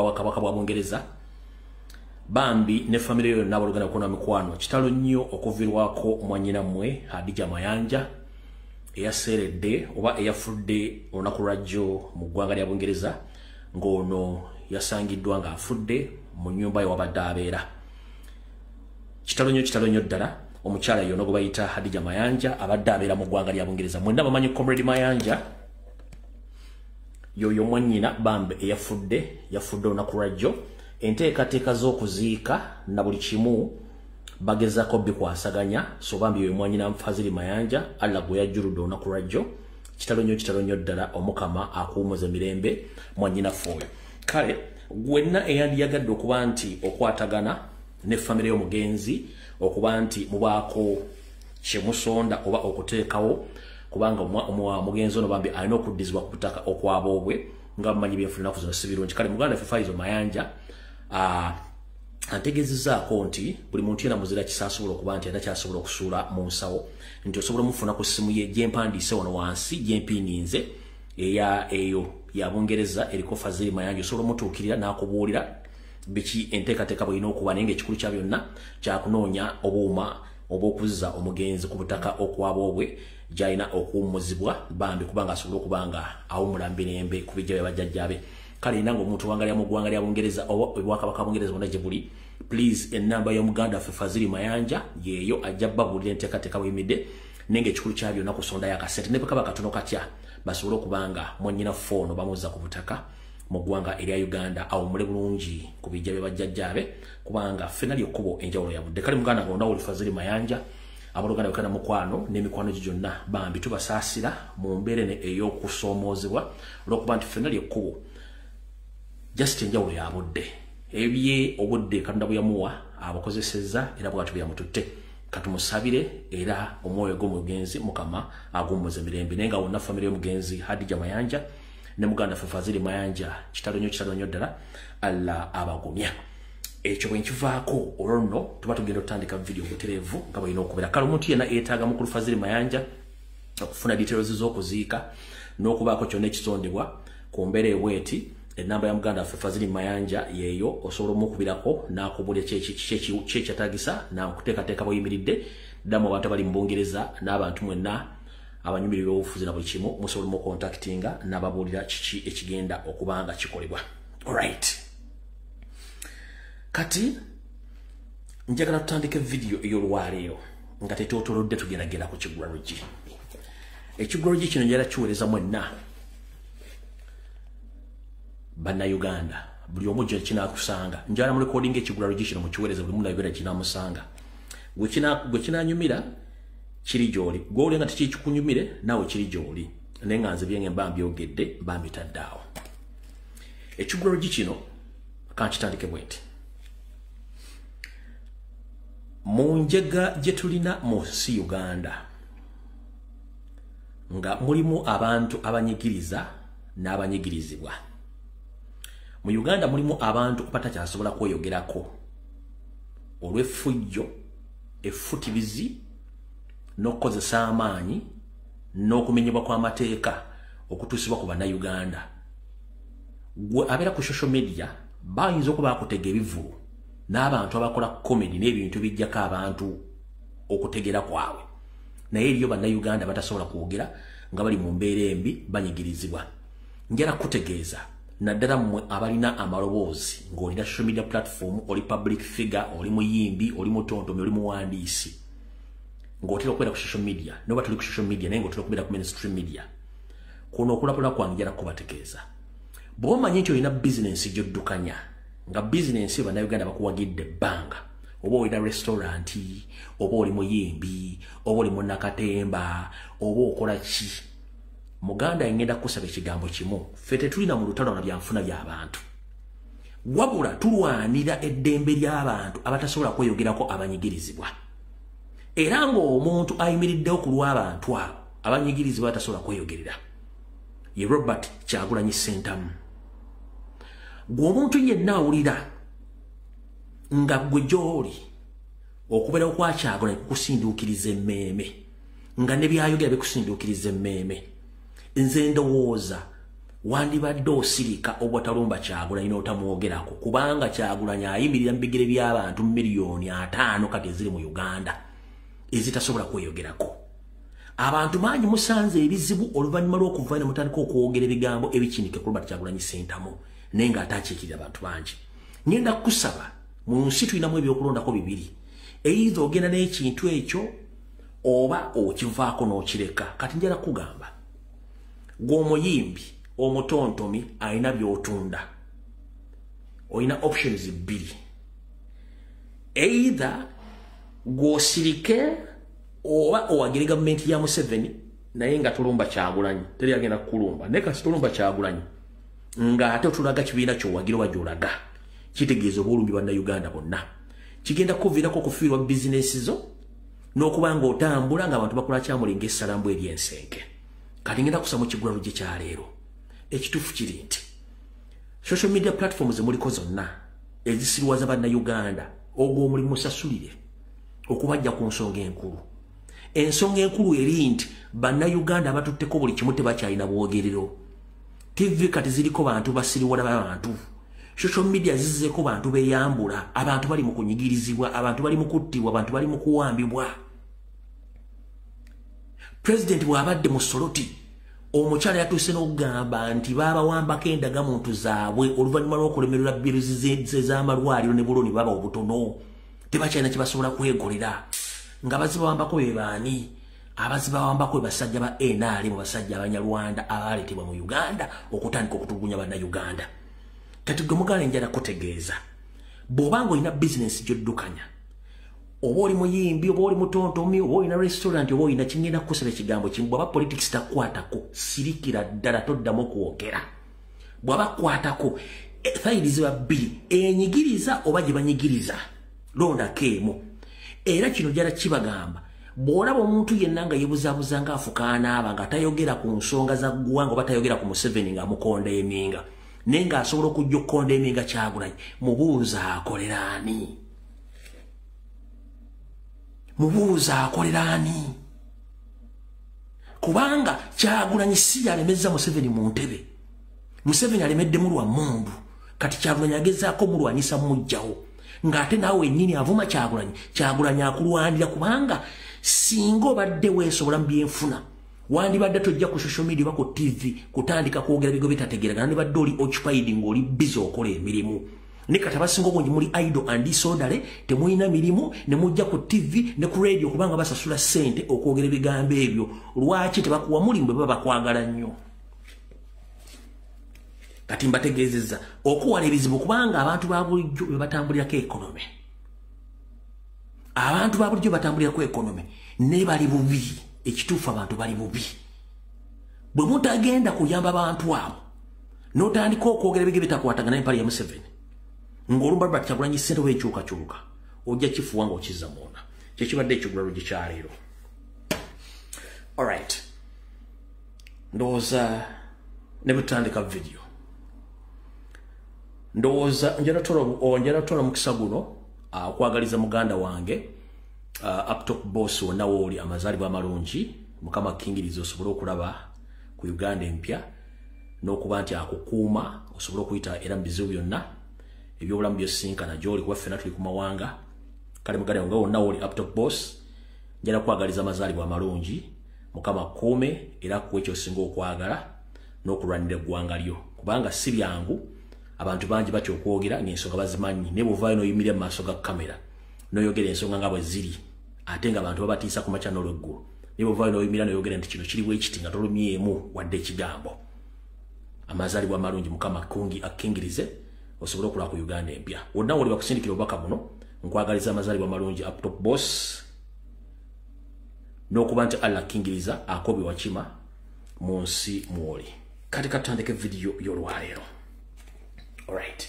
wa kabaka bwa Bungereza bambi ne family yo nabo lugana kona mikwano kitalo nnyo okuvirwako mwanyina mwe Hadija Mayanja eyaseredde oba eyafudde olunaku lwajjo mu ggwanga lya Bungereza ngono yasangiddwa nga afudde mu nyumba y'owabadde abeera. Kitalo nnyo ddala omukyala yono gwe bayita Hadija Mayanja abadde abeera mu ggwanga lya Bungereza. Mwenna bamanyi Comrade Mayanja yoyo mwanyina bambe eyafudde olunaku lwajjo. Enteekateeka z'okuziika na buli kimu bagezako bikwasaganya so bambi yoyo mwanyina Fazili Mayanja alla gwe yajjuludde olunaku lwajjo. Kitalo nnyo ddala omukama akuumuze mirembe mwanyina fooyo. Kale gwenna eyandiyagadde okuba nti okwatagana ne family y'omugenzi okuba nti mubaako kyemusonda oba okuteekawo kubanga omugenzi ono bambi alina okuddizibwa ku butaka okwabobwe nga mumanyi byenfuna ennaku zino si birungi. Kale muganda ffe Faizo Mayanja antegezezaako nti buli muntu yena muzira kisasobola okuba nti kyasobola okusuula mu nsawo nti osobola mufuna ku ssimu ye gyempandiise wano wansi gyempininze eyo ya Bungereza eriko Fazili Mayanja osobola mutuukirira n'akubuulira biki enteekateeka bw'erina okuba naye ng'ekikulu kya byonna kyakunoonya obuuma obw'okuzza omugenzi ku butaka okwabobwe gy'alina okuwummuzibwa bambi kubanga asobola okuba nga awummula mirembe ku bijja bya bajjajjaabe. Kale nanga omuntu wangalya mu ggwanga lya Bungereza oba Obwakabaka Bungereza bwonna gye buli please ennamba y'omuganda ffe Fazili Mayanja yeeyo ajja babuulira enteekateeka bw'eyimidde naye ng'ekikulu kya byonna kusondayo akasente ne bwe kaba katono katya basobole okuba nga mwannyina foono bamuzza ku butaka mu ggwanga erya Uganda awummule bulungi ku bijja bya bajjajjaabe kubanga ffenna ly'ekkubo enjawulo yabudde. Kale muganda nga onawuli Fazili Mayanja abaluganda wekana mukwano n'emikwano gye gyonna bambi tubasaasira mu mbeera ey'okusoomoozebwa olw'okuba nti ffenna ly'ekkubo just enjawulo yabudde ebye obudde Katonda bwe yamuwa abakozesezza era bw'atyo bwe yamututte katumusabire era omwoyo gw'omugenzi mukama agummuze mirembe naye nga wonna family y'omugenzi Hadija Mayanja ne muganda ffe Fazili Mayanja kitalo nnyo ddala alla abagumya. Ekyo bwe nkivaako olwo nno tuba tugenda okutandika video butereevu nga bw'erina okubeera. Kale omuntu yenna yeetaaga mukulu Fazili Mayanja okufuna details z'okuziika n'okubaako kyonna ekitondebwa ku mbeera ebweti ennamba ya muganda ffe Fazili Mayanja yeeyo osobola omukubirako n'akubuulira kyekyetaagisa n'okuteekateeka bw'oyimiridde ddamu abantu abali mu Bungereza n'abantu mwenna abanyumirwa ebyobufuzi na buli kimu musobola mukontaktinga n'ababuulira kiki ekigenda okuba nga kikolebwa. Alright. Kati njagala tutandike video ey'olwaleero nga tetwotolodde tugeragera ku kigwalogi. Ekigwalogi kino njagala kiweereza mwenna Bannayuganda buli omu gye kinaakusanga njagala mu recording ekigwalogi kino mukiweereze buli mundu abeera kinaamusanga gwe kinanyumira kiri gy'oli gw'oli nga tekikunyumire naawe kiri gy'oli naye nga nze byenga mba mbyogedde mba mbitaddaawo. Ekigwalogi kino kankitandike bwe nti mu njega gye tulina mu nsi Uganda nga mulimu abantu abanyigiriza n'abanyigirizibwa. Mu Uganda mulimu abantu batakyasobola kweyogerako olw'effujjo effutibizi n'okukozesa amaanyi n'okumenyebwa kw'amateeka okutuusibwa ku Bannayuganda. Gwe abeera ku social media bayinza okuba akutega ebivulu n'abantu abakola comedy n'ebintu bijjako abantu okutegera kwabwe naye eriyo Bannayuganda batasobola kwogera nga bali mu mbeera embi banyigirizibwa. Njala kutegeeza naddala mmwe abalina amaloboozi ng'olina social media platform oli public figure oli muyimbi oli mutontomi oli muwandiisi ng'otera okubeera ku social media noba tuli ku social media naye ng'otera okubeera ku mainstream media kuno okulapula kwange njala kubategeeza bw'omanyi nti olina bizinensi gy'oddukanya nga bizinensi Bannayuganda bakuwagidde ebbanga oba olina restauranti oba oli muyimbi oba oli munnakatemba oba okola ki muganda ngenda kusaba ekigambo kimu ffe tetulina mu lutalo na byanfuna by'abantu wabula tulwanira eddembe ly'abantu abatasobola kweyogerako abanyigirizibwa era ng'omuntu ayimiriddewo ku lw'abantu abo abanyigirizibwa batasobola kweyogerera ye Robert Kyagulanyi Ssentamu. Gwe omuntu yenna awulira nga gwe gy'oli okubeerawo kwa Kyagulanyi kukusinduukiriza emmeeme nga ne byayogera bikusinduukiriza emmeeme nze ndowooza wandibadde osirika obwatalumba Kyagulanyi n'otamwogerako kubanga Kyagulanyi ayimirira mu bigere by'abantu miliyoni 5 kati eziri mu Uganda ezitasobola kweyogerako. Abantu manyi musanze ebizibu oluvannyuma lw'okuva ne mutandika okwogera ebigambo ebikinike ku Robert Kyagulanyi Ssentamu naye ng'atakiikirira abantu bangi. Ngenda kukusaba mu nsi tulinamu ebyokulondako bibiri. Either ogenda n'ekintu ekyo oba okivaako n'okireka. Kati njala kugamba gw'omuyimbi omutontomi alina by'otunda. Olina options bbiri. Either gw'osirike oba owagire gavumenti ya Museveni naye nga tulumba Kyagulanyi teri agenda kukulumba naye kasi tulumba Kyagulanyi ng'ate otulaga kibiina ky'owagira oba gy'olaga kitegeeza oba olumbi bannayuganda bonna kigenda kuviirako okufiirwa bizinesi zo n'okuba ng'otambula ng'abantu bakola kyamulinga essalambu ery'ensenke. Kati ngenda kusaba mu Kigula Lugye kya leero ekituufu kiri nti social media platforms emuliko zonna ezisirwaza bannayuganda ogw'omulimu musasulire okubajja ku nsonga enkulu. Ensonga enkulu eri nti bannayuganda abatutteko buli kimu tebakyalina bwogerero. TV kati ziriko bantu basiriwala b'abantu. Social media zizzeeko bantu beyambula, abantu bali mu kunyigirizibwa, abantu bali mu kuttibwa, abantu bali mu kuwambibwa. President bw'abadde mu Soroti omukyala yatuuse n'okugamba nti baabawambako endagamuntu zaabwe oluvannyuma lw'okulemerera biruzi z'amalwaliro ne buloni baba obutono tebakyalina kye basobola kwegolera. Nga bazibawambako be baani? Abazibawambako be basajja ba NRM, basajja abanyarwanda abaleetebwa mu Uganda okutandika okutulugunya bannayuganda. Kati gwe mugala njala kutegeeza bw'obanga olina bizinesi gy'oddukanya oba oli muyimbi oba oli mutontomi oba olina restaurant oba olina kingenda kukusaba ekigambo kimu bw'aba politics takwatako sirikira ddala toddamu okwogera. Bw'aba kwatako fayiri ziba bbiri enyigiriza oba gye banyigiriza londako emu. Era kino jala kibagamba bw'olaba omuntu yenna nga yebuzaabuza ng'afukaanaaba nga tayogera ku nsonga za ggwanga oba tayogera ku Museveni ng'amukondeeminga naye ng'asobola okujja okukondeeminga Kyagulanyi mubuuza akolera ani? Mubuuza akolera ani? Kubanga Kyagulanyi si yalemezza Museveni mu ntebe. Museveni alemeddemu lwa mmundu kati Kyagulanyi agezaako mulwanisa mujjawo ng'ate naawe ennyini avuma Kyagulanyi akulwanira kubanga singa obadde weesobola mu byenfuna wandibadde tojja ku social media oba ku TV kutandika kwogera bigo bitategeeragana nibadde oli occupied ng'oli busy okola emirimu. Ne kati abasinga obungi muli idle and disorderly temulina mirimu ne mujja ku TV ne ku radio kubanga basasula ssente okwogera ebigambo ebyo. Lwaki tebakuwa mulimu bwe baba bakwagala nnyo? Kati mbategeezezza okuwala ebizibu kubanga abantu ba bulijjo be batambulirako economy. Abantu ba bulijjo batambulirako economy ne bali bubi. Ekituufu abantu bali bubi. Bwe mutagenda kuyamba abantu abo n'otandika okwogera ebigere bitakwatagana n'empale ya Museveni ng'olumba Robert Kyagulanyi Ssentamu ekyukakyuka ojja kifuwa ng'okizza munda. Kye kibadde Ekigula Lugye kya leero. Alright. Ndowooza ne butandika video. Ndowooza njala tola mukisa guno okwagaliza muganda wange Uptop boss wonna wooli amazaalibwa amalungi Mukama akkingiriza osobole okulaba ku Uganda empya n'okuba nti akukuuma osobole okuyita era mu bizibu byonna ebyobulamu byosinkana gy'oli kuba ffenna tuli ku mawanga. Kale muganda wange wonna wooli Uptop boss njala kwagaliza amazaalibwa amalungi Mukama akkuume era akuwe ky'osinga okwagala n'okulwanira eggwanga lyo kubanga si byangu abantu bangi batya okwogera ng'ensonga bazimanyi naye bw'ovaayo n'oyimirira mu maaso ga kamera n'oyogera ensonga nga bwe ziri ate nga abantu babatiisa ku makya n'olweggulo naye bw'ovaayo n'oyimirira n'oyogera nti kino kiri bwe kiti nga tolumyemu wadde ekigambo. Amazaalibwa amalungi Mukama akkingirize osobole okulaba ku Uganda empya. Wonna woli bakusindikira obubaka buno nkwagaliza amazaalibwa amalungi Uptop boss n'okuba nti Allah akkingiriza akobe wakima mu nsi mwoli. Kati katandike video y'olwaleero. Alright.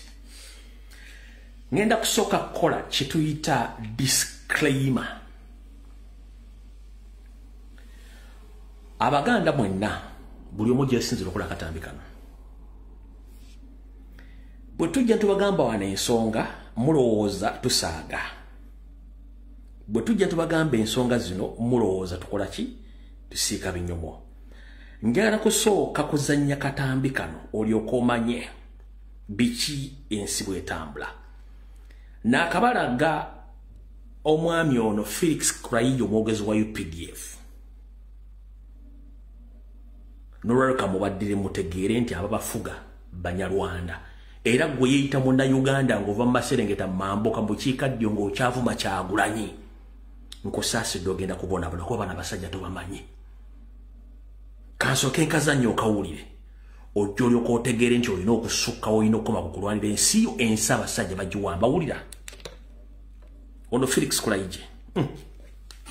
Ngenda kusooka kukola kye tuyita disclaimer. Abaganda mwenna buli omu gyesinzira okola akatambi kano. Bwe tujja tubagamba wano ensonga mulowooza tusaaga. Bwe tujja tubagamba ensonga zino mulowooza tukola ki? Tusiika binyomo. njagala kusooka kuzannya katambi kano olyoka omanye biki ensi bwetambula. Nakabalaga omwami ono Felix Krayiyo omwogezi wa UPDF. Nolwaleka mubaddire mutegeere nti ababafuga Banyarwanda. Era gwe yeeyita Munnayuganda ng'ova mu Maserengeta Mamboka mu bukiikaddyo ng'okyavuma Kyagulanyi. Nkosaasidde ogenda kubonaabona kuba bano abasajja tobamanyi. Kansooke nkazannya okawulire. Ojja olyoka otegeere nti olina okusukka olina okukoma ku kulwanira ensi yo ensi abasajja bagiwamba. Wulira. Ono Felix Krayiyo.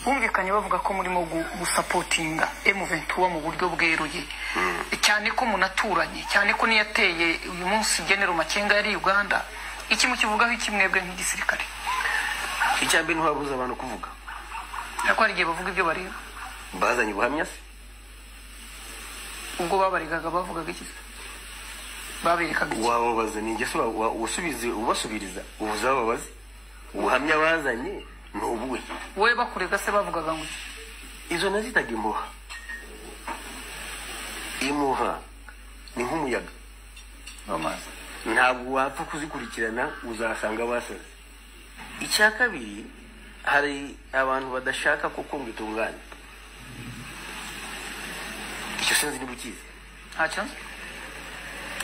Bumvikanye bavuga ko murimo gusapotinga M23 mu buryo bweruye. Cyane ko munaturanye, cyane ko niyateye uyu munsi General Makenga yari Uganda. Iki mukivugaho iki mwebwe nk'igisirikare? Icyambe ntuhabuza abantu kuvuga. Ariko ari gihe bavuga ibyo bareba. Bazanye ubuhamya se? Ubwo babarigaga bavugaga iki? Baberekaga iki? Wababaza ni ngeso ubasubiriza ubuzababazi. Ubuhamya bazanye n'ubuwe. We bakurega se bavugaga ngo izo nazitaga impuha. Impuha ni nk'umuyaga. Bamaze. Ntabwo wapfa kuzikurikirana uzasanga basaze. Icya kabiri hari abantu badashaka ko kongo itungane. Icyo sinzi niba ukizi. Ntacyo.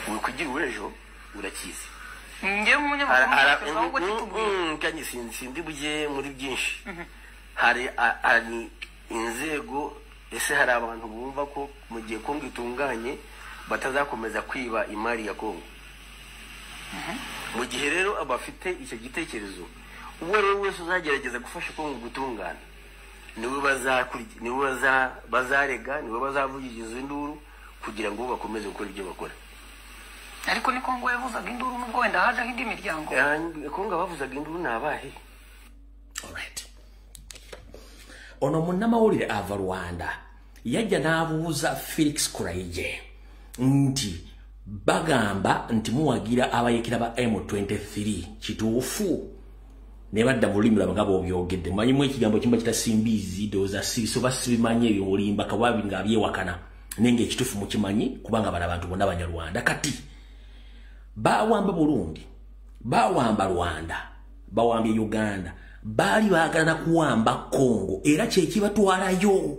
Uri kugira urejo urakizi. Ngiye mu munyamakuru kandi sindi buje muri byinshi. Hari inzego ese hari abantu bumva ko mu gihe kongo itunganye batazakomeza kwiba imari ya Kongo. Mu gihe rero abafite icyo gitekerezo uwo rero wese uzagerageza gufasha Kongo gutungana niwe bazarega niwe bazavugiriza induru kugira ngo bakomeze gukora ibyo bakora. Ariko ni Kongo yavuzaga induru n'ubwo wenda haje indi miryango. Kongo bavuzaga induru nabahe. Alright. Ono munnamawulire ava Rwanda yajja n'abuuza Felix Krayiyo nti bagamba nti muwagira abayekera ba M23 kituufu ne badda mu lulimi lwabwe obyogedde. Manyimu ekigambo kimba kitasimbizi doza siso basibimanye ebyo mulimba kawabi nga abyewakana nenge ekituufu mukimanyi kubanga bana abantu bonna Banyarwanda. Kati bawamba Burundi, bawamba Rwanda, bawamba Uganda, bali baagala kuwamba Kongo era kyekibatwalayo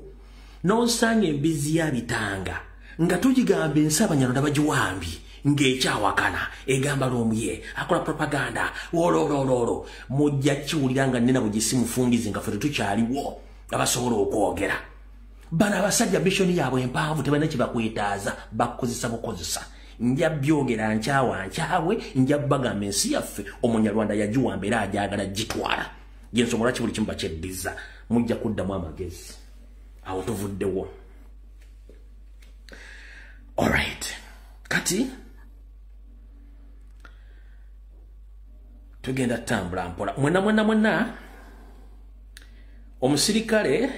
nonsanga embizi ya bitanga nga tugigambe ensi Abanyarwanda bagiwambi ng'ekyawakana egamba Lumbuye akola propaganda wololololo mujja kiwulira nga nena bugisi mufungizi nga ffe tukyaliwo abasobola okwogera. Bano abasajja bishoni yaabwe empanvu tebalina kibakwetaaza bakozesa bukozesa. Nja byogera nkyawe nja bagamba ensi yaffe Omunyarwanda yagiwamba era ajagala gitwala. Yensobola kibuli kimu bakyeddiza mujja kuddamu amagezi awo tuvuddewo. Alright. Kati tugenda tambula mpola mwena omusirikale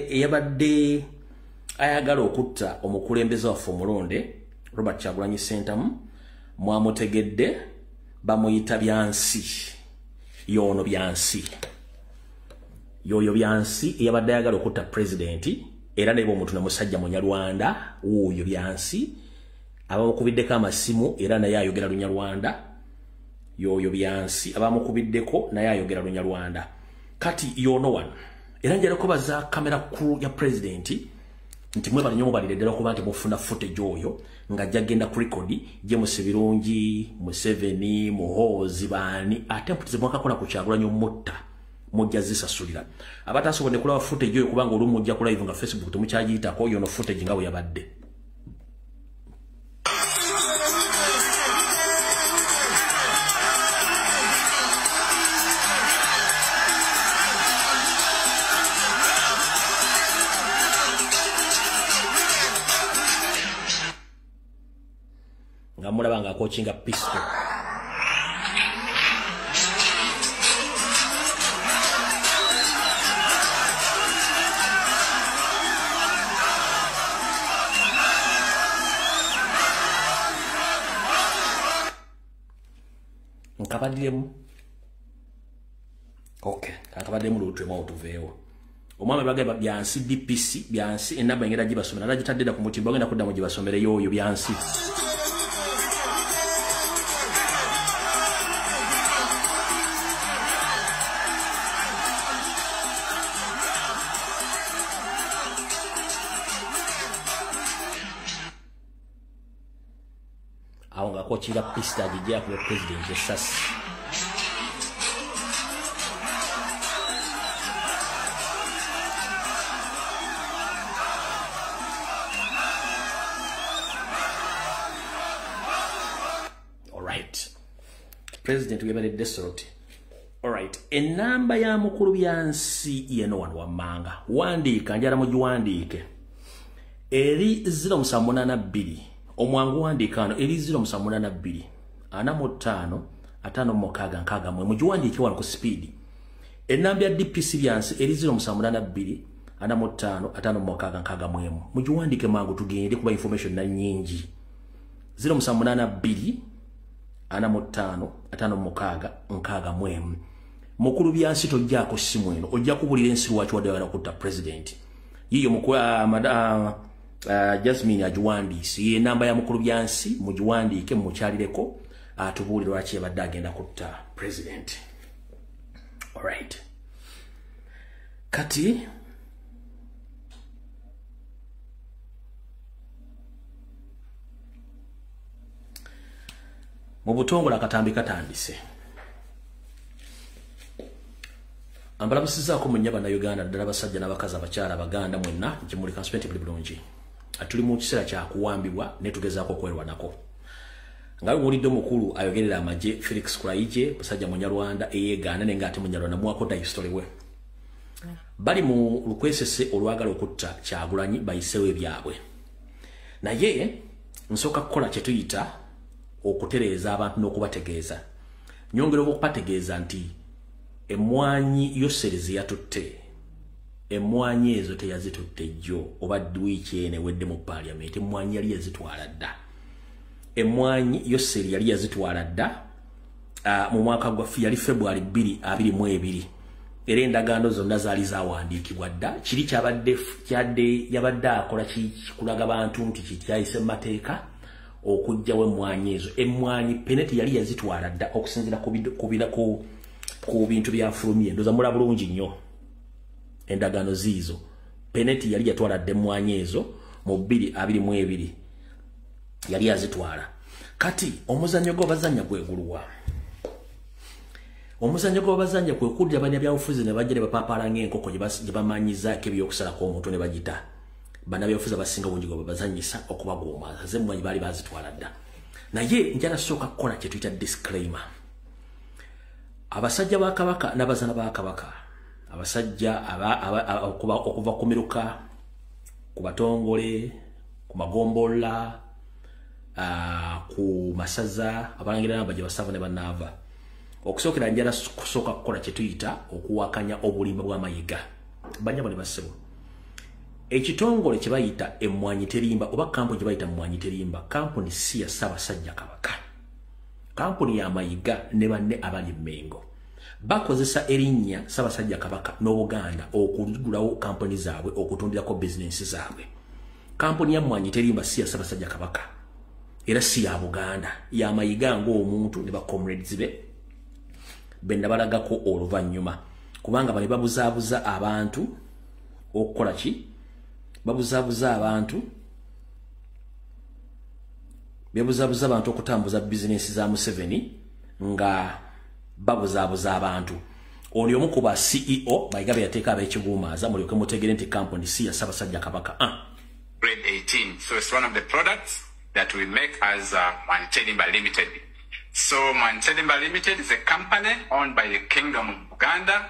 eyabadde ayagala okutta omukulembeze waffe omulonde Robert Kyagulanyi Ssentamu mwamutegedde bamuyita byansi. Yono byansi yoyo byansi eyabadde ayagala okutta presidenti era nebo omuntu namusajja Munyarwanda oyo byansi abamukubiddeko amasimu era naye ayogera Lunyarwanda. Yoyo byansi abamukubiddeko naye ayogera Lunyarwanda. Kati yono wano era njala kubaza kamera crew ya presidenti nti mwe balinyomo balireddera kuba nti mufuna footage oyo nga jagenda ku record je musebirungi Museveni Muhoozi bani attempt mwakakola ku Kyagulanyi mutta mujja zisasulira abatasobodde kulaba footage oyo kubanga olumu mujja ku live nga Facebook temukyagiyitako yono footage nga bwe yabadde. Nga mulaba nga coachinga pistol. Nkabadilemu. Okay, kakabadilemu lutwe mwa utuveewo. omwami bagamba byansi DPC byansi enamba ngera gibasomera nagitaddeda ku mutimbo bagenda kudda mu gibasomere yoyo byansi awo nga kochira pista jija ku president ESASI President Uganda Desert. All right. Enamba ya mukuru byansi yeno wano wamanga. Wandika njara mujiwandike. Eri 082. Omwangu wandikano eri 082. Ana mutano atano mokaga nkaga mwe mujiwandike wano ku speed. Enamba ya DPC byansi eri 082. Ana mutano atano mokaga nkaga mwe mujiwandike mangu tugende kuba information na nyingi. 082 ana mutano atano mukaga nkaga mwemu mukuru byansi tojjako simu eno ojja kubulira ensi wacho wadde kutta president yiyo mukwa Jasmine ajuwandisi ye namba ya mukuru byansi mujiwandike mukyalireko atubulira lwaki yabadde agenda kutta president. All right, kati Mubutongola katambi katandise. Ambala busiza ko munyaba na Uganda ddala basajja n'abakazi abakyala Baganda mwenna kimuli conspirative bulungi. Atuli mu kisera kya kuwambibwa ne tugezaako kwerwa nako. Nga wulidde mukulu ayogerera amaje Felix Kulaije basajja munyarwanda eyegana nenga ate munyarwanda mwako history we. Bali mu lukwesese olwagala okutta Kyagulanyi bayisewe byabwe. Naye nsoka kukola kye tuyita okutereza abantu n'okubategeeza. Nyongera okubategeeza nti emwanyi yoserezi yatutte. Emwanyi ezo teyazitutte jjo obadde wiiki ene wedde mu parliament. Emwanyi yali yazitwala dda. Emwanyi yoseri yali yazitwala dda mu mwaka gwa yali February 2022. Era endagaano zonna zaali zawandiikibwa dda. Kiri kyabadde yabadde akola kulaga bantu nti kityayise mu mateeka okujja w'emmwanyi ezo. Emmwanyi peneti yali yazitwala dda okusinzira ku bintu bya fulumye. Ndoza mula bulungi nnyo endagaano ziizo. Peneti yali yatwala dda emmwanyi ezo mu 2022 yali yazitwala. Kati omuzannyo gw'abazannya gweguluwa. Omuzannyo gw'abazannya kwe kudya banya byabufuzi ne bajja ne bapapala ng'enkoko gye bamanyizaako ebyokusalako omuntu ne bagita. Bana byabufuzi abasinga bungi gwe babazannyisa okubagoomaza. Ze mmwanyi baali bazitwala dda. Naye njala sooka kukola kye tuyita disclaimer. Abasajja ba Kabaka n'abazaana ba Kabaka, abasajja okuva ku miruka, ku batongole, ku magombola, ku masaza, abalangira namba gye basava ne bannaava. Okusookera njala kusooka kukola kye tuyita okuwakanya obulimba bw'amayiga. Banyabo ne bassebo. Ekitongole kye bayita emmwanyi terimba oba kampuni gye bayita emmwanyi terimba, kampuni si ya Ssaabasajja Kabaka. Kampuni ya mayiga ne banne abali Mengo. Bakozesa erinnya Ssaabasajja Kabaka n'Obuganda okugulawo kampuni zaabwe okutundirako bizinensi zaabwe. Kampuni ya emmwanyi terimba si ya Ssaabasajja Kabaka. Era si ya Buganda. Ya mayiga ng'omuntu ne ba comrades be benda balagako oluvannyuma. Kubanga bali babuzaabuza abantu okukola ki? Babuzaabuza abantu byabuzabuza abantu okutambuza bizinesi za Museveni nga babuzaabuza abantu. Oli omu ku ba CEO bayigabe yateeka ab'ekiguumaaza mulyoke mutegere nti kampuni si ya Ssaabasajja Kabaka. Grade 18. So it's one of the products that we make as Mukunja Limited. So Mukunja Limited is a company owned by the Kingdom of Uganda.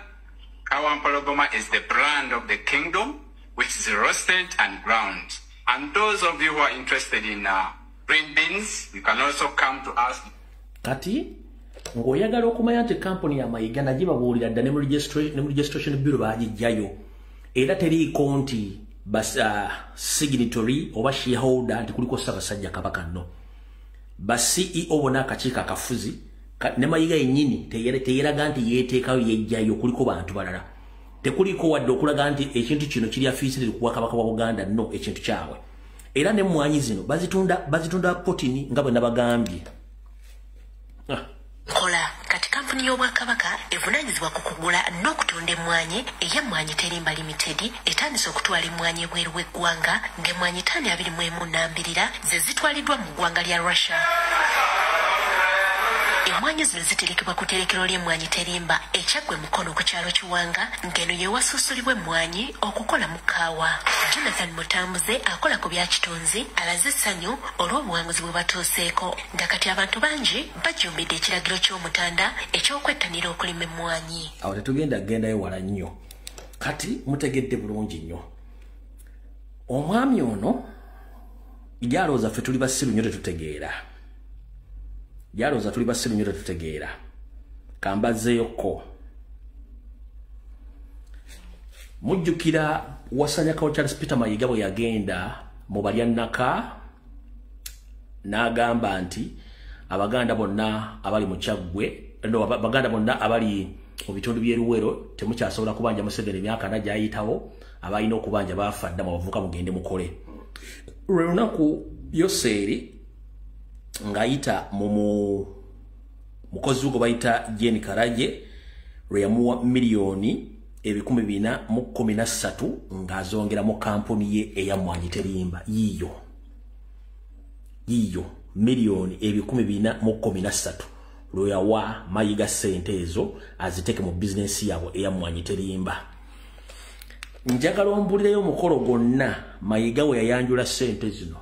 Kawampologoma is the brand of the kingdom, which is roasted and ground. And those of you who are interested in green beans, you can also come to us. Kati ng'oyagala okumanya nti kampuni ya mayiga nagibabuulira dda ne mu registration bureau baagijjayo. Era teriiko nti signatory oba shareholder nti kuliko Ssaabasajja Kabaka nno. Ba CEO bonna akakiiko akafuzi ne mayiga yennyini teyeraga nti yeeteekayo yejjayo kuliko bantu balala. tekuliko wadde okulaga nti ekintu kino kiri afiisirire kuwa kabaka wa Buganda no ekintu kyawe era n'emmwanyi zino bazitunda potini nga bwe nabagambye kola kati kampuni y'Obwakabaka evunanyizibwa ku kugula n'okutunda emmwanyi ey'Emmwanyi Terimba Limited etandise okutwala emmwanyi ebweru w'eggwanga ng'emmwanyi ttaani 21 ze zitwaliddwa mu ggwanga lya Russia. Emmwanyi zino ziterekebwa ku terekero ly'Emmwanyi Terimba ekyaggwe Mukono ku kyalo Kiwanga ng'eno ye wasusulibwa emmwanyi okukola mu kaawa. Jonathan Mutambuze akola ku bya kitonzi alaze essanyu olw'obuwanguzi bwe batuuseeko nga kati abantu bangi bajumbidde ekiragiro ky'Omutanda eky'okwettanira okulima emmwanyi. Awo tetugendayo wala nnyo kati mutegedde bulungi nnyo omwami ono yalooza ffe tuli basiru nnyo tetutegeera yalooza tuli basiru nnyo tetutegeera kambazeeyoko mujjukira wasanyakawo Charles Peter Mayiga bwe yagenda mu balya Naka n'agamba nti Abaganda bonna abali mu Kyaggwe Abaganda bonna abali mu bitundu by'Eruwero temukyasobola kubanja Museveni emyaka na gyayitawo abalina okubanja baafa dda bavuka mugende mukole lwe lunaku Yoseeri ngayita mukozi gwe bayita Jane Karaje lwe yamuwa miliyoni 413 ng'azongera mu kampuni ye ey'Emmwanyi Terimba yiyo miliyoni 413 lwe yawa Mayiga ssente ezo aziteke mu bizinesi yabo ey'Emmwanyi Terimba. Njagala ombulireyo omukolo gonna Mayiga we yayanjula ssente zino.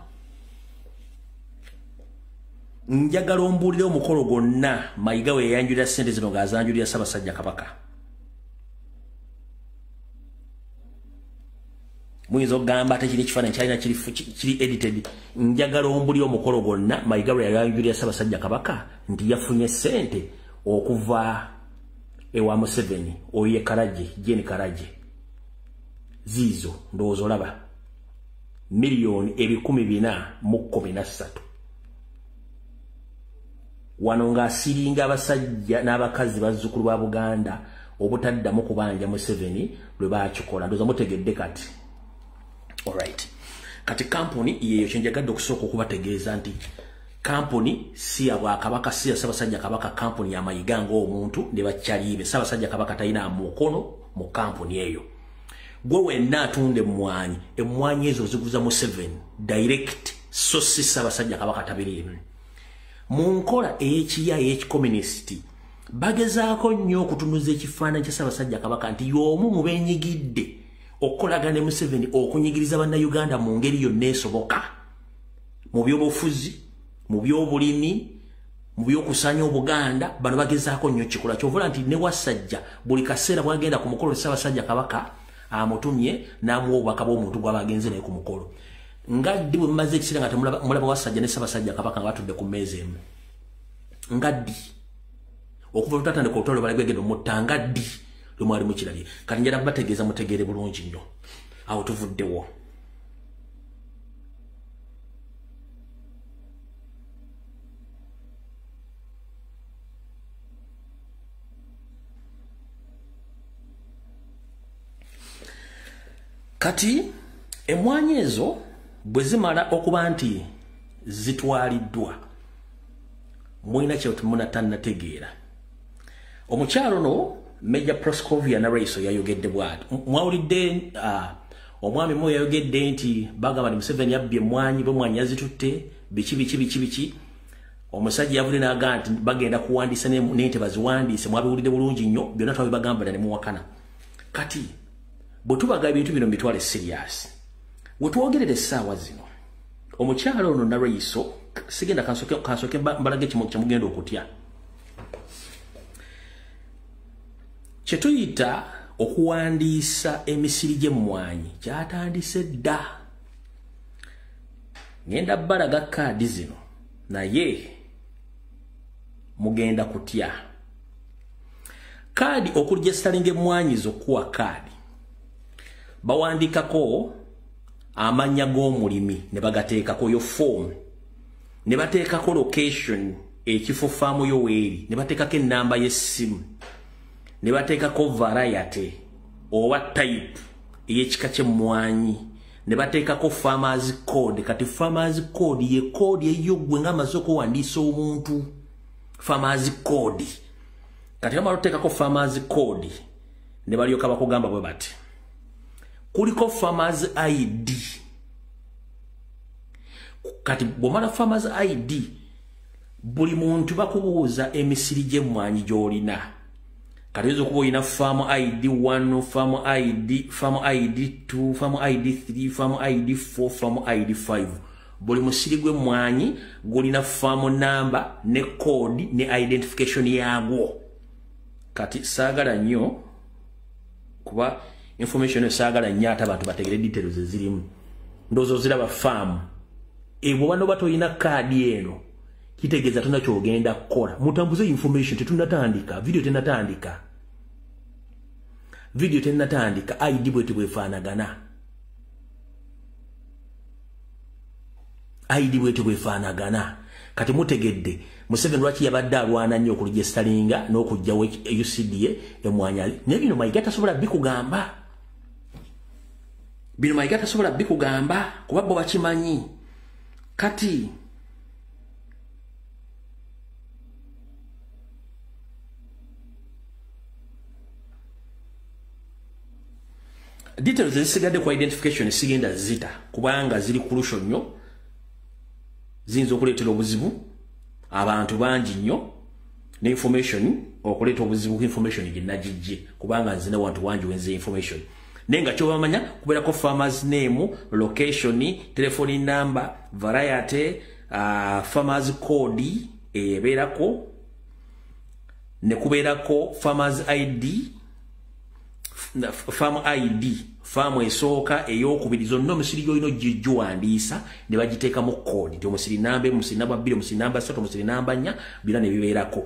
Njagala ombulireyo omukolo gonna Mayiga we yayanjula ssente zino ng'azanjulira Ssaabasajja Kabaka. Muyinza okugamba ate kiri ekifaananyi kyalina kiri edited. Njagala ombulira omukolo gwonna Mayiga we yayanjulira Ssaabasajja Kabaka nti yafunye ssente okuva ewa Museveni oye Karaje Jane Karaje zizo ndowooza olaba miliyoni 413 wano ng'asiringa abasajja n'abakazi bazzukulu ba Buganda obutaddamu kubanja Museveni lwe baakikola ndowooza mutegedde kati. Alright. Kati kampuni yeyo kyenjagadde okusooka okubategeeza nti kampuni si ya Bwakabaka si ya Ssaabasajja Kabaka kampuni ya Mayiga ng'omuntu ne bakyaliibe Ssaabasajja Kabaka talina mukono mu kampuni eyo. Gwe wenna atunde emmwanyi ezo ziguza Museveni direct so si Ssaabasajja Kabaka tabiriimu. Mu nkola ey'ekiya ey'ekikomunisiti bagezaako nnyo okutunuza ekifaananyi kya Ssaabasajja Kabaka nti y'omu mu beenyigidde okolaga ne Museveni okunyigiriza bannayuganda mu ngeri yonna esoboka mu by'obufuzi mu by'obulimi mu by'okusanya Obuganda bano bagezaako nnyo kikola kyovula nti ne Wasajja buli kaseera bwagenda ku mukolo Ssaabasajja Kabaka amutumye n'amuwa obubaka bw'omuntu gw'aba agenze naye ku mukolo ngaddi bwe mumaze ekiseera nga temulaba Wasajja ne Ssaabasajja Kabaka nga batudde ku mmeeza emu ngaddi okuva lutatandika olutalo balagwegenda omutta ngaddi lumwali mukirabye kati njala bategeeza mutegeere bulungi nnyo awo tuvuddewo. Kati emmwanyi ezo bwe zimala okuba nti zitwaliddwa mulina kyemunatannategeera omukyalo no Major Proscovia na Raiso yayogedde bwati mwawulidde omwami mwe yayogedde nti bagamba Museveni yabbye emmwanyi bw'emmwanyi yazitutte biki omusajja yavudde n'agamba nti bagenda kuwandiisa n'ente baziwandiise mwabiwulidde bulungi nnyo byonna twabibagambira ne muwakana. Kati bwe tubaga ebintu bino mbitwale serious we twogerera essaawa zino omukyalo ono na Raiso sigenda kansoke mbalage kyemugenda okutya kyetuyita okuwandiisa emisiri gy'emmwanyi kyatandise dda. Ngenda balaga kaadi zino naye mugenda kutya. Kaadi okuregisteringa emmwanyi z'okuwa kaadi bawandiikako amannya g'omulimi ne bagateekako yo form ne bateekako location ekifo faamu yo weeri ne bateekako ennamba y'essimu ne bateekako variety owa type ey'ekika ky'emmwanyi ne bateekako farmers code. Kati farmers code ye code eyo gwe ng'amaze okuwandiisa omuntu. Farmers code. Kati kama bateekako farmers code ne balyoka bakugamba bwe bati. Kuliko farmers ID. Kati bw'omala farmers ID buli muntu bakubuuza emisiri gy'emmwanyi gy'olina. Kati oyinza okuba olina farm ID 1, farm ID 2, farm ID 3, farm ID 4, farm ID 5. Buli musiri gw'emmwanyi gulina farm number ne code ne identification yaagwo. Kati saagala nnyo kuba information saagala nnyo ate abantu bategere details ezirimu. Ndowooza oziraba farm. Bw'oba n'oba toyina kaadi eno kitegeeza tonna ky'ogenda kukola. Mutambuze information tetunnatandika. Video tennatandika. ID bwete bwefaanagana. Kati mutegedde Museveni lwaki yabadde alwana nnyo okuregisteringa n'okugjawo UCDA emmwanyi. Naye bino Mayiga tasobola bikugamba. Kuba bo bakimanyi. Kati details ezisigadde ku identification sigenda zita kubanga ziri crucial nnyo. Ziyinza okuleetera obuzibu abantu bangi nnyo ne information okuleeta obuzibu ku information ginnagijje kubanga nzina wantu wangi wenze information. Naye nga kyobamanya kubeerako farmers name, location, telephone number, variety, farmers code ebeerako ne kubeerako farmers ID, farm ID, farm esooka ey'okubiri zonna omusiri gy'olina giwandiisa ne bagiteekamu code nti omusiri namba 2, omusiri namba 3, omusiri namba 4 bira ne bibeerako.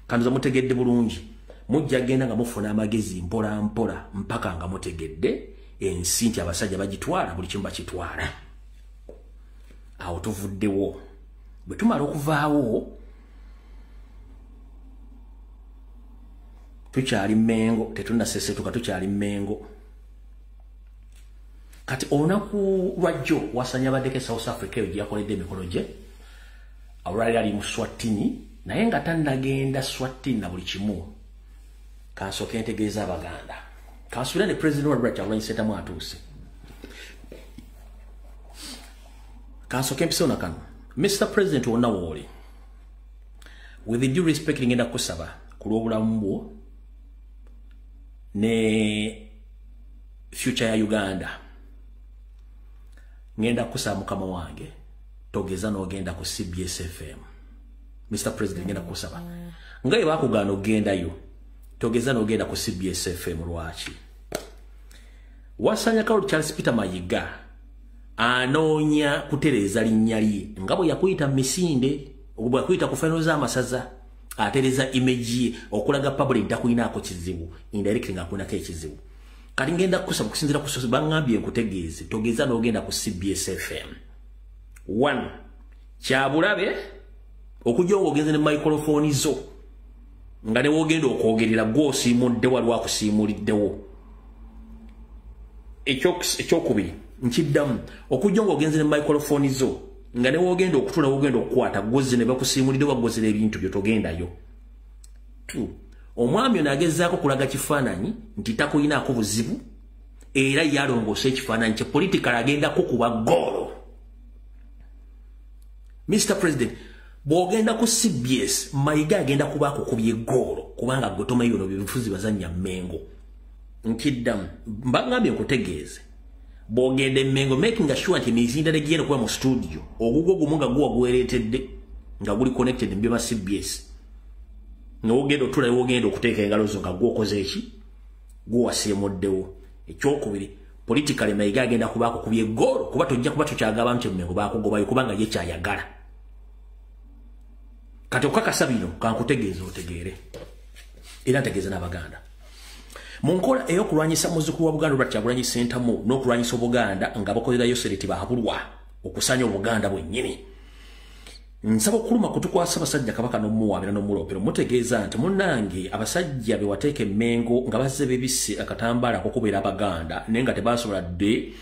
Kanduza mutegedde bulungi. Mujja genda nga mufuna amagezi mpola mpola mpaka nga mutegedde ensi nti abasajja bagitwala buli kimu bakitwala. Awo tuvuddewo. Bwe tumala okuvaawo tukyali Mmengo, tetunnasesetuka tukyali Mmengo. Kati olunaku lwajjo wasanya baddeko South Africa eyo gyakoledde emikono gye. Awulali ali mu Swatini naye nga tannagenda Swatini na buli kimu. Kansooke ntegeeza Abaganda. Kansubira ne President wa Rwanda Kyagulanyi Ssentamu atuuse. Kansooke mpisewo na kano. Mr. President wonna wooli. With the due respect ngenda kusaba ku lw'obulamu bwo ne future ya Uganda. Ngenda kusaba mukama wange togeza n'ogenda ku CBS FM. Mr. President ngenda kusaba. Nga bakugaana ogendayo. Togeza n'ogenda ku CBS FM lwaki. Wasanya Kalu Charles Peter Mayiga anoonya kutereza linnya lye nga bwe yakuyita misinde obwe yakuyita ku final z'amasaza atereza image okulaga public takuyinaako kizibu indirect nga kunako ekizibu. Kati ngenda kusaba kusinzira ku sosi bangambye nkutegeeze togeza n'ogenda ku CBS FM. 1 Kyabulabe okujja ogenze ne microphone zo nga ne wogenda okwogerera gw'osiimudde wali wakusiimuliddewo. Ekyokubiri nkiddamu okujja ng'ogenze ne microphone zo nga ne wogenda okutula wogenda okukwata gwozi ne bakusiimulidde waggozera ebintu byo togendayo. 2 Omwami ono agezaako kulaga kifaananyi nti takuyinaako buzibu era yalongoosa ekifaananyi kye political agenda kukuba ggoolo. Mr. President bw'ogenda ku CBS Mayiga agenda kuba akukubye ggoolo kubanga gwe tomanyi bino byebifuzi bazannya Mmengo. Nkiddamu mbangambye nkutegeeze bw'ogenda Mmengo making sure nti emizindala egiyenda kuba mu studio ogugwo gumu nga guwa gwereetedde nga guli connected mu byema CBS. N'ogenda otula wogenda okuteeka engalo zo nga gwokoze eki guwasiimuddewo. Ekyokubiri politically Mayiga agenda kuba akukubye ggoolo kuba tojja kuba tukyagaba nti Mmengo baakugobayo kubanga ye kyayagala. Kati okakasa bino kankutegeeza otegeere era ntegeeza n'Abaganda. Mu nkola ey'okulwanyisa muzzukulu wa Buganda Robert Kyagulanyi Ssentamu n'okulwanyisa Obuganda nga bakolerayo sereti bahabulwa okusanya Obuganda bwennyini. nsaba okuluma kutukwasa abasajja Kabaka n'omuwaabira n'omulopero mutegeeza nti munnange abasajja be wateeka emmengo nga bazze bebisse akatambaala kokubeera Abaganda naye nga tebasobola dde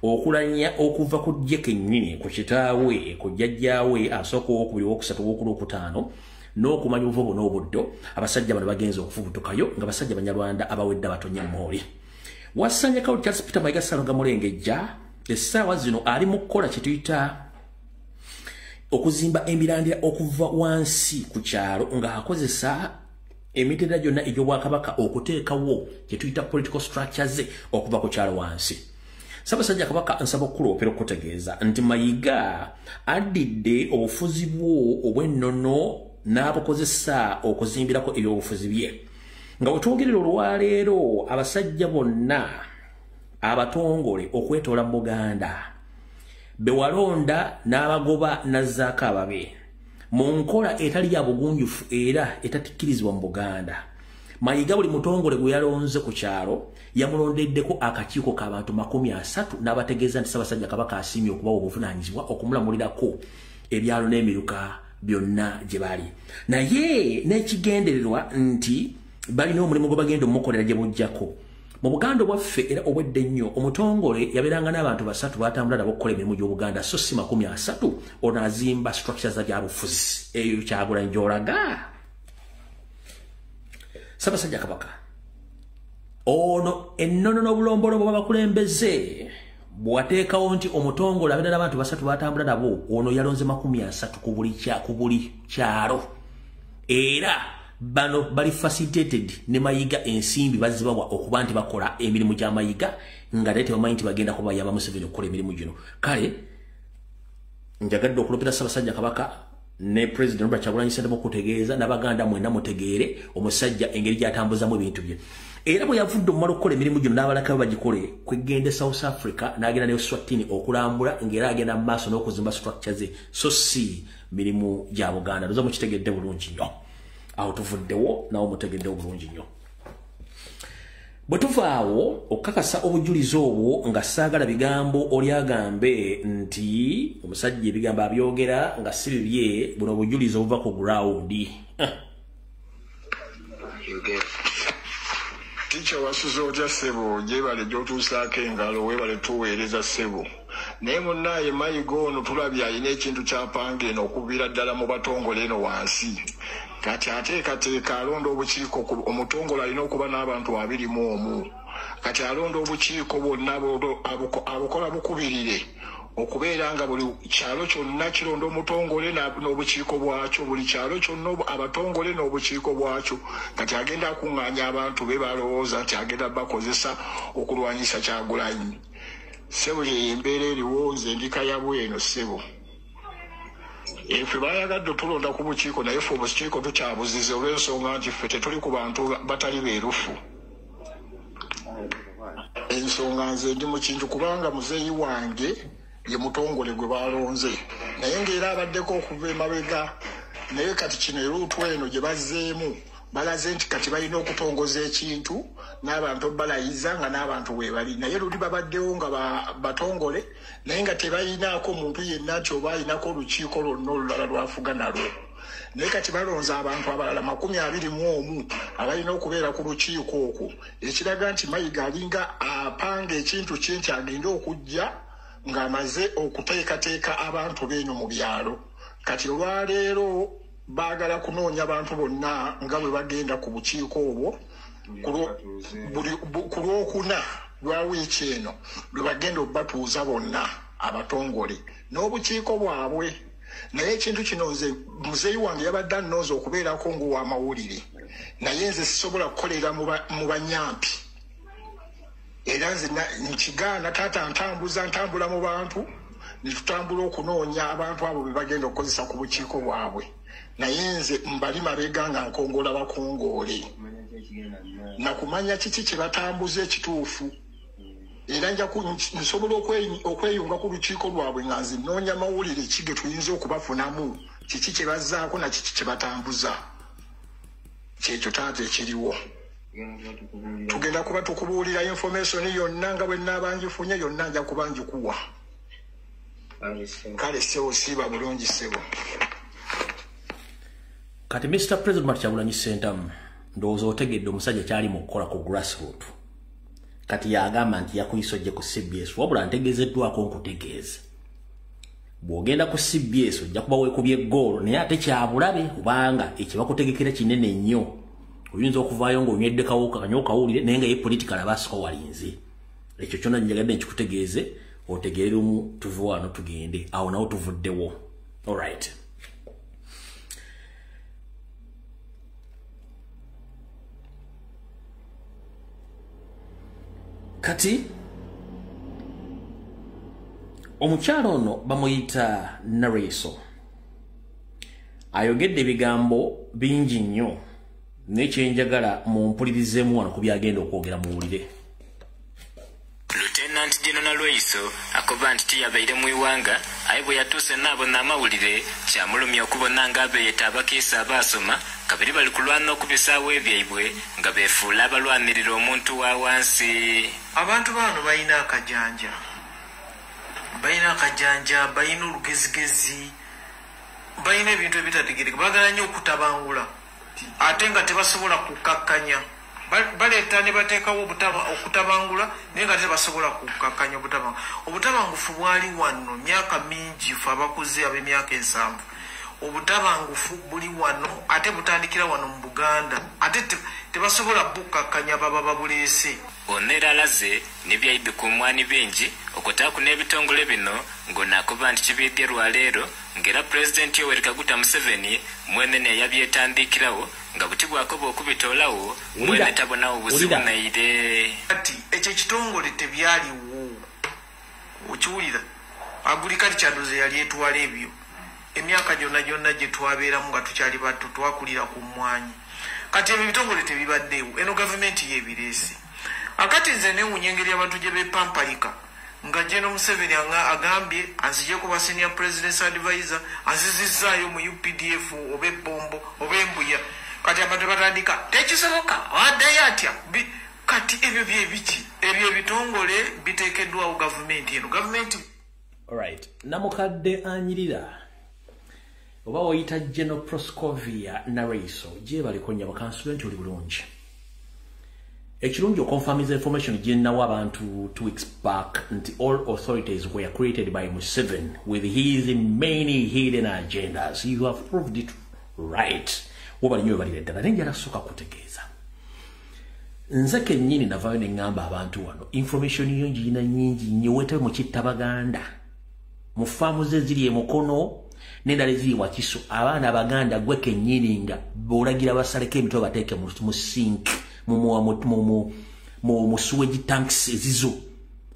okulanya okuva ku jje kennyini ku kitaawe ku jjajjaawe asooka okwokubiri owokusatu owookuna okutaano n'okumanya obuvo n'obuddo abasajja bano bagenza okufubutukayo nga basajja Banyarwanda abawedde abatonye mooli wasanya kawo Charles Peter Mayiga Ssalonga Mulengejja essaawa zino ali mu kukola kye tuyita okuzimba emirandira okuva wansi ku kyalo nga akozesa emitendera gyonna egy'Obwakabaka okuteekawo kye tuyita political structures okuva ku kyalo wansi. Ssaabasajja Kabaka nsaba okulopera okutegeeza nti Mayiga addidde obufuzi bwo obw'ennono n'abukozesa okuzimbirako ebyobufuzi bye nga wetwogerera olwaleero abasajja bonna abatongole okwetoola mu Buganda bewalonda n'abagoba nazzaako ababe mu nkola etali ya bugunjufu era etatikkirizibwa mu Buganda. Mayiga buli mutongole gwe yalonze ku kyalo yamulondeddeko akakiiko k'abantu 30 n'abategeeza nti Ssaabasajja Kabaka asiimye okubawa obuvunaanyizibwa okumulamulirako ebyalo n'emiruka byonna gye bali naye n'ekigendererwa nti balina omulimu gwe bagenda omukolera gye bujjako. Mu Buganda bwaffe era obwedde nnyo omutongole yabeeranga n'abantu 3 batambula nabo okukola emirimu gy'Obuganda so si 30 ono azimba structures z'abyabufuzi eyo Kyagulanyi gy'olaga. Ssaabasajja Kabaka ono ennono n'obulombolo bwe bakulembeze bwateekawo nti omutongole abeera n'abantu 3 batambula nabo ono yalonze 30 ku buli kyalo era bano bali facilitated ne Mayiga ensimbi bazibawa okuba nti bakola emirimu gya Mayiga nga lete bamanyi nti bagenda kuba yaba Museveni okukola emirimu gino. Kale njagadde okulopera Ssaabasajja Kabaka ne President Robert Kyagulanyi Ssentamu kutegeeza n'Abaganda mwenna mutegeere omusajja engeri gy'atambuzamu ebintu bye era bwe yavudde omumala okukola emirimu gino n'abalaka bagikole kwegende South Africa n'agenda ne Eswatini okulambula ng'era agenda mu maaso n'okuzimba structure ze so si mirimu gya Buganda. Loza mukitegedde bulungi nnyo awo tuvuddewo nawo mutegeddewo bulungi nnyo. Bwe tuvaawo okukakasa obujulizi obwo nga saagala bigambo oli agambe nti omusajja ebigambo abyogera nga si bibye buno obujulizi obuva ku gurawundi. Ticha wasuze ojja ssebo gyebale gy'otuusaako engalo weebale tuweereza ssebo naye munnaye Mayiga ono tulabye alina ekintu kyapanga eno okuviira ddala mu batongole eno wansi kati ateekateeka alonda obukiiko omutongole alina okuba n'abantu 21 kati alonda obukiiko bwonna abukola bukubirire okubeera nga buli kyalo kyonna kironda omutongole n'obukiiko bwakyo buli kyalo kyonna abatongole n'obukiiko bwakyo kati agenda akuŋŋaanya abantu be balowooza nti agenda bakozesa okulwanyisa Kyagulanyi. Ssebo y'embeera eriwo nze ndika yabweno ssebo ffe bayagadde tulonda ku bukiiko naye ffe obukiiko tukyabuzize olw'ensonga nti ffe tetuli ku bantu batali beerufu. Ensonga nze ndi mu kintu kubanga muzeeyi wange ye mutongole gwe balonze naye ng'era abaddeko okuva emabega naye kati kino eruutu eno gye bazzeemu balaze nti kati balina okutongoza ekintu n'abantu balayiza nga n'abantu weebali naye luli babaddewo nga batongole naye nga tebalinaako muntu yenna nti oba alinako olukiiko lwonna olulala lwafuga nalwo naye kati balonze abantu abalala 21 abalina okubeera ku lukiiko okwo ekiraga nti Mayiga alinga apanga ekintu kye nti agenda okujja ng'amaze okuteekateeka abantu beeno mu byalo. Kati olwaleero baagala kunoonya abantu bonna nga bwe bagenda ku bukiiko obwo ku lwokuna lwa wiiki eno lwe bagenda obbatuuza bonna abatongole n'obukiiko bwabwe. Naye ekintu kino nze muzeeyi wange yabadde annooza okubeerako ng'ow'amawulire naye nze sisobola kukolera mu banyampi era nze nkigaana taata ntambula mu bantu ne tutambula okunoonya abantu abo be bagenda okukozesa ku bukiiko bwabwe naye nze mbali mabega nga nkongola bakongoole nakumanya kiki kye batambuza ekituufu era nsobola okweyunga ku lukiiko lwabwe nga nze nnoonya mawulire ki ge tuyinza okubafunamu kiki kye bazzaako na kiki kye batambuza kyekyo taata ekiriwo. Tugenda kuba tukubuulira information yonna nga bwe nnaaba ngifunye yonna nja kuba ngikuwa. Kale ssebo siiba bulungi ssebo. Kati Mr. President Kyagulanyi Ssentamu ndowooza otegedde omusajja kyali mu kukola ku grassroots. Kati yagamba nti yakuyisojje ku CBS wabula ntegeezeddwako nkutegeeze. Bw'ogenda ku CBS ojja kuba weekubye ggoolo naye ate kyabulabe kubanga ekibakutegekera kinene nnyo. Oyinza okuvaayo ng'onywedde kawuka kanyo okawulire naye nga ye political abaasiko walinze. Ekyo kyonna njagadde nkikutegeeze otegeere lumu tuve wano tugende awo nawo tuvuddewo. Alright. Kati omukyalo ono bamuyita Nareso ayogedde ebigambo bingi nnyo n'ekyenjagala mu mpulirizeemu wano ku byagenda okwogera muwulire. Lieutenant General Loiso akoba nti tiyabaire mu Iwanga aye bwe yatuuse n'abona amawulire kyamulumya okubona ng'abeeyeta abakiise abaasoma kabiri bali kulwana okubisaawo ebyaibwe nga beefuula abalwanirira omuntu wa wansi. Abantu bano balina akajanja, balina olugezigezi, balina ebintu ebitategerekeka, baagala nnyo okutabangula ate nga tebasobola kukakkanya. Baleeta ne bateekawo okutabangula naye nga tebasobola kukakkanya obutabangufu bwali wano myaka mingi fe abakuze ab'emyaka 7. Obutabangufu buli wano ate butandikira wano mu Buganda ate tebasobola bukakkanya baba babuleese. Onera alaze n'ebyayibwe ku mwani bingi okutaaku n'ebitongole bino ng'onaakuba nti kibiidye lwaleero ng'era Pulezidenti Yoweri Kaguta Museveni mwenene yabyetandikirawo nga buti bwakoba okubitoolawo mwene tabonawo buzibunaire. Kati ekyo ekitongole tebyaliwo okiwulira Agriculture kyadoze yali etwala ebyo emyaka gyonna gye twabeeramu nga tukyali bato twakulira ku mmwanyi. Kati ebyo bitongole tebibaddewo eno gavumenti yeebireese. Akati nze newunya engeri abantu gye beepampalika nga General Museveni agambye anzije ku Senior President's Advisor anzizizzaayo mu UPDF oba ebbombo oba embuya. Kati abantu batandika tekisoboka waddayo atya. Kati ebyo byebiki ebyo ebitongole biteekeddwawo gavumenti eno gavumenti. Alright, namukadde anyirira oba oyita General Proscovia Nareso gye baliko nnyo abakansulenti oli bulungi. Ekirungi okonfirmiza information gye nnawo abantu 2 weeks back nti all authorities were created by Museveni with his many hidden agendas. You have proved it right. Wobali nyo balire ddala naye njala kusooka kutegeeza. Nze kennyini navaayo ne ŋŋamba abantu wano information yo ngirina nnyingi nnyo weetabe mu kittabaganda mu faamu ze ziri emukono n'endala eziri Wakiso. Abaana Abaganda gwe kennyini nga b'olagira basaleko emitwe bateeke mu sink mu sewage tanks ezizo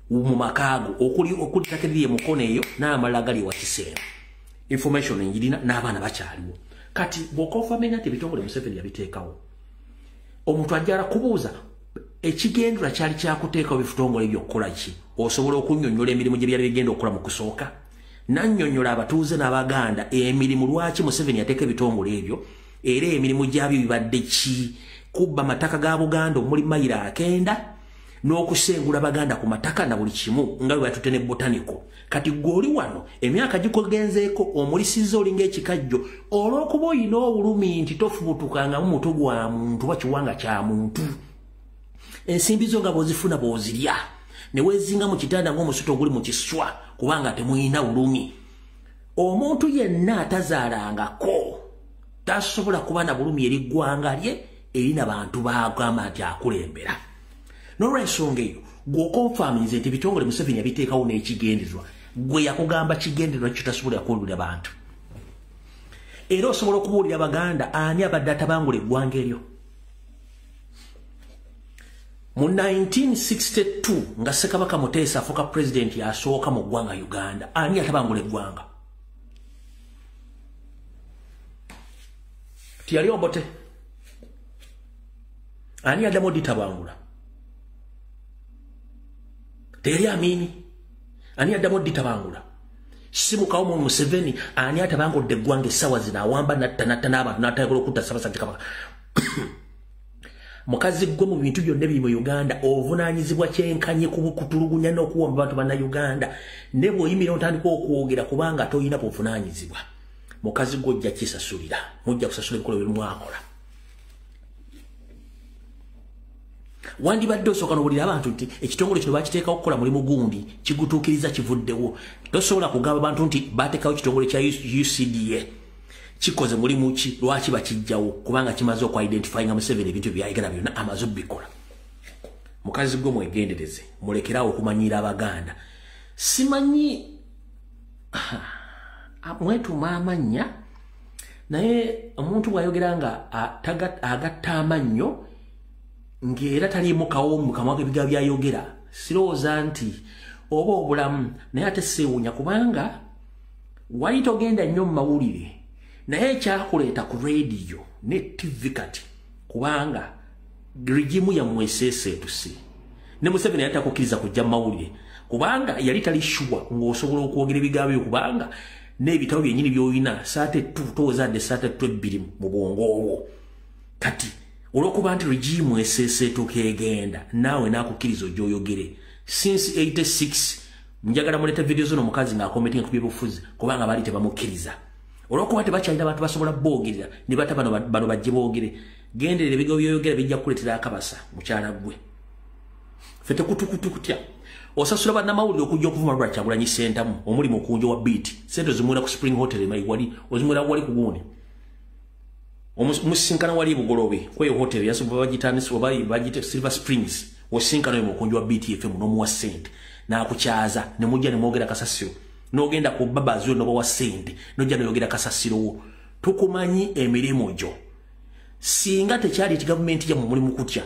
mu makaago okuli ttaka eriri emukono eyo n'amalala gali Wakiso. Information ngirina n'abaana bakyaliwo. Kati bw'okonfirminga nti ebitongole Museveni yabiteekawo omuntu ajjala kubuuza ekigendera kyali kyakuteekawo ebitongole by'okukola ki osobola okunnyonnyola emirimu gye byali bigenda okukola mu kusooka nannyonnyola abatuuze n'Abaganda emirimu lwaki Museveni yateeka ebitongole ebyo era emirimu gyabyo bibadde ki. Kubba mataka ga Buganda omuli mayiro 9 n'okusengula Abaganda ku mataka na buli kimu nga bwe batute ne botanico. Kati gw'oli wano emyaka gikogenzeeko omulisiza olinga ekikajjo olw'okuba oyina obulumi nti tofubutukanga mu mutwe gwa muntu oba kiwanga kya muntu. Ensimbi zo nga bw'ozifuna bw'ozirya ne weezinga mu kitanda ng'omusota oguli mu kiswa kubanga temuyina bulumi. Omuntu yenna atazaalangako tasobola kuba na bulumi eri ggwanga lye erina bantu baagamba nti akulembera. N'olw'ensonga eyo gw'okonfirminze nti ebitongole Museveni yabiteekawo n'ekigendererwa gwe yakugamba kigendererwa kyo tasobola kuwulira bantu. Era osobola okubuulira Abaganda ani abadde atabangula eggwanga eryo. Mu 1962 nga Ssekabaka Muteesa afuuka pulezidenti asooka mu ggwanga Uganda ani atabangula eggwanga? Tiyali Obote. Ani addamu odditabangula? Teyali Amini. Ani addamu odditabangula? Simukawo mu Museveni ani atabangudde eggwanga essaawa zino awamba natta n'abantu n'atayagala okutta Ssaabasajja Kabaka. Mukazi gwe mu bintu byonna ebiri mu Uganda ovunaanyizibwa kyenkanyi kutulugunya n'okuwamba abantu Bannayuganda ne bw'oyimira otandika okwogera kubanga toyina buvunaanyizibwa. mukazi gojja kisasulira mujja kusasula ebikolo biri mwakola wandibadde osooka n'owulira abantu nti ekitongole kino bakiteekawo okukola mulimu gundi kigutuukiriza kivuddewo tosobola kugamba abantu nti bateekawo ekitongole kya UCDA kikoze mulimu ki lwaki bakijjawo kubanga kimaze okwidentifyinga Museveni ebintu byayagala byonna amaze obbikola mukazi gwe mwegendereze mulekerawo okumanyiira Abaganda simanyi mwetuma amannya naye omuntu bw'ayogera nga agatta amannyo ng'era taliimu kawo mu kamwa k'ebigambo byayogera sirowooza nti oba obulamu naye ate seewuunya kubanga wali togenda nnyo mu mawulire naye ekyakuleeta ku radio ne TV kati kubanga rigimu yammwe eseeseetuse ne Museveni yali takukkiriza kujja mu mawulire kubanga yali tali sure ng'osobola okwogera ebigambo byo kubanga n'ebitabo byennyini by'olina saate towozadde saate 2 mu bwongo obwo kati olwokuba nti rigimu eseeseetuka egenda naawe naakukkiriza ogyoyogere since 86 njagala muleta video zono mukazi ng'akometinga ku byobufuzi kubanga baali tebamukkiriza olwokuba tebakyalina abantu basobola boogerera ne bata bano bajje boogere genderera ebigambo byoyogera bijja kukuleetera akabasa mukyala gwe ffe tekutukutu kutya osasula bannamawulire okujja okuvuma lwa Kyagulanyi sentamu omuli Mukunja wa Beat sente ozimwera ku Spring Hotel wali ozimwera wali ku gundi omusinkana wali Bugolobe kweyo hotel yasobola bagitandisa oba bagite Silver Springs osinkana oyo Mukunja wa Beat FM n'omuwa sente n'akukyaza ne mujja ne mwogera kasasiro n'ogenda ku babazi n'oba wa sente n'ojja n'oyogera kasasiro tukumanyi emirimu gyo singa tekyali eti gavumenti yammwe muli mu kutya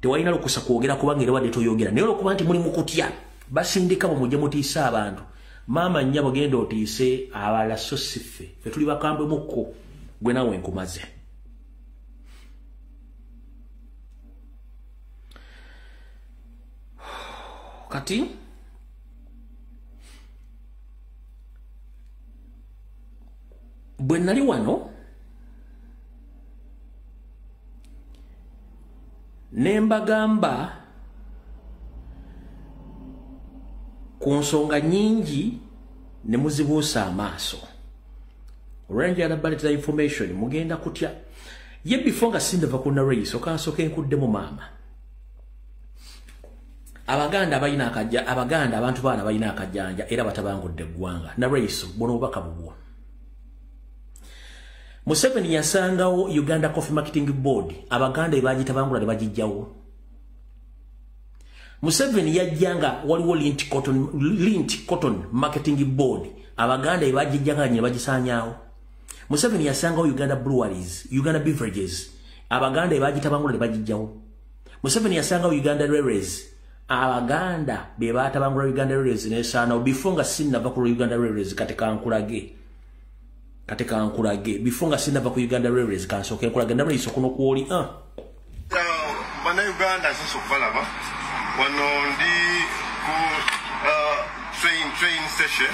tewalina lukusa kwogera kubanga era wadde toyogera naye olwokuba nti muli mu kutya basindika bo mujje mutiisa abantu maama nnyabo genda otiise abalala so si ffe ffe tuli bakambwe mukko gwe naawe nkumaze kati bwe nali wano ne mbagamba ku nsonga nnyingi ne muzibuusa amaaso olwenjala baleetera information mugenda kutya ye before nga sindava ku narrace okansooka enkuddemu maama Abaganda balina akajja Abaganda abantu baana balina akajjanja era batabangudde eggwanga narrace bono obubaka bubwo Museveni yasangawo Uganda Coffee Marketing Board Abaganda ebagitabangula ne bagijjawo Museveni yajjanga waliwo Lint Cotton Marketing Board Abaganda ebagijjanga ne bagisanyaawo Museveni yasangawo Uganda Breweries Uganda Beverages Abaganda ebagitabangula ne bagijjawo Museveni yasangawo Uganda Railways Abaganda be batabangula Uganda Railways nesaanawo before nga sinnava ku Uganda Railways katekankulage before nga sinnava ku Uganda Railways kansooka enkulage narayise okuno kwoli bana Uganda sisi okubalaba wano ndi ku train station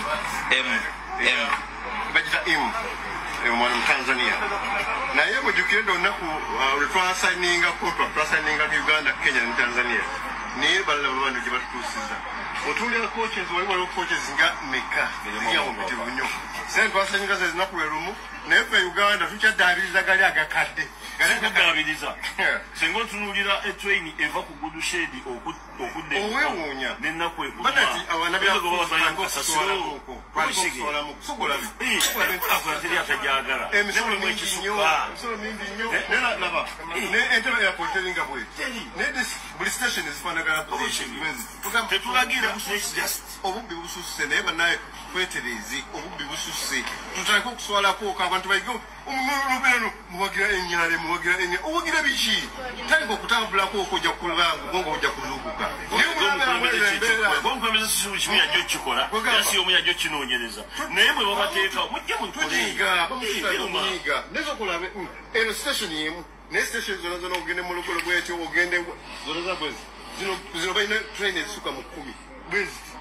bagita mwana mu Tanzania naye mujjukire olunaku lwetwasayininga Uganda Kenya ne Tanzania naye balala babantu gye batutuusiza otuulira coaches waliwo coaches nga meka eyawomitivu nnyo sente twasanyika zezinaku lwe lumu naye ffe Uganda tukyaddaabiriza gali agakadde galiddaabiriza singa otunuulira etrain eva ku Goodshedi okudde owewuunya nennaku teri atajagala emisolo mingi nnyo entebe airport eringa bweti buli station ezifaanagana tetulagira obubbi bususse naye banaye kweterezi obubbi bususse tutandika okuswalako abantu baige omubeeno muwagira ennyale owagira biki tandika okutambulako okojja kulangu gonga ojja kuzuukuka kimu yajja okikola era si omu yajja okinoonyereza naye bwe babateeka mujja mukolenga nezokulabe eno station yemu naye station zona ogende mu lugolo bwetyo ogende zona za bwezi zino balina train ezisuka mu 10 bwezi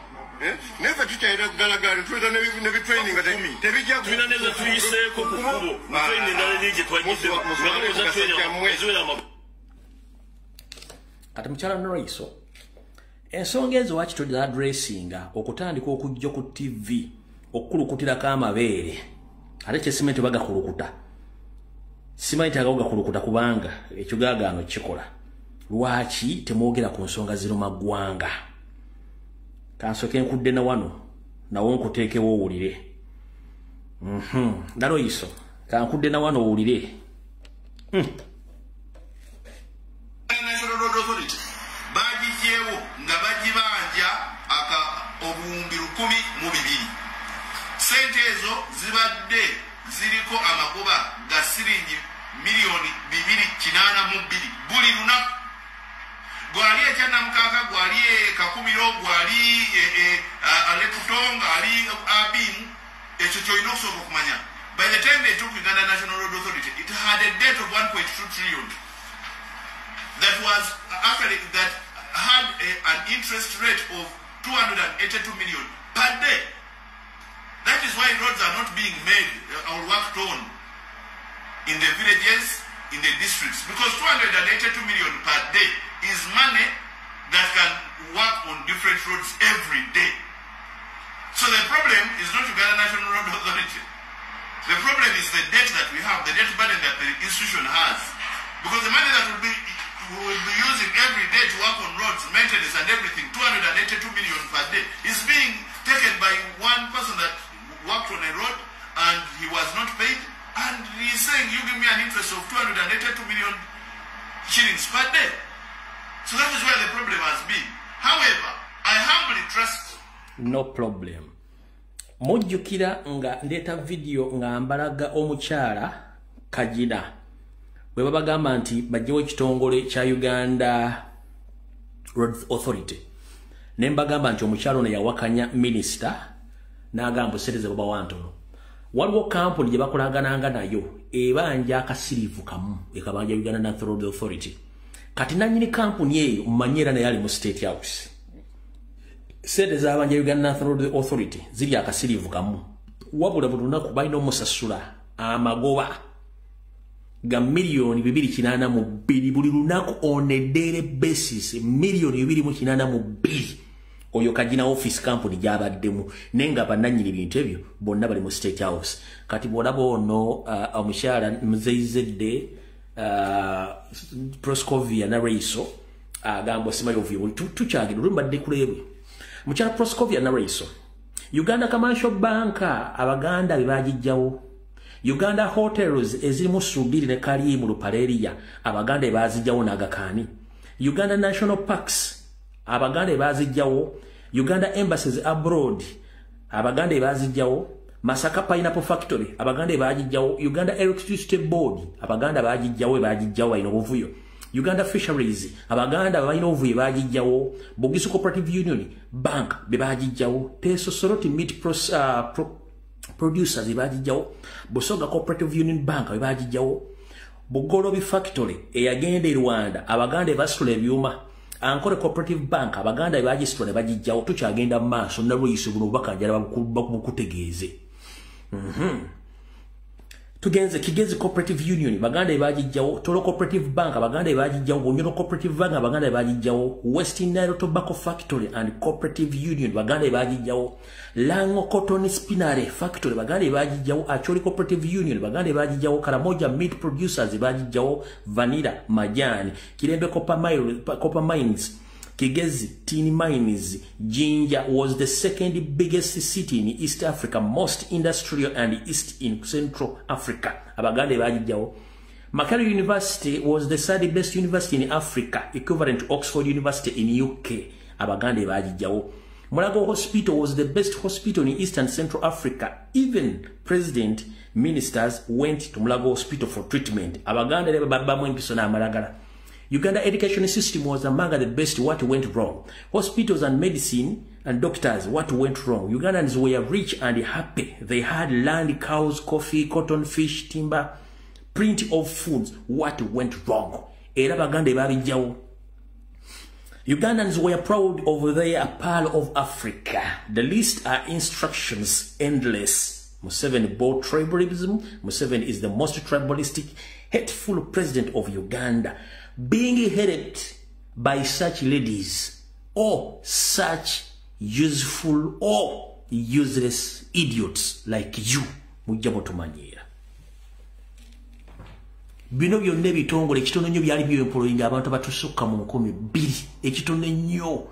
never tukyayira galagala tuweta nebitraining tebijja tulina neza tuyiseeko ku kkubo mutraining endala eri gye twajjiddemu ngamukoza training eziwera kati mukyala Noraiso ensonga ezo wakitolera addressinga okutandika okujja ku TV okukulukutirako amabeere ate kyesimenti bagakulukuta simanyi tagauga kulukuta kubanga ekigagaano kikola lwaki temwogera ku nsonga zino maggwanga kansoke nkudde na wano nawo nkuteekewo owulire Naloyiso kankudde na wano owulire National Road Authority bagijeewo nga bagibanja obuwumbi 12,000 sente ezo zibadde ziriko amagoba ga siringi milioni 282 buli lunaku gwali ekyanamukaaga gwali kakumiro gwali alekutonga ali abimu ekyo kyolina okusooka okumanya. By the time they took Uganda National Road Authority, it had a debt of 1.2 trillion that was actually that had an interest rate of 282 million per day. That is why roads are not being made or worked on in the villages, in the districts, because 282 million per day is money that can work on different roads every day. So the problem is not Uganda National Road Authority. The problem is the debt that we have, the debt burden that the institution has. Because the money that will be using every day to work on roads, maintenance and everything, 282 million per day, is being taken by one person that worked on a road and he was not paid. And he's saying, you give me an interest of 282 million shillings per day. So that is where the problem has been. However, I humbly trust. No problem. Mujjukira nga ndeta video nga mbalaga omukyala Kajina bwe babagamba nti bajjewo ekitongole kya Uganda Road Authority ne mbagamba nti omukyala ono yawakanya minister n'agamba sereze baba wantono waliwo kampuni gye bakolagananga nayo ebanja akasirivu kamu ekabanja Uganda National Road Authority kati nanyini kampuni eyo mmanyira naye ali mu State House. Sede z'abanja Uganda National Road Authority ziri akasirivu kamu wabula buli lunaku balina omusasula amagoba ga milioni 282 buli lunaku on a daily basis milioni 282 oyo Kajina office company gyabaddemu nenga bannanyini bintu ebyo bonna bali mu State House. Kati bwolaba ono omukyala muzeyizedde Proscovia na Reiso agamba simanyi ovuyo tukyagenda lumbadde kulebwe mukyala Proscovia na Reiso Uganda Commercial Bank abaganda bebagijjawo Uganda Hotels ezirimu Sudiri ne Kali mu Lupaleria abaganda ebazijjawo n'agakaani Uganda National Parks abaganda ebazijjawo Uganda Embassies Abroad abaganda ebazijjawo Masaka Pineapple Factory abaganda ebagijjawo Uganda Electricity Board abaganda bagijjawo ebagijjawo ino obuvuyo Uganda Fisheries abaganda balina ovuyo bagijjawo Bugisu Cooperative Union Bank bebagijjawo Teso Soroti Meat Producers bebagijjawo Busoga Cooperative Union Bank bebagijjawo Bugolobi Factory eyagenda e Rwanda abaganda basitula ebyuma Ankole Cooperative Bank abaganda bebagistula ne bagijjawo tukyagenda maaso na Lwisi buno bakanjala bakutegeeze tugenze Kigezi Cooperative Union baganda ebagijjawo Tolo Cooperative Bank abaganda ebagijjawo Bunyoro Cooperative Bank abaganda ebagijjawo West Nile Tobacco Factory and Cooperative Union baganda ebagijjawo Lango Cotton Spinnery Factory baganda ebagijjawo Acholi Cooperative Union baganda ebagijjawo Karamoja Meat Producers ebagijjawo Vanilla Majani Kirembe Copper Mines Kigezi Tin Mines Jinja was the second biggest city in East Africa, most industrial and East in Central Africa. Abaganda ebagijjawo. Makerere University was the third best university in Africa, equivalent to Oxford University in UK. Abaganda ebagijjawo. Mulago Hospital was the best hospital in East and Central Africa. Even president ministers went to Mulago Hospital for treatment. Abaganda babamu empiso n'amalagala. Uganda education system was among the best. What went wrong? Hospitals and medicine and doctors, what went wrong? Ugandans were rich and happy. They had land, cows, coffee, cotton, fish, timber, plenty of foods. What went wrong? Era baganda ebabijjawo. Ugandans were proud of their pearl of Africa. The list are instructions endless. Museveni bought tribalism. Museveni is the most tribalistic, hateful president of Uganda. Being headed by such ladies or such useful or useless idiots like you, mujja mutumanyira. Bino byonna ebitongole ekitono nnyo byali byempoloyinga abantu batusukka mu 2,000 ekitono nnyo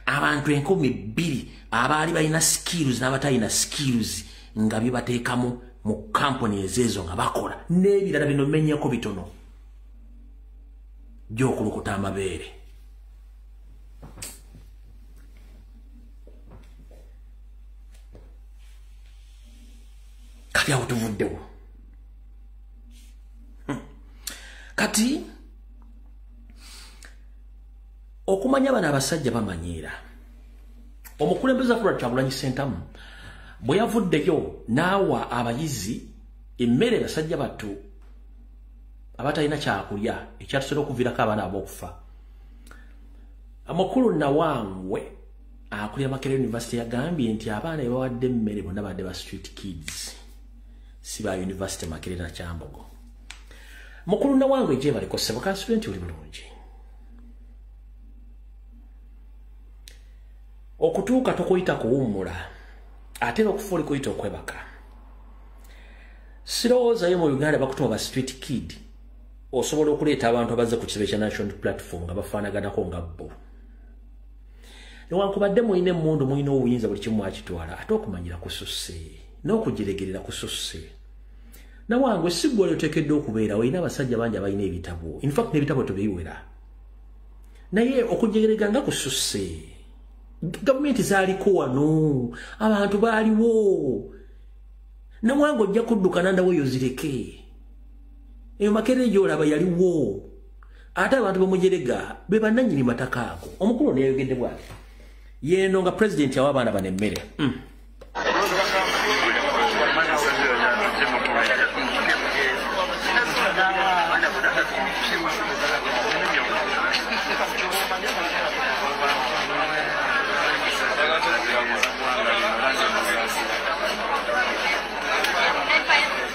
abantu 2,000 abaali balina skills n'abatalina skills nga bibateekamu mu kampuni ezeezo nga bakola n'ebirala bino mmenyeko bitono gy'okulukuta amabeere. Kati awo tuvuddewo. Kati okumanya bano abasajja bamanyiira omukulembeze Afro Kyagulanyi Ssentamu bwe yavuddeyo n'awa abayizi emmere basajja battu abatalina kyakulya ekyatusobola okuviirako abaana ab'okufa. Amakulu Nawangwe akulira Makerere University yagambye nti abaana bawadde emmere bonna badde ba street kids si ba University Makerere na Kyambogo. Mukulu Nawangwe je baliko sebuka student uli bulungi. Okutuuka tokuyita kuwummula ate okufuli kuyita okwebaka. Sirowooza yo mu Uganda bakutuba street kid osobola okuleeta abantu abazze ku kibe kya national platform nga bafaanaganako nga bo. Newankubadde muyina emmundu muyina obuyinza buli kimu akitwala ate okumanyira kususse n'okugiregerera kususse. Nawangwe si gwe oteekeddwa okubeera olina abasajja bangi abalina ebitabo. In fact n'ebitabo tebiwera. Naye okujegerega nga kususse. Gavumenti zaaliko wano abantu baaliwo. Nawangwe ojja kudduka nandawo eyo zireke. Eyo Makerere gy'olaba yaliwo. Ate abantu bamujerega be bannannyini mataka ago. Omukulu ono yayogedde bw'ati. Yeeno nga pulezidenti awa abaana bano emmere.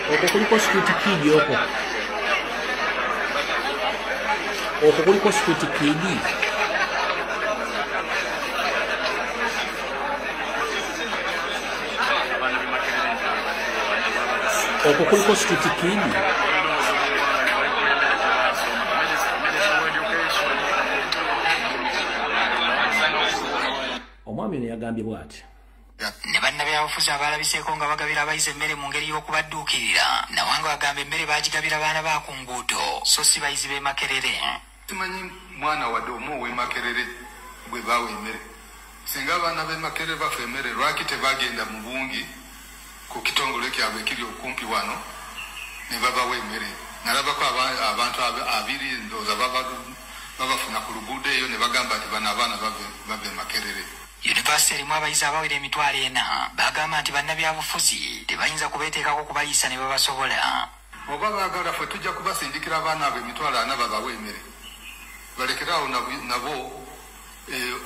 Oko kuliko security kid oko. Oko kuliko security kid. Oko kuliko security kid. Omwami ne yagambye bw'ati. Ne bannabyabufuzi abalabiseeko nga bagabira abayizi emmere mu ngeri y'okubadduukirira. Nawangwe agamba emmere baagigabira abaana ba ku nguudo so si bayizi b'e Makerere. Simanyi mwana wadde omu ow'e Makerere bwe baawa emmere. Singa abaana b'e Makerere bafa emmere lwaki tebagenda mu bungi ku kitongole kyabwe ekiri okumpi wano ne babawa emmere. Nalabako abantu abiri ndowooza babafuna ku luguudo eyo ne bagamba nti bano abaana bava e Makerere. University erimu abayizi abawera emitwalo 4 bagamba nti bannabyabufuzi tebayinza kubeeteekako kubaliisa ne babasobola. Oba baagala ffe tujja kubasindikira abaana abo emitwalo 4 babawe emmere. Balekeraawo nabo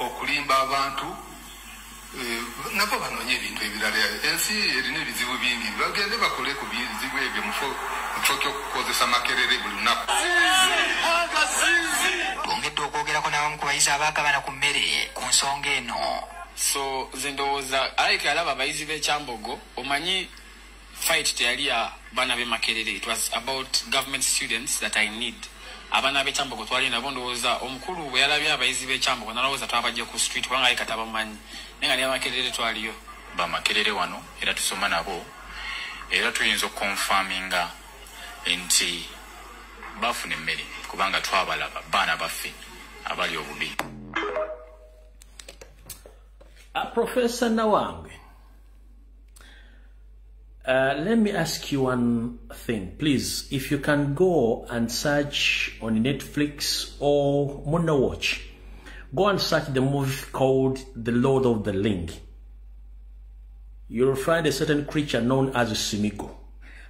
okulimba abantu nabo banoonye ebintu ebirala. Ensi erina ebizibu bingi bagende bakole ku bizibu ebyo mufo ky'okukozesa Makerere buli lunaku. Twongedde okwogerako n'abamu ku bayizi abaagabana ku mmere ku nsonga eno. So nze ndowooza alayike alaba abayizi b'e Kyambogo omanyi fight teyali ya baana b'e Makerere. It was about government students that I need. Abaana b'e Kyambogo twali nabo ndowooza omukulu bwe yalabye abayizi b'e Kyambogo n'alowooza twabajja ku street kubanga alayike tabamanyi naye nga ne Makerere twaliyo. Ba Makerere wano era tusoma nabo era tuyinza okukonfaminga nti bafuna emmere kubanga twabalaba baana baffe abali obubi. Professor Nawangwe, let me ask you one thing, please. If you can go and search on Netflix or Mono Watch, go and search the movie called The Lord of the Ring. You'll find a certain creature known as a Simigo.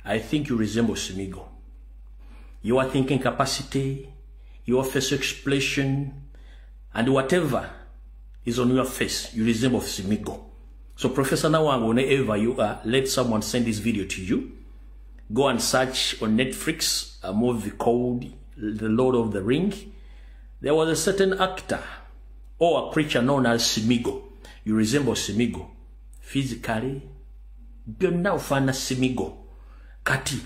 I think you resemble Simigo. Your thinking capacity, your facial expression, and whatever is on your face, you resemble Simigo. So Professor Nawangwe, whenever you are, let someone send this video to you. Go and search on Netflix a movie called The Lord of the Ring. There was a certain actor or a creature known as Simigo. You resemble Simigo. Physically, you're now fan of Simigo. kati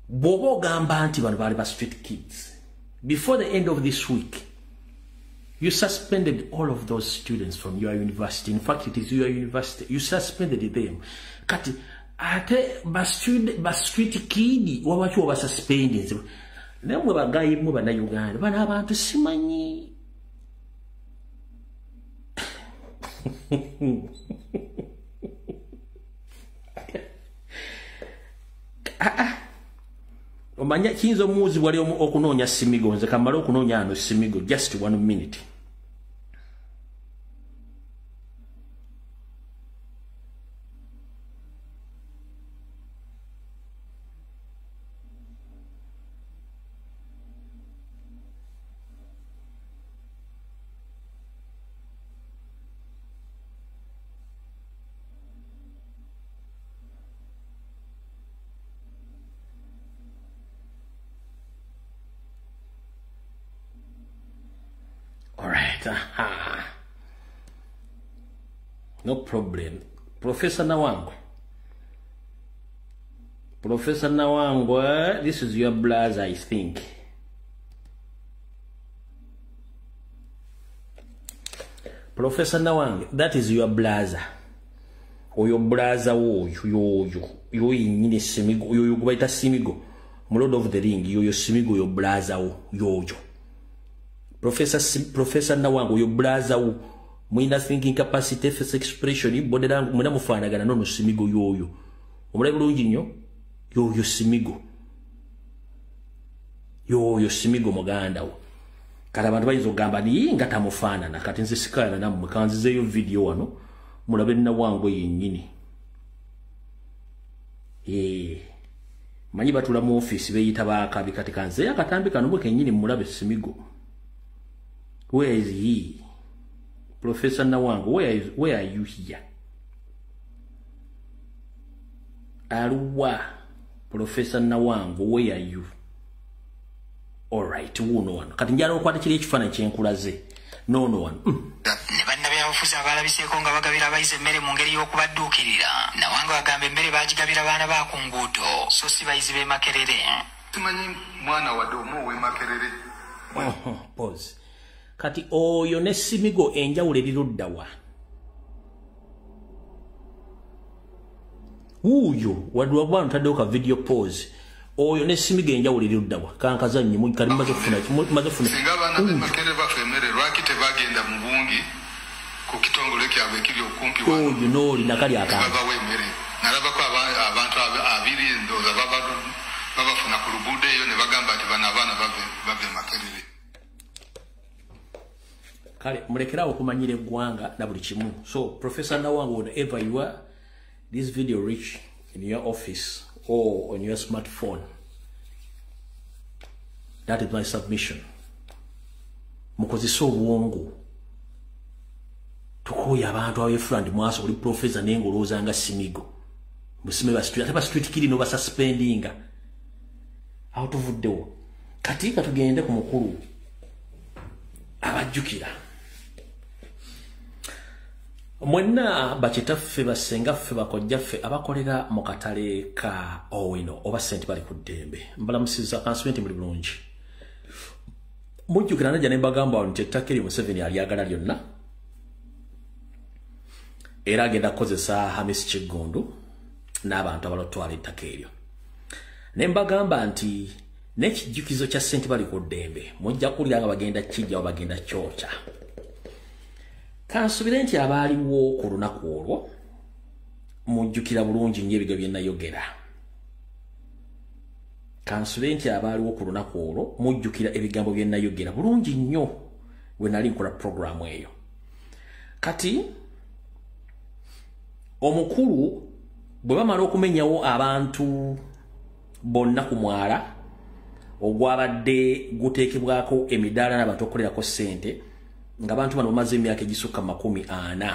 bobo gamba anti bano bali ba street kids before the end of this week you suspended all of those students from your university. In fact, it is your university. You suspended them. Kati ate ba street kid wabachi wa suspended. Nemwe bagayi mwe bana Uganda bana abantu simanyi. Omanya kinzo muzi wali okunonya simigo nze kamala okunonya ano simigo just 1 minute. No problem. Professor Nawango, this is your blazer, I think. Professor Nawango, that is your blazer. Or your blazer, yo in simigo, yo baita simigo. Lord of the Ring, yo simigo, your blazer, yo. Professor Nawango, your blazer, mwina thinking capacity, face expression, body language, mwina mufana gana no simigo yo. Omule bulungi nnyo, yo simigo. Yo simigo muganda wo. Kala abantu bayizo gamba ni ngata mufana na kati nze sikala na mukanzize yo video wano mulabe Nawango yennyini. Manyi batula mu office beyita bakabi kati kanze akatambi kano mwe kennyini mulabe simigo. Where is he? Professor Nawango, where are you here? Aruwa, Professor Nawango, where are you? Alright, no one. Katinjalo kwate kiri ekifana kyenkulaze. No one. Nebanna byabufuza abalabiseko nga bagabira abayize emmere mu ngeri y'okubadduukirira. Nawango agamba emmere baagigabira baana ba ku nguudo, so si bayizi b'e Makerere. Simanyi mwana wadde omu ow'e Makerere. Pause. Kati oyo ne simigo enjawulo eriruddawa. Uyo wadwa bwana tadde ka video pause. Oyo ne simigo enjawulo eriruddawa. Kankazanyi mu kali mazofuna. Singa abaana b'e Makerere bafemere lwaki tebagenda mu bungi ku kitongole kyabwe ekiri okumpi wa. Oyo n'oli nakali akanga. Baba w'emmere. Nalabako abantu abiri ndowooza babafuna ku luguudo eyo ne bagamba nti bano abaana bave Makerere. Kale mulekera okumanyira eggwanga na buli kimu. So Professor Nawango, wherever you are, this video reach in your office or on your smartphone. That is my submission. Mukozesa obwongo tukoya abantu abefrand mwaso oli professor nengolooza nga simigo musime ba street kiri no ba suspendinga aho tuvuddewo kati katugende ku mukulu abajjukira mwenna bakitaffe basengaffe bakojjaffe abakolera mu katale ka Owino oba sente bali ku ddembe mbalamusiza kansumenti muli bulungi mujjukira najja ne bagamba nti ettakiri Museveni alyagala lyonna era agenda kukozesa Hamisi Kigundu n'abantu abalotwala ettaka eryo ne mbagamba nti n'ekijjukizo kya sente bali ku ddembe mujja kulira nga bagenda kijja oba bagenda kyokya. Kansubire nti abaaliwo ku lunaku olwo mujjukira bulungi nnyo ebigambo bye nayogera. Kansubire nti abaaliwo ku lunaku olwo mujjukira ebigambo bye nayogera bulungi nnyo we nali nkola programu eyo. Kati omukulu bwe bamala okumenyawo abantu bonna ku mwala ogwabadde guteekebwako emidaala n'abantu okukolerako ssente nga abantu bano bamaze emyaka egisukka 40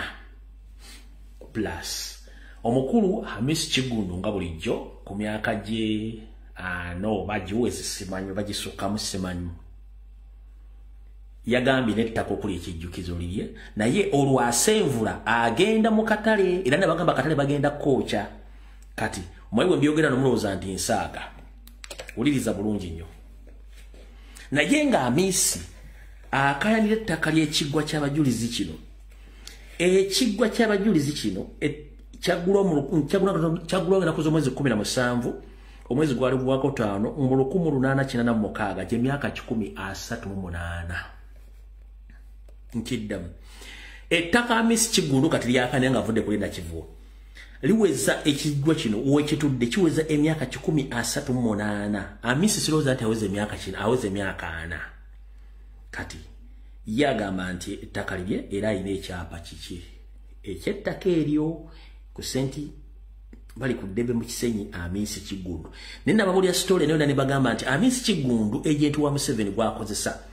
plus. Omukulu Hamisi Kigundu nga bulijjo ku myaka gye bagiwezi simanyi bagisukkamu simanyi yagambye nettaka okuli ekijjukizo lirye naye olwasenvula agenda mu katale era ne bagamba katale bagenda kookya kati mwaibwe mbyogera nomulowooza nti nsaaga uliriza bulungi nnyo naye nga Amisi akayanira ettaka ly'ekiggwa ky'abajulizi kino ekiggwa ky'abajulizi kino kyagulwa ng'enaku z'omwezi 17 omwezi gwali gwako 5 mu 1886 gy'emyaka 138 nkiddamu ettaka Amisi Kigundu kati lyakane nga avudde kulinda kivuo liweza ekiggwa kino wekitudde kiweza emyaka 138 Amisi sirowooza nti aweza emyaka 4 kati yagamba nti ettaka lye era alina ekyapa kiki ekyettaka eryo ku senti bali ku ddebe mu Kisenyi Amisi Kigundu naye nababulya story nayo ne bagamba nti Amisi Kigundu ejenti wa Museveni gwakozesa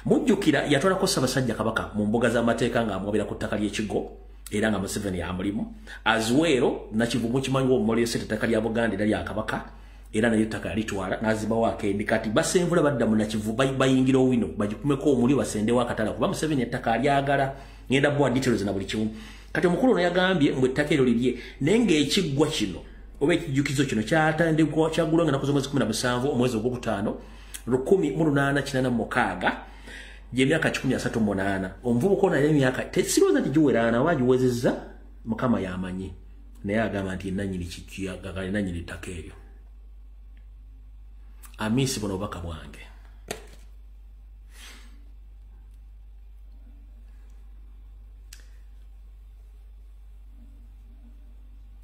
mujjukira yatwalako Ssaabasajja Kabaka mu mbuga z'amateeka ng'amwabira ku ttaka ly'ekigo era nga Museveni yamulimu azwero nakivumu kimanyiwo omumolyo sente ettaka lya Buganda era lya Kabaka era nayo ettaka yalitwala n'azibawo akendi kati basenvula badda mu nakivu bayingira owino bagikumeko omuli basendewo akatala kuba Museveni ettaka alyagala ngenda bwa details na buli kimu kati omukulu ono yagambye mbu ettaka eryo lirye naye ng'ekiggwa kino oba ekijjukizo kino kyatandikwa kyagulwa nga naku z'omwezi 17 omwezi ogwokutaano 1886 gy'emyaka 138 omuvubuka ono alina emyaka tesirowooza nti giweraana oba giwezezza Mukama yamanyi naye agamba nti nanyini ettaka eryo Amisi buno obubaka bwange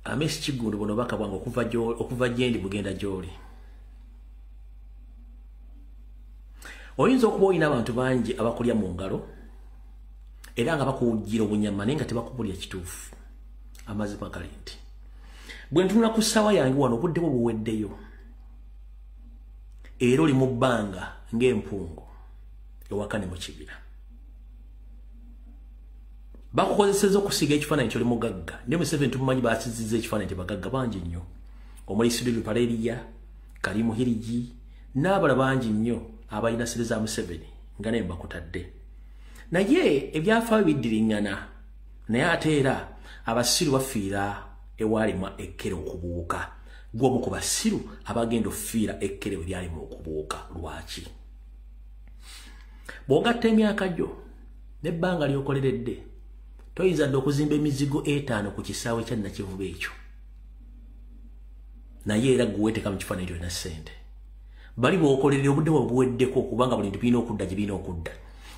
Amisi Kigundu buno obubaka bwange okuva gyendi bugenda gy'oli oyinza okuba olina abantu bangi abakulya mu ngalo era nga bakuwujjira obunyama naye nga tebakubulya kituufu amazima gali nti bwe ntunula ku ssaawa yange wano obudde bwo buweddeyo era oli mu bbanga ng'empungu ewaka ne mu kibira bakukozeseza okusiga ekifaananyi kyoli mugagga ne Museveni tumumanyi baasizizza ekifaananyi bagagga bangi nnyo omuli Sirili Paleria Kalimu Hirigi n'abala bangi nnyo abalina siri za Museveni nga naye mbakutadde naye ebyafaayo biddiriŋŋana naye ate era abasiru bafiira ewaalimu ekkere okubuuka gw'omu ku basiru abagenda okufiira ekkere we lyalimu okubuuka lwaki bw'ogatta emyaka gyo n'ebbanga ly'okoleredde toyinza dde okuzimba emizigo 5 ku kisaawe kya Nakivuba ekyo naye era gweweeteka mu kifaananyi kyolina ssente bali bw'okolerera obudde bwe buweddeko kubanga buli nti birina okudda gye birina okudda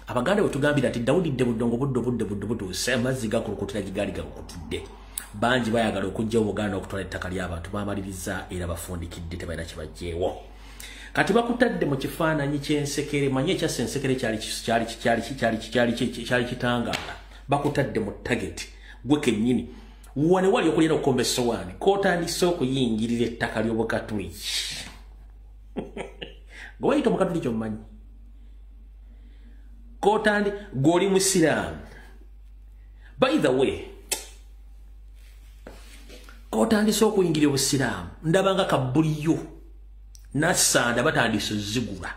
Abaganda bwe tugambira nti Dawudi dde buddongo budde butuuse amazzi gakulukutira gye gaali gakutudde bangi bayagala okujja Buganda okutwala ettaka ly'abantu bamaliriza era bafundikidde tebalina kye baggyeewo kati bakutadde mu kifaananyi ky'ensekere manyi ekyassa ensekere kyali kitangaala bakutadde mu tageti gwe kennyini wane wali okulira okukomba essowaani kootandise okuyingirira ettaka ly'Obukatuliki gwe wayita Omukatuliki omumanyi kootandi g'oli Musiraamu by the way kootandise okuyingirira Obusiraamu ndabanga Kabuliyo Nassanda batandise zigula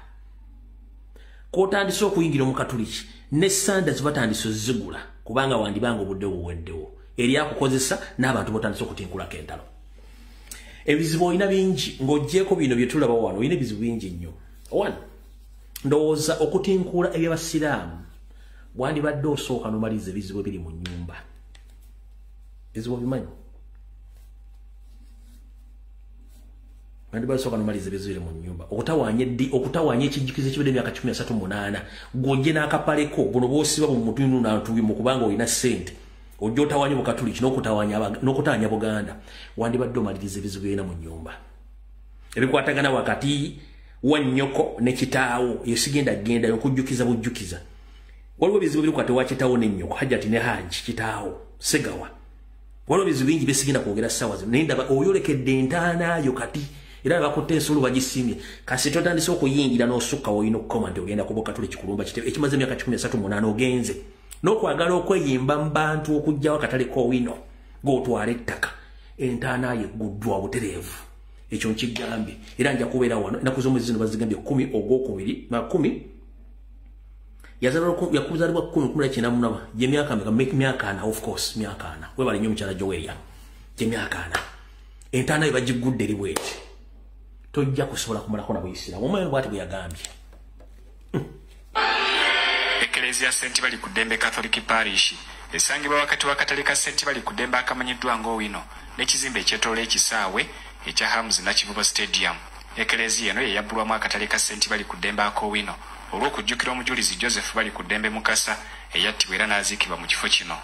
kootandise okuyingira Omukatuliki ne Sanda zibatandise zigula kubanga wandibanga obudde buweddewo eri akukozesa n'abantu botandise okutinkulako entalo ebizibu olina bingi ng'oggyeko bino bye tulaba wano olina ebizibu bingi nnyo one ndowooza okutinkula eby'Abasiraamu wandibadde osooka n'omaliza ebizibu ebiri mu nnyumba ebizibu bimanyi wandibadde osooka n'omaliza ebizibu ebiri mu nnyumba okutawaanya ekijjukizo ekibadde emyaka 138 ng'ojje n'akapaleko buno bw'osiba mu mutundu n'atubimu kubanga olina ssente ojja otawaanya Obukatuliki n'okutawaanya Buganda wandibadde omaliriza ebizibu byolina mu nnyumba ebikwatagana wakati wa nnyoko ne kitaawo yesigenda genda okujjukiza bujjukiza waliwo ebizibu biri kwate wa kitaawo ne nnyoko Hajjati ne Haji kitaawo Segawa waliwo ebizibu bingi besigenda kwogera ssaawa zino naye ndaba oyolekedde entaanaayo kati era bakutte ensolo bagisimbye kasi totandise okuyingira n'osukka olina okukoma nti ogenda ku Bukatuliki kulumba kitebe ekimaze emyaka 138 ogenze n'okwagala okweyimba mu bantu okugjawo akatale k'owino ng'otwala ettaka entaanaayo egguddwa butereevu ekyo nkigambye era nja kubeera wano ennaku z'omwezi zino bazigambye 10 ogwokubiri na 10 yakuzaalibwa 10 gy'emyaka myaka 4 of course myaka 4 webale nnyo mukyala Joweria gy'emyaka 4 entana ebagigudde eri bweti tojja kusobola kumalako na buyisiramu omwene bwati bwe yagambye. Eklezia St. Bali ku Ddembe Catholic Parish esangibwa wakati wa katale ka St. Bali ku Ddembe akamanyiddwa ng'Owino n'ekizimbe ekyetoola ekisaawe ekya Hams Nakivubo Stadium. Eklezia eno ye yabbulwamu akatale ka St. Bali ku Ddembe ak'Owino olw'okujjukira omujulizi Joseph Bali ku Ddembe Mukasa eyattibwa era n'aziikibwa mu kifo kino.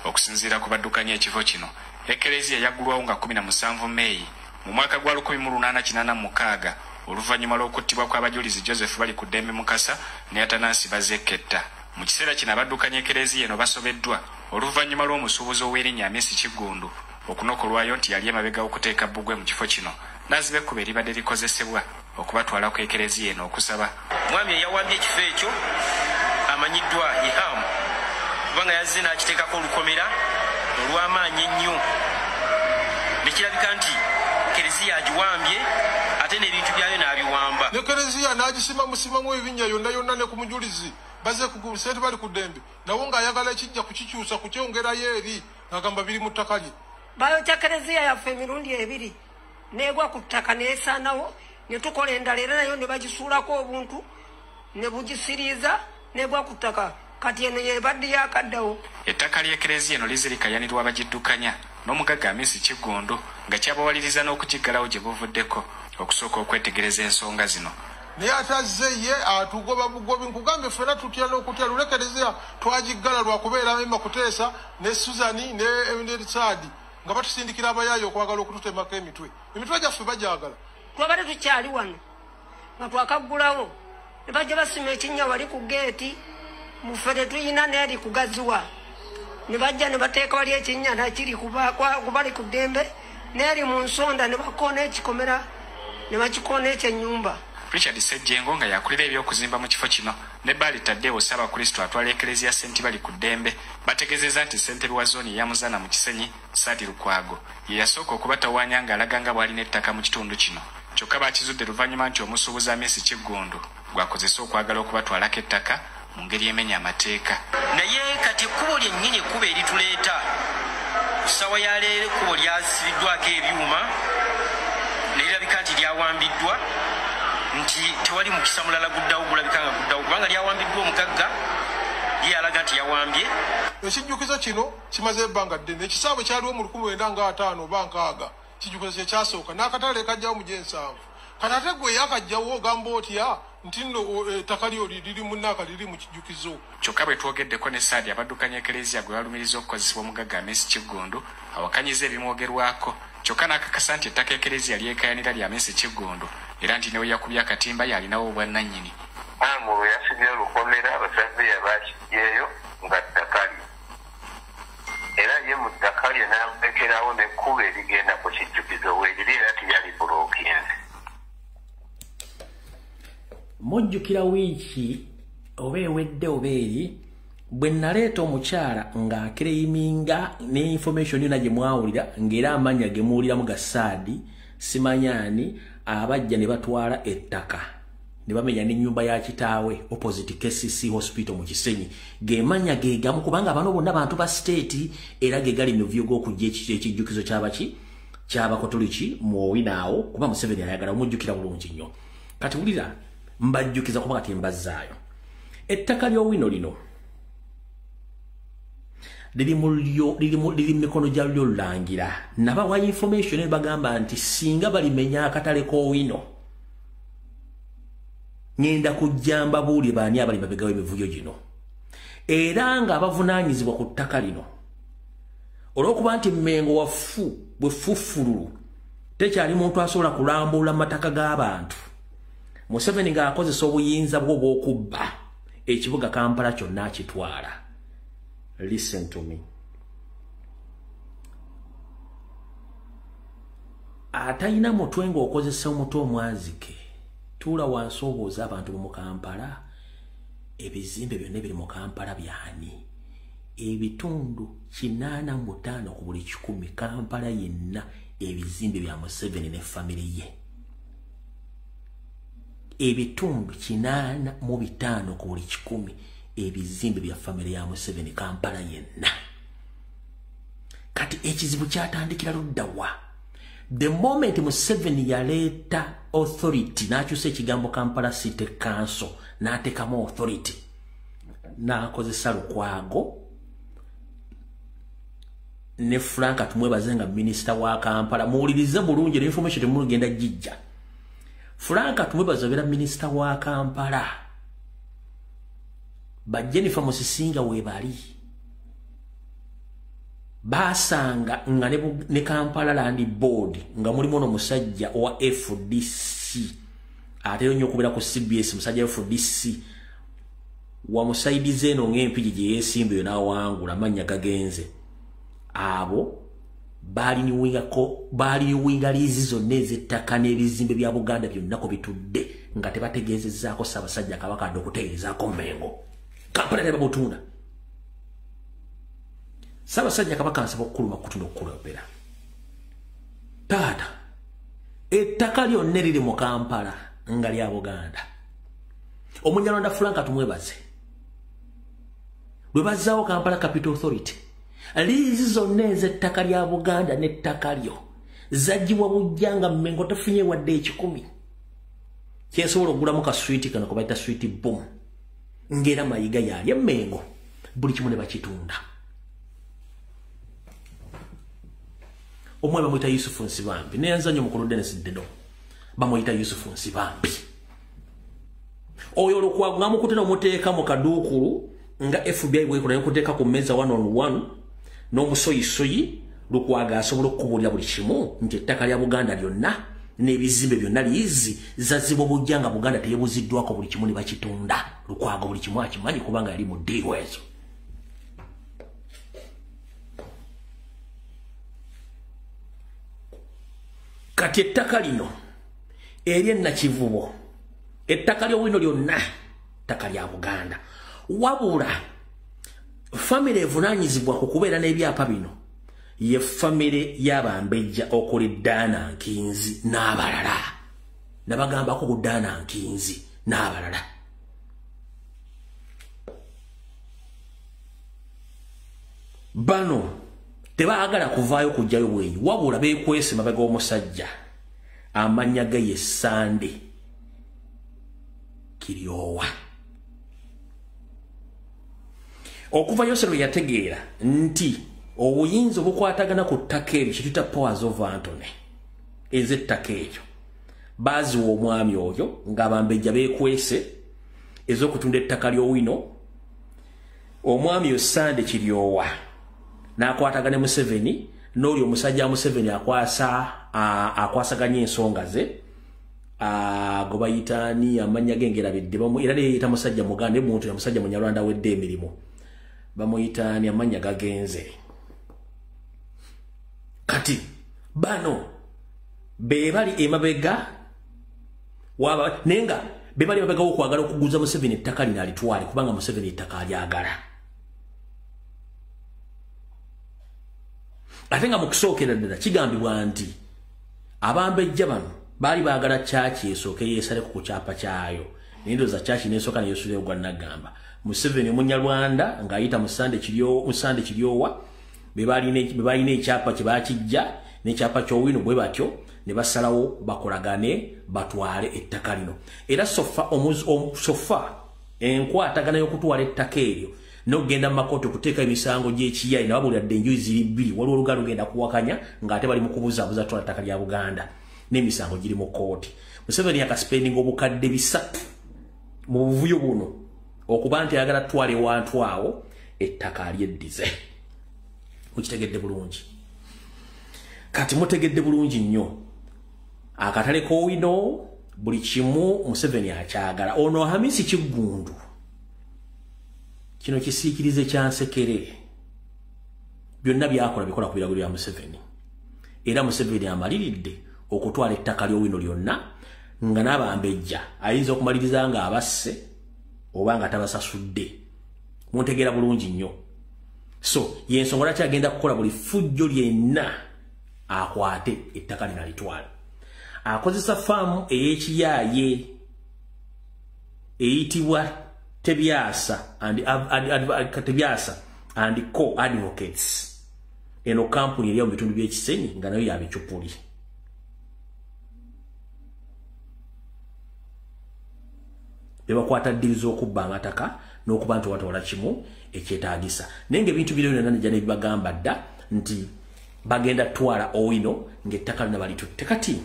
Okusinziira ku baddukanya ekifo kino, Eklezia yaggulwawo nga 17 Meeyi mu mwaka gwa 1886 oluvannyuma lw'okuttibwa kw'abajulizi Joseph Bali ku Ddembe Mukasa ne Atanasi Bazeketta. Mu kiseera kino abaddukanya Eklezia eno basobeddwa oluvannyuma lw'omusuubuzi ow'erinnya Messi Kigundu okunokolwayo nti yali emabega okuteeka bbugwe mu kifo kino n'aziba ekkuba eribadde likozesebwa okubatwala ku Eklezia eno okusaba. Mwami eyawambye ekifo ekyo amanyiddwa Ihamu kubanga yazze n'akiteekako olukomera olw'amaanyi ennyo nekirabika nti Eklezia agiwambye ate n'ebintu byayo n'abiwamba. Eklezia n'agisima musimamu ebinnya yonna yonna ne ku mujulizi baze ku St. Bali ku Ddembe nawo ng'ayagala ekijja kukikyusa kukyongerayo eri ng'agamba biri mu ttaka lye. Bayokya Eklezia yaffe emirundi ebiri neegwa ku ttaka neesaanawo ne tukola endala era nayo ne bagisuulako obuntu ne bugisiriiza neegwa ku ttaka kati eno yebadde yakaddawo. Ettaka ly'Eklezia eno lizirikayanirwa abagiddukanya n'omugagga Messi Kigundu nga kyabawaliriza n'okugiggalawo gye buvuddeko okusooka okwetegereza ensonga zino. Naye atazze ye atugoba bugobi nkugambe ffena tutya n'okutya Eklezia twagiggala lwakubeera Emma Kuteesa ne Suzani ne Saadi nga batusindikira abayaayo okwagala okututemako emitwe. Emitwe gyaffe bagyagala. Twabadde tukyali wano nga twakaggulawo ne bajja basima ekinnya wali ku geeti mu ffe tetuyina n'eri ku Gaziwa ne bajja ne bateeka wali ekinnya nakiri ku Bali ku Ddembe n'eri mu nsonda ne bakoona ekikomera ne bakikoona ekyennyumba. Richard Sejjengo nga yakulira ebyokuzimba mu kifo kino ne Bali Taddewo Ssaabakristo atwala Eklezia St. Bali ku Ddembe bategeezezza nti ssentebe wa zooni eyamuzana mu Kisenyi Saadi Lukwago ye yasooka okubatawaanya ng'alaga nga bw'alina ettaka mu kitundu kino. Kyokka bakizudde luvannyuma nti omusuubuzi Messi Kigundu gwakozesa okwagala okubatwalako ettaka mu ngeri emenya amateeka. Naye kati ekkubo lyennyini ekkubo erituleeta ku ssawa ya leero ekkubo lyasibiddwako ebyuma nerirabika nti lyawambiddwa nti tewali mukisa mulala guddawo gulabika nga guddawo kubanga lyawambiddwa omugagga ye alaga nti yawambye. Ekijjukizo kino kimaze ebbanga ddene. Ekisaawe kyaliwo mu 1905 oba 6 kijjukizo kye kyasooka n'akatale kajjawo mu G7 kati ate gwe yakajjawo ogamba otya nti nno ettaka lyo liri munnaaka liri mu kijjukizo. Kyokka bwe twogeddeko ne Saadi abaddukanya Eklezia gwe balumiriza okukozesebwa omugagga Messi Kigundu awakanyiza ebimwogerwako kyokka n'akakasa nti ettaka Eklezia lyekayanira lya Messi Kigundu era nti newe yakubye akatimba yalinawo obwannannyini. Amuru yasibye olukomera abasajja yabakiggyeyo nga ttaka lye era ye mu ttaka lye n'amulekerawo n'ekkuba erigenda ku kijjukizo weeriri era tiyali bulookinze. Mujjukira wiiki oba ewedde oba eri bwe naleeta omukyala ng'akereyiminga ne information yonna gye mwawulira ng'era amannya ge muwuliramu ga Saadi simanyaani abajja ne batwala ettaka ne bamenya n'ennyumba ya kitaawe opposite KCC hospital mu Kisenyi ge mannya ge gamu kubanga bano bonna bantu ba state era ge gali mu vyo g'okujja ekijjukizo ky'abakatoliki mu Owinaawo kuba Museveni ayagala omujjukira bulungi nnyo. Kati wulira mbajjukiza kuba kati mbazzaayo ettaka ly'Owino lino liri mu mikono gya Lulangira nabawa information ne bagamba nti singa balimenya akatale k'Owino ngenda kujjamba buuli baani abali mabega w'emivuyo gino era nga abavunaanyizibwa ku ttaka lino olw'okuba nti Mmengo waffu bwe ffufululu tekyali muntu asobola kulambula mataka g'abantu. Museveni ng'akozesa obuyinza bwo bw'okubba ekibuga Kampala kyonna akitwala. Listen to me. Atayina mutwe ng'okozesa omutwe omwazike tuula wansi obooza abantu mu Kampala ebizimbe byonna ebiri mu Kampala byani ebitundu 85 ku buli 100 Kampala yenna ebizimbe bya Museveni ne family ye. Ebitundu 85 ku buli 100 ebizimbe bya family ya Museveni Kampala yenna. Kati ekizibu kyatandikira luddawa The moment Museveni yaleta authority nakyusa ekigambo Kampala City Council n'ateekamu authority n'akozesa Lukwago ne Frank tumwebaze nga minister wa Kampala muwulirize bulungi information temugenda jijja. Frank tumwebaze era minister wa Kampala ba Jennifer Musisinga webali basanga nga ne Kampala Land Board nga mulimo no musajja wa FDC ate nnyo kubera ku CBS musajja wa FDC wa musaidize eno ng'empiji gye yesimbe n'awangula manya gagenze abo bali ni winga lizi zonna ez'ettaka n'ebizimbe bya Buganda byonna ko bitudde nga tebategeezezzaako Ssaabasajja Kabaka adde okutegeezaako Mmengo Kampala ne babutunda. Ssaabasajja Kabaka ansaba okukuluma kutunda okukulobera taata ettaka lyonna eriri mu Kampala nga lya Buganda. Omunyalwanda Frank tumwebaze lwe bazzaawo Kampala Capital Authority liizi zonna ez'ettaka lya Buganda n'ettaka lyo zaggiwa bujjanga Mmengo tafunye wadde 10 kyesobola okugulamu ka switi kano ko bayita switi boom ngera mayiga yalya Mmengo buli kimu ne bakitunda. Omwe bamuyita Yusufu Nsibambi neyanzanyo mukulu Dennis Dedo bamuyita Yusufu Nsibambi oyo Lukwago ngamukutena omuteeka mu kaduukulu nga FBI bwekola yokuteeka ku meza 1-on-1 n'omusoyisoyi Lukwago asobola okukubulira buli kimu nti ettaka lya Buganda lyonna n'ebizimbe byonna liizi zazibwa bujjanga Buganda teyebuziddwako buli kimu ne bakitunda. Lukwago buli kimu akimanyi kubanga yali mu ddiiro ezo. Kati ettaka lino erye Nakivubo ettaka ly'owino lyonna ttaka lya Buganda wabula famire evunaanyizibwa ku kubeera n'ebyapa bino ye famire y'Abambejja okuli Ddaana Nkinzi n'abalala nabagambako ku Ddaana Nkinzi n'abalala. Bano tebaagala kuvaayo kujjayo bwenyi wabula beekwese mabega omusajja amannya ge ye Sande Kiryowa. Okuva yose lwe yategeera nti obuyinza obukwatagana ku ttaka eryo kituyita powers of Antony ez'ettaka eryo baaziwa omwami oyo ng'Abambejja beekwese ez'okutunda ettaka ly'owino. Omwami yo Sande Kiryowa n'akwatagana Museveni n'oli omusajja Museveni akwasaganya ensonga ze go bayitaani amannya gengerabidde era neeyita musajja Muganda omuntu ya musajja Munyarwanda wedde emirimu bamuyitaani amannya gagenze. Kati bano bebali emabega waba nenga bebali emabega okwagala okuguza Museveni ettaka lino alitwale kubanga Museveni ettaka alyagala. Ate nga mu kusookera ddala kigambibwa nti Abambejja bano baali baagala kyaki esooke yeesaleko ku kyapa kyayo n'endowooza kyaki n'esooka neyeesuleyo gwa Nagamba. Museveni Munyarwanda ng'ayita Musande Kiryowa be balina ekyapa kye baakijja n'ekyapa ky'owino bwe batyo ne basalawo bakolagane batwale ettaka lino. Era sofa enkwatagana y'okutwala ettaka eryo n'okugenda mu makooti okuteeka emisango gy'ekiyayi na babuulidde enjuyi ziri bbiri waliwo olugalo lugenda kuwakanya ng'ate bali mu kubuzaabuza twala ttaka lya Buganda n'emisango giri mu kooti. Museveni yakasipendinga obukadde 3 mu buvuyo buno okuba nti ayagala twale wantu awo ettaka alyeddize. Mukitegedde bulungi. Kati mutegedde bulungi nnyo akatale k'owino buli kimu Museveni akyagala. Ono Hamisi Kiggundu kino kisiikirize kyansekere byonna byakola bikola ku biragiro bya Museveni. Era Museveni amaliridde okutwala ettaka ly'owino lyonna nga n'Abambejja ayinza okumaliriza nga abasse oba nga tabasasudde. Muntegeera bulungi nnyo. So yensonga lwaki agenda kukola buli fujjo lyenna akwate ettaka lino alitwala. Akozesa faamu ey'ekiyaaye eyitibwa Tebyasa and Co Advocates. Eno kampuni eriyo mu bitundu by'ekisenyi nga nayo yabicupuli bebakwata dirizo okubba amataka n'okubantu watwala kimu ekyetaagisa nenge ebintu bino byonna ne bagamba dda nti bagenda twala owino ng'ettaka lina balitutte kati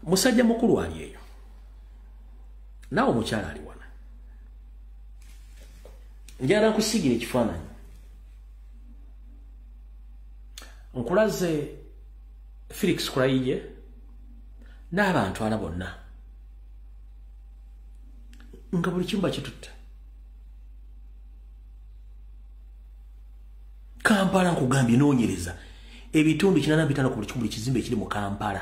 musajja mukulu ali eyo naawe omukyala ali wana njala nkusigira ekifaananyi nkulaze Felix Kulayiye n'abantu ala bonna nga buli kimu bakitutte Kampala nkugambye noonyereza ebitundu 85 ku buli kizimbe ekiri mu Kampala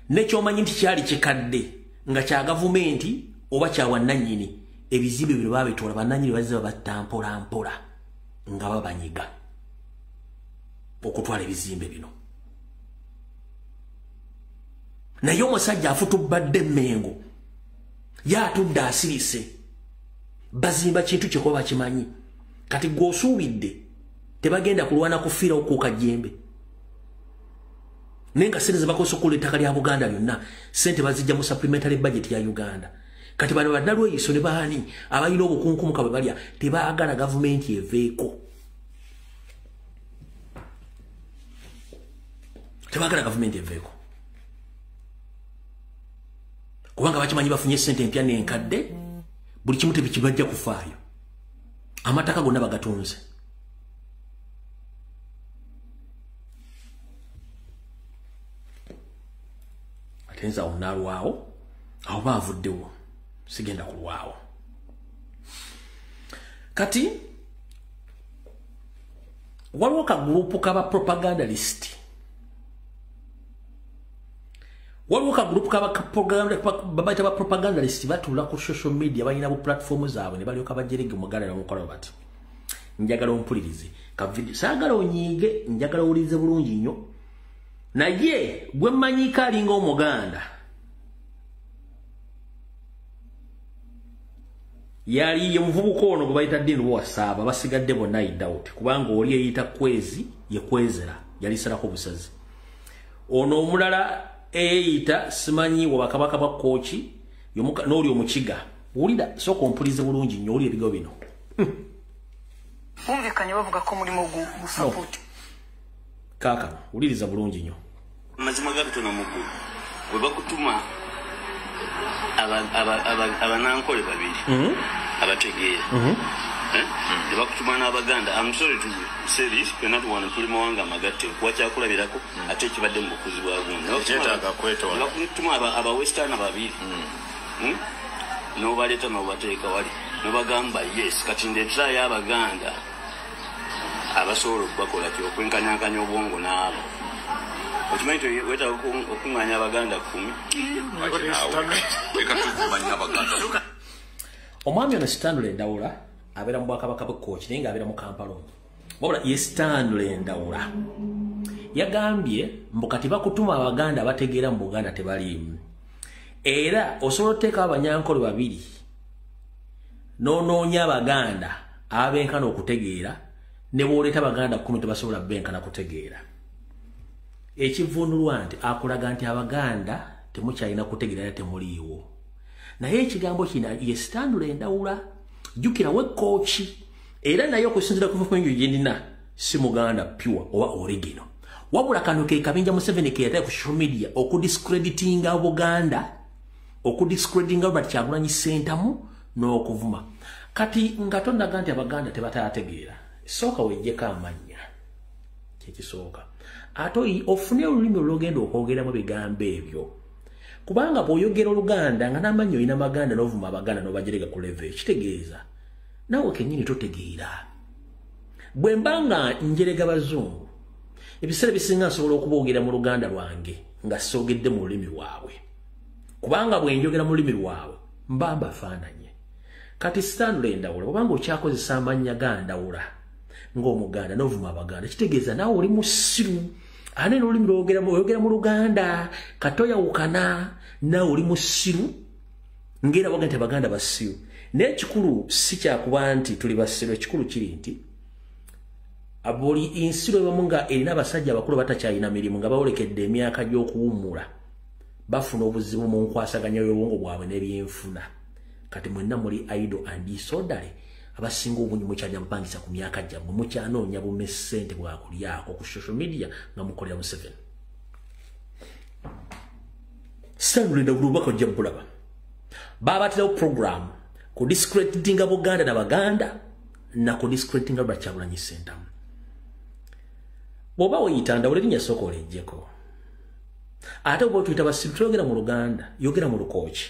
nekyomanyi nti kyali kikadde nga kya gavumenti oba kya wannannyini ebizimbe bino babitoola bannannyini bazze babatampola mpola nga babanyiga okutwala ebizimbe bino naye omusajja afutubadde Mmengo yatudde asirise bazimba kintu kyekoba kimanyi kati gwosuubidde tebagenda kulwana kufiira okuuka jjembe nenga sente zebakozesa okukola ettaka lya Buganda lyonna sente bazijja mu supplementary budget ya Uganda kati bano bannalweyiso ne baani abalina obukunkumuka bwe balya tebaagala gavumenti eveeko tebagala gavumenti eveeko kubanga bakimanyi bafunye sente empya n'enkadde buli kimu tebikibajja kufaayo amataka gonna bagatunze atenza onalwawo awo baavuddewo sigenda kulwawo kati waliwo kagulupu kaba propagandalist waliwo kagulupu babaita ba propagandalist batula ku social media balina bu platform zaabwe ne balyoka bajerege omugala n'omukola bati njagala ompulirize ka video saagala onyiige njagala owulirize bulungi nnyo naye gwe mmanyika alinga omuganda yali ye muvubuka ono gwe bayita Dini Wasaaba basigadde bonna idawuti kubanga oli eyita kwezi ye kwezera yali salako busazi ono omulala eyita simanyi wabakabaka ba kochi n'oli omukiga wulira sooka ompulize bulungi nnyo oli ebigo bino bumvikanye bavuga ko mulimo gusapoti kaka wuliriza bulungi nnyo mazima gabitono muggulu bwe bakutuma abanankole babiri abategeera ne bakutuma n'Abaganda. I'm sorry to say this, not one tuli mawanga amagatte wakyakulabirako ate ekibadde mu bukuzi bwa gundi bakutuma aba western babiri n'obaleeta n'obateeka wali n'obagamba yes kati ndeetera y'Abaganda abasobola okubakola ki okwenkanyankanya obwongo n'abo okimanyi wetaaga okuŋŋanya Abaganda 10 omwami ono Stanley Endawula abeera mu Bwakabaka bw'Ekkoki naye ng'abeera mu Kampala wabula ye Stanley Endawula yagambye mbu kati bakutuma Abaganda abategeera mu Buganda tebaliimu era osobola oteekawo abanyankole babiri n'onoonya Abaganda abenkana okutegeera ne bw'oleeta Abaganda 10 tebasobola benkana kutegeera ekivunulwa nti akulaga nti Abaganda temukyalina kutegeera era temuliiwo naye ekigambo kino ye Stanley Endawula jukira w'Ekkoki era naye okusinziira ku enju gyenina si Muganda pure oba original wabula kano ke Kabinja Museveni ke yataya ku social media okudiscreditinga Buganda okudiscreditinga Robert Kyagulanyi Ssentamu n'okuvuma kati nga tondaga nti Abaganda tebataategeera sooka wejjeko amannya kyekisooka ate ofune olulimi olwogenda okwogeramu ebigambo ebyo kubanga bw'oyogera Oluganda nga n'amannya olina Abaganda n'ovuma Abaganda n'obajerega ku level ekitegeeza naawe kennyini totegeera bwe mba nga njerega Bazungu ebiseera bisinga nsobola okuboogera mu Luganda lwange nga soogedde mu lulimi lwabwe kubanga bwe njogera mu lulimi lwabwe mba mbafaananye kati Stanley Endawula obanga okyakozesa amannya ga Ndawula ng'Omuganda n'ovuma Abaganda kitegeeza naawe oli musiru ane n'olulimi lw'oyogera mu Luganda katoyawukana naawe oli musiru ng'era waga nti Abaganda basiru naye ekikulu si kyakuba nti tuli basiru ekikulu kiri nti buli ensiro ebamu nga erina abasajja abakulu batakyalina mirimu nga bawolekedde emyaka gy'okuwummula bafuna obuzibu mu nkwasaganya y'obwongo bwabwe n'ebyenfuna kati mwenna muli idle and disorderly abasinga obungi mukyalya bupangisa ku myaka gyammwe mukyanoonya bume ssente bwakulyako ku social media nga mukolera Museveni Stanley Lubako ojja bulaba babatirawo program ku discreditinga Buganda na Baganda na ku discreditinga Bakyagulanyi Ssentamu bw'oba weeyita Ndawula erinnya sooka olejjeko ate bw'oba tuyita basiru toyogera mu Luganda yogera mu Lukooki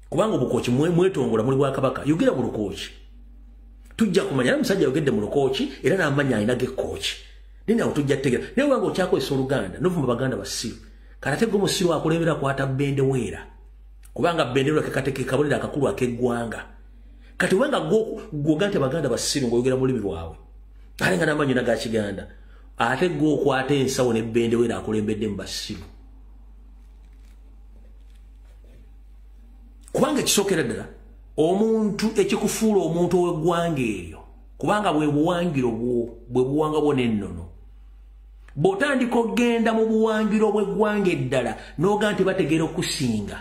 kubanga obukooki mwetongola muli Bwakabaka yogera mu Lukooki tujja kumanya musajja yogedde mu Lukooki era n'amanya alina g'Ekooki nini awo tujja tegera naye wanga okyakozesa Oluganda novuma Baganda basiru karate gwo musiru akulembera kwata bendeweera kubanga bendeweera kekateke kabonera akakulu ak'eggwanga kati wanga gwogante Baganda basiru ng'oyogera mu lulimi lwawe ate nga n'amanyi naga Kiganda ate gwo okwata ensawo ne bendeweera akulembedde mu basiru kubanga ekisookera ddala omuntu ekikufuula omuntu ow'eggwanga eryo kubanga bwe buwangiro bwe buwanga bwo n'ennono bw'otandika okgenda mu buwangiro bw'eggwanga eddala n'oga nti bategeera okusinga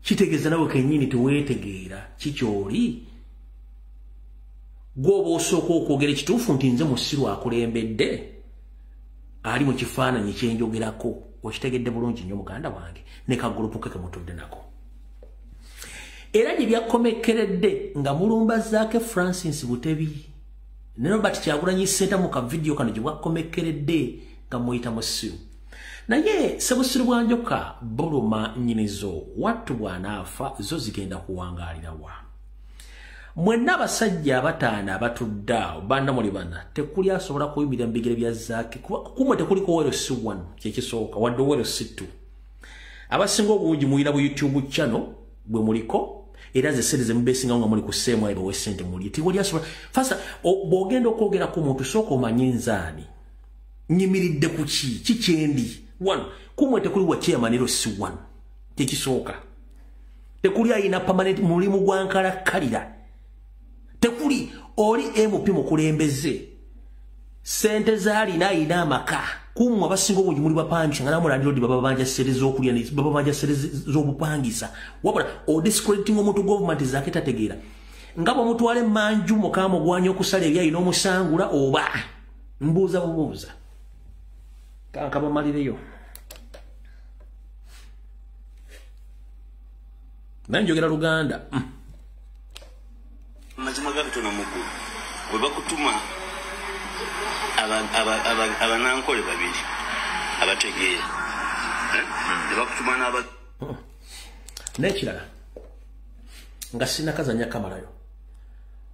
kitegeeza nawe kennyini teweetegeera kikyoli gw'oba osooka okwogera ekituufu nti nze musiru akulembedde ali mu kifaananyi kyenjogerako okitegedde bulungi nnyo muganda wange ne kagulupu ke kemutudde nako era gye byakomekeredde nga mulumba zaake Francis Butebi ne Robert Kyagulanyi Ssentamu ka video kano gye bwakomekeredde nga muyita musiru naye Ssebusiru Bwanjoka buluma nnyinizo wattu bwanaafa zo zigenda kuwangaalira wa mwenna abasajja abataano abatudda banna muli bana tekuli asobola kuyimirira mu bigere bya zaake kumwe tekuliko wero si 1 kyekisooka wadde wero si 2 abasinga obungi muyina bu YouTube channel bwe muliko era ze series mubesinga nga muli ku same ayo we sente muli tiwoli asobola fasa bwogenda okwogera ku muntu sooka omanye nzaani nyimiridde ku kikyendi 1 kumwe tekuli wa chairman si 1 kyekisooka tekuli ayina permanent mulimu gwankalakalira tekuli oli MP mukulembeze sente zaalina ayina amaka kumwe abasinga obungi muli bapangisa nga namulandiro baba banja sere z'okulya baba banja sere z'obupangisa wabula odiscrediting omuntu government zaake tategeera nga bw'omutwala emmanju mukama ogwanya okusala ebyayina omusangula oba mbuuza bubuuza kankabamalireyo nanjogera Luganda mazima gabitono muggulu bwe bakutuma abanankole babiri abategeera ne bakutuma n'ekirala nga sinakazanya kamalayo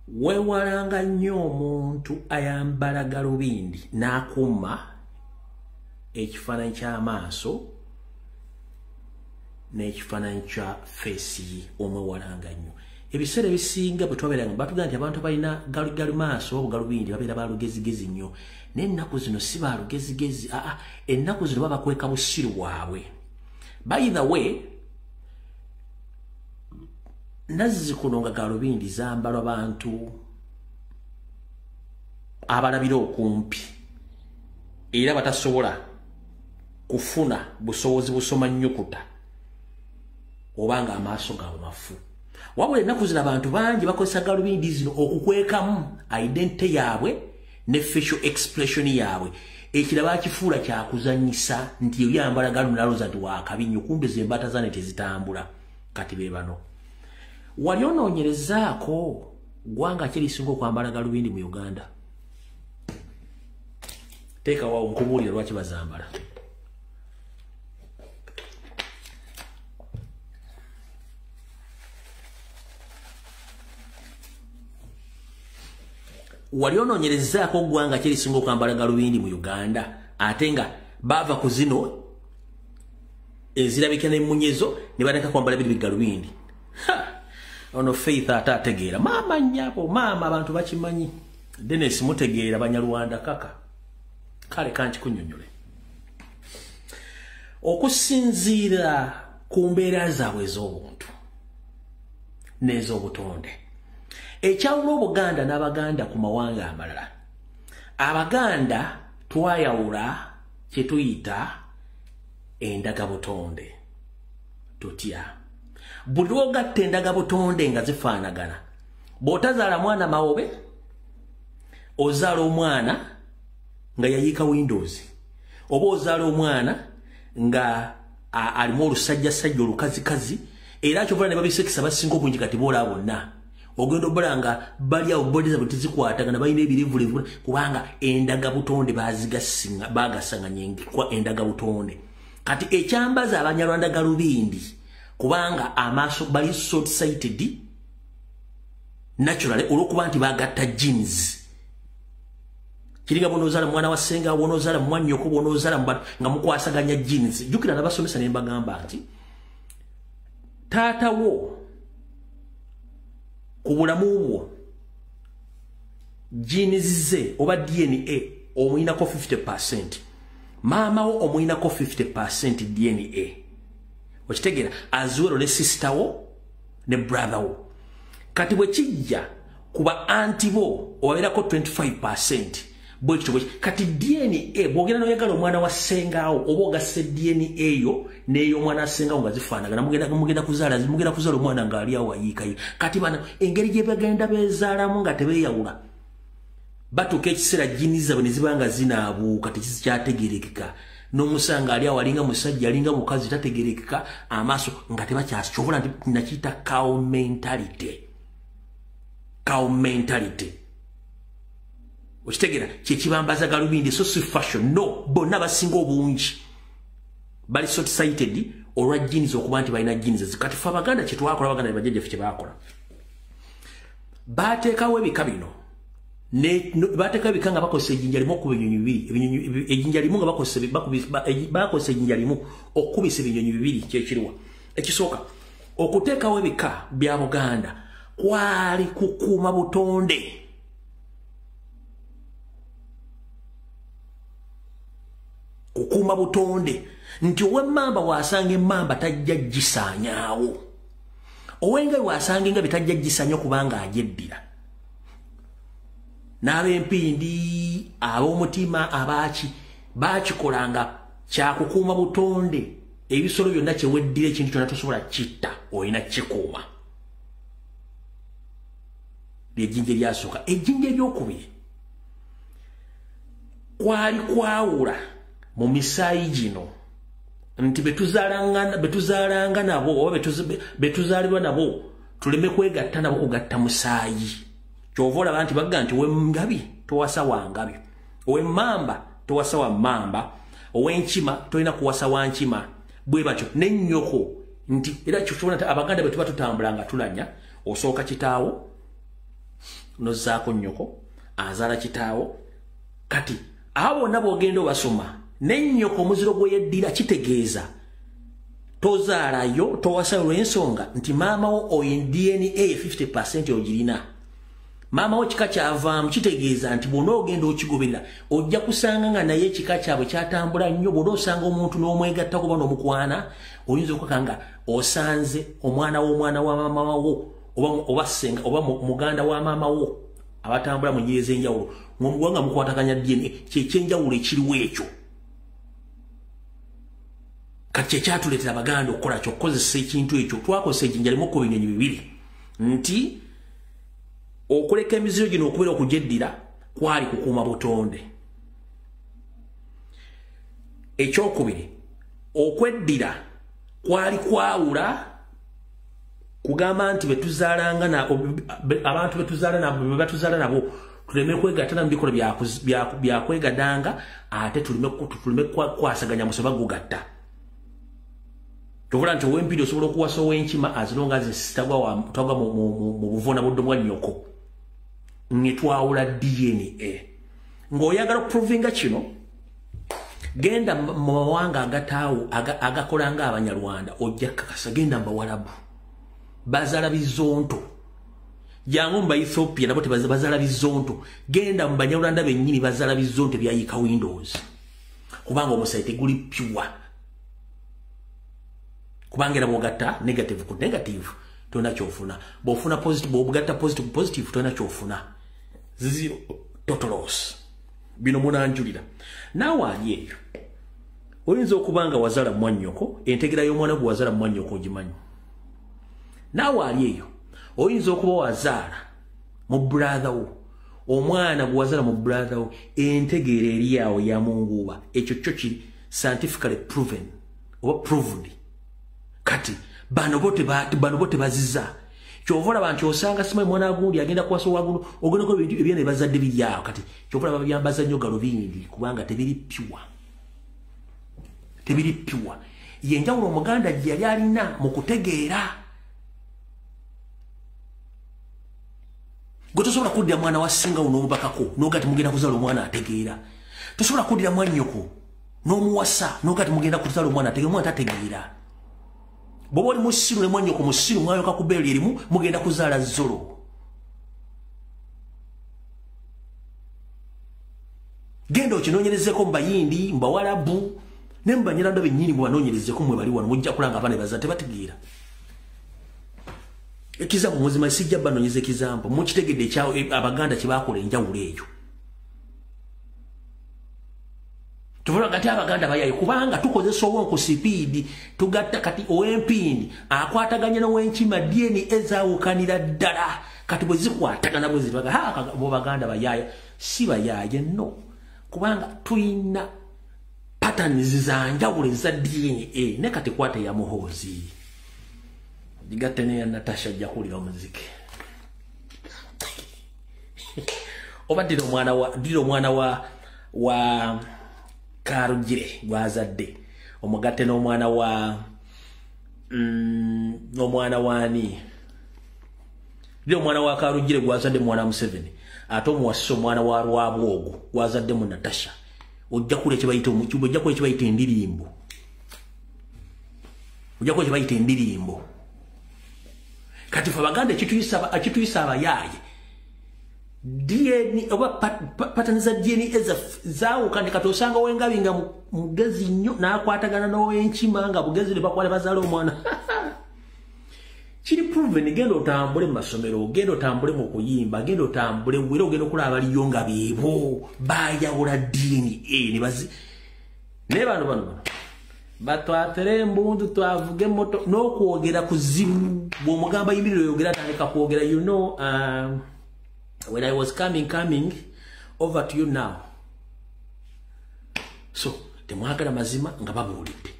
weewalanga nnyo omuntu ayambala galubindi n'akuuma ekifaananyi ky'amaaso n'ekifaananyi kya feesi ye omwewalanga nnyo ebiseera ebisinga bwe twabeeranga batugamba nti abantu balina galumaaso oba galubindi babeera balugezigezi nnyo naye ennaku zino si balugezigezi ennaku zino baba bakweka busiru bwabwe by the way nazzikuno nga galubindi zambalwa bantu abalabira okumpi era batasobola kufuna busobozi busoma nnyukuta obanga amaaso gaabwe mafu wabula ennaku zino abantu bangi bakozesa galubindi zino okukwekamu identity yaabwe ne facial expression yaabwe ekiraba akifuula kyakuzanyisa nti yambala galubindi alowooza nti waakabinyo kumbe zembata zane tezitambula kati be bano wali onoonyerezaako gwanga kirisinga okwambala galubindi mu Uganda teekawawo nkubuulira lwaki bazambala wali onoonyerezaako ggwanga kirisinga okwambala galubindi mu Uganda ate nga bava ku zino ezirabika n'emmunyezo ne batandika kwambala biri galubindi ono Faith ate ategeera maama nnyabo maama abantu bakimanyi Dennis mutegeera Banyarwanda kaka kale kankikunyonyole okusinziira ku mbeera zaabwe ez'obuntu n'ez'obutonde ekyawula Obuganda n'Abaganda ku mawanga amalala Abaganda twayawula kye tuyita endagabutonde. Tutya buli lw'ogatta endagabutonde nga zifaanagana, bw'otazaala mwana mawobe ozaala omwana nga yayiika Windows, oba ozaala omwana nga alimu olusajjasajja olukazikazi, era kyovula ne babisekisa basinga obungi kati boolaa bonna. Ogenda obbala nga bali awo bodi zaabwe tezikwatagana, balina ebirivulivu kubanga endagabutonde baagasanganya kwa endagabutonde. Kati ekyambaza Abanyarwanda galubindi kubanga amaaso bali short sighted naturally olwokuba nti bagatta genes. Kiringa bw'onozaala mwana wa ssenga, bw'onozaala mwannyoko, bw'onozaala nga mukwasaganya genes. Jjukira n'abasomesa ne mbagamba nti taata wo ku bulamu bwo genes ze oba DNA omuyinako 50%, maama wo omuyinako 50% DNA. Okitegeera as well ne sister wo ne brother wo. Kati bwe kijja kuba anti bo obabeerako 25%. Kati DNA bwogenda noyagala omwana wa ssengaawo oba ogasse DNA eyo n'ey'omwana wa ssengaawo nga zifaanagana, mugenda kuzaala omwana ng'ali awo ayiikayo. Kati bano engeri gye bagenda beezaalamu nga tebeeyawula, batuuka ekiseera jini zaabwe ne ziba nga zinaabuuka tekikyategerekeka, n'omusanga ali awo alinga musajja alinga mukazi tategerekeka, amaaso nga tebakyasi. Kyovula nti nakiyita cow mentality. Okitegeera kyekibambaza galubindi, so si fashion. No, bonna basinga obungi bali short sighted olwa genes okuba nti balina genes. Kati fe Abaganda kye twakola, Abaganda ne bajjajjaffe kye baakola, baateekawo ebika bino, baateekawo ebika nga bakozesa ejjinja limu okuba ebinyonyi bibiri. Ejjinja limu nga bakozesa ejjinja limu okubisa ebinyonyi bibiri. Kyekiriwa ekisooka okuteekawo ebika bya Buganda kwali kukuuma butonde. Kukuuma butonde nti ow'emmamba wasanga emmamba tajja gisaanyaawo, ow'engabi wasanga engabi tajja gisaanyaawo kubanga agyeddira. N'ab'empindi, ab'omutima, abaaki baakikolanga kyakukuuma butonde. Ebisolo byonna kyeweddira ekintu kyonna tosobola kitta, olina kikuuma. Lyejjinja eryasooka. Ejjinja eryokubiri kwali kwawula mu misaayi gino nti betuzaalanga nabo oba betuzaalibwa nabo tuleme kwegatta nabo kugatta musaayi. Kyova olaba nti bagga nti ow'engabi towasa wa ngabi, ow'emmamba towasa wa mmamba, ow'enkima tolina kuwasa wa nkima. Bwe batyo n'ennyoko nti era kyokibona nti Abaganda bwe tuba tutambula nga tulanya, osooka kitaawo nozzaako nnyoko azaala kitaawo. Kati abo bonna bw'ogenda obasoma n'ennyoko omuziro gwe yeddira kitegeeza tozaalayo towasa olw'ensonga nti maama wo oyo DNA 50% ogirina, maama wo kika kyavaamu. Kitegeeza nti bw'ona ogenda okigoberera ojja kusanga nga naye ekika kyabwe kyatambula nnyo. Bw'ona osanga omuntu n'omwegatta kuba n'omukwana, oyinza okukaka nga osanze omwana w'omwana wa maama wo oba ssenga oba muganda wa maama wo abatambula mu nnyiri ez'enjawulo, nga mukwataganya DNA. Kyekyenjawulo ekiriwo ekyo. Kati kyekyatuleetera Abaganda okukola ky'okukozesa ekintu ekyo. Twakozesa ejjinja limu ku binyonyi bibiri nti okuleka emiziro gino okubeera okugyeddira kwali kukuuma butonde. Ekyokubiri okweddira kwali kwawula kugamba nti abantu betuzaala nabo tuleme kwegattana mu bikolwa byakwegadanga, ate tuleme kwasaganya musoba gugatta. Kyovula nti ow'empindi osobola okuwasa ow'enkima azilonga zitagwa mu buvuuna buddo bwa nnyoko. Ne twawula DNA. Ng'oyagala okuprovinga kino, genda mu mawanga agataawo agakola nga Abanyarwanda, ojja kakasa. Genda mu Bawarabu bazaala bizonto, jangu mu Ethiopia nabo bazaala bizonto, genda mu Banyarwanda bennyini bazaala bizonto byayiika Windows, kubanga omusaayi teguli pure. Kubanga era bw'ogatta negative ku negative tolina kyofuna, bw'ofuna positive bw'ogatta positive ku positive tolina kyofuna. Zero total loss. Bino munanjulira naawe ali eyo oyinza okubanga wazala mwannyoko entegera y'omwana gwe wazala mwannyoko ogimanyi naawe ali eyo oyinza okuba wazaala mu brother wo omwana gwe wazala mu brother wo entegeera eri awo ya munguuba ekyo kyo kiri scientifically proven oba proved kati bano bote baziza kyovola bantu osanga simanyi mwana gundi agenda kwaso waguno ogenda ko ebintu ebyene bazadde biri kati kyovola babyambaza nnyo galubindi kubanga tebiri pure yenjawulo omuganda gye yali alina mu kutegeera gwe tosobola kuddira mwana wa ssinga wo n'omubakako n'ogati mugenda kuzaala omwana ategeera tosobola kuddira mwannyoko n'omuwasa n'ogati mugenda kuzaala omwana ategeera omwana tategeera bw'oba oli musiru ne mwannyoko musiru mwayoka ku bbeero erimu mugenda kuzaala zolo genda okinoonyerezeko mu bayindi mu bawalabu ne mu banyiranda bennyini bwe banoonyerezeko mwe bali wano mujja kulanga abaana bazaala tebategeera ekizambo muzima sijja banoonyeza ekizambo mukitegedde ekyawo abaganda kye baakola enjawulo eyo tuvola kati abaganda bayaye kubanga tukozesa obwonko sipiidi tugatta kati ow'empindi akwataganya n'ow'enkima DNA ezaawukanira ddala kati bwe zikwatagana bwe zitwaga bo baganda bayaye si bayaye no kubanga tuyina patterns za njawulo eza DNA ne kati kwate ya muhoozi digatte ne ya Natasha ajja kuwulira omuziki oba ddira omwana wa Karugire gwazadde omugatte n'omwana wani ddira omwana wa Karugire gwazadde mwana wa Museveni ate omuwasa omwana wa Rwabwogo gwazadde mu Natasha ojja kule kibayita omukibo ojja kule kibayita endirimbo kati fa baganda ekituyisa abayaaye DNA oba patani za DNA zaawukanye kati osanga wengabi nga mugezi nnyo n'akwatagana n'ow'enkima nga bugezi ne bakwale bazaala omwana kiri proven genda otambule mu masomero genda otambule mu kuyimba genda otambule wera ogenda okulaba baliyo nga beebo bayawula DNA ne bazi naye bano batwatere embundu twavuge moto n'okwogera kuzibu bw'omugamba yimiriro yogera atandika kwogera you know when I was coming over to you now so temwagala mazima nga babuulidde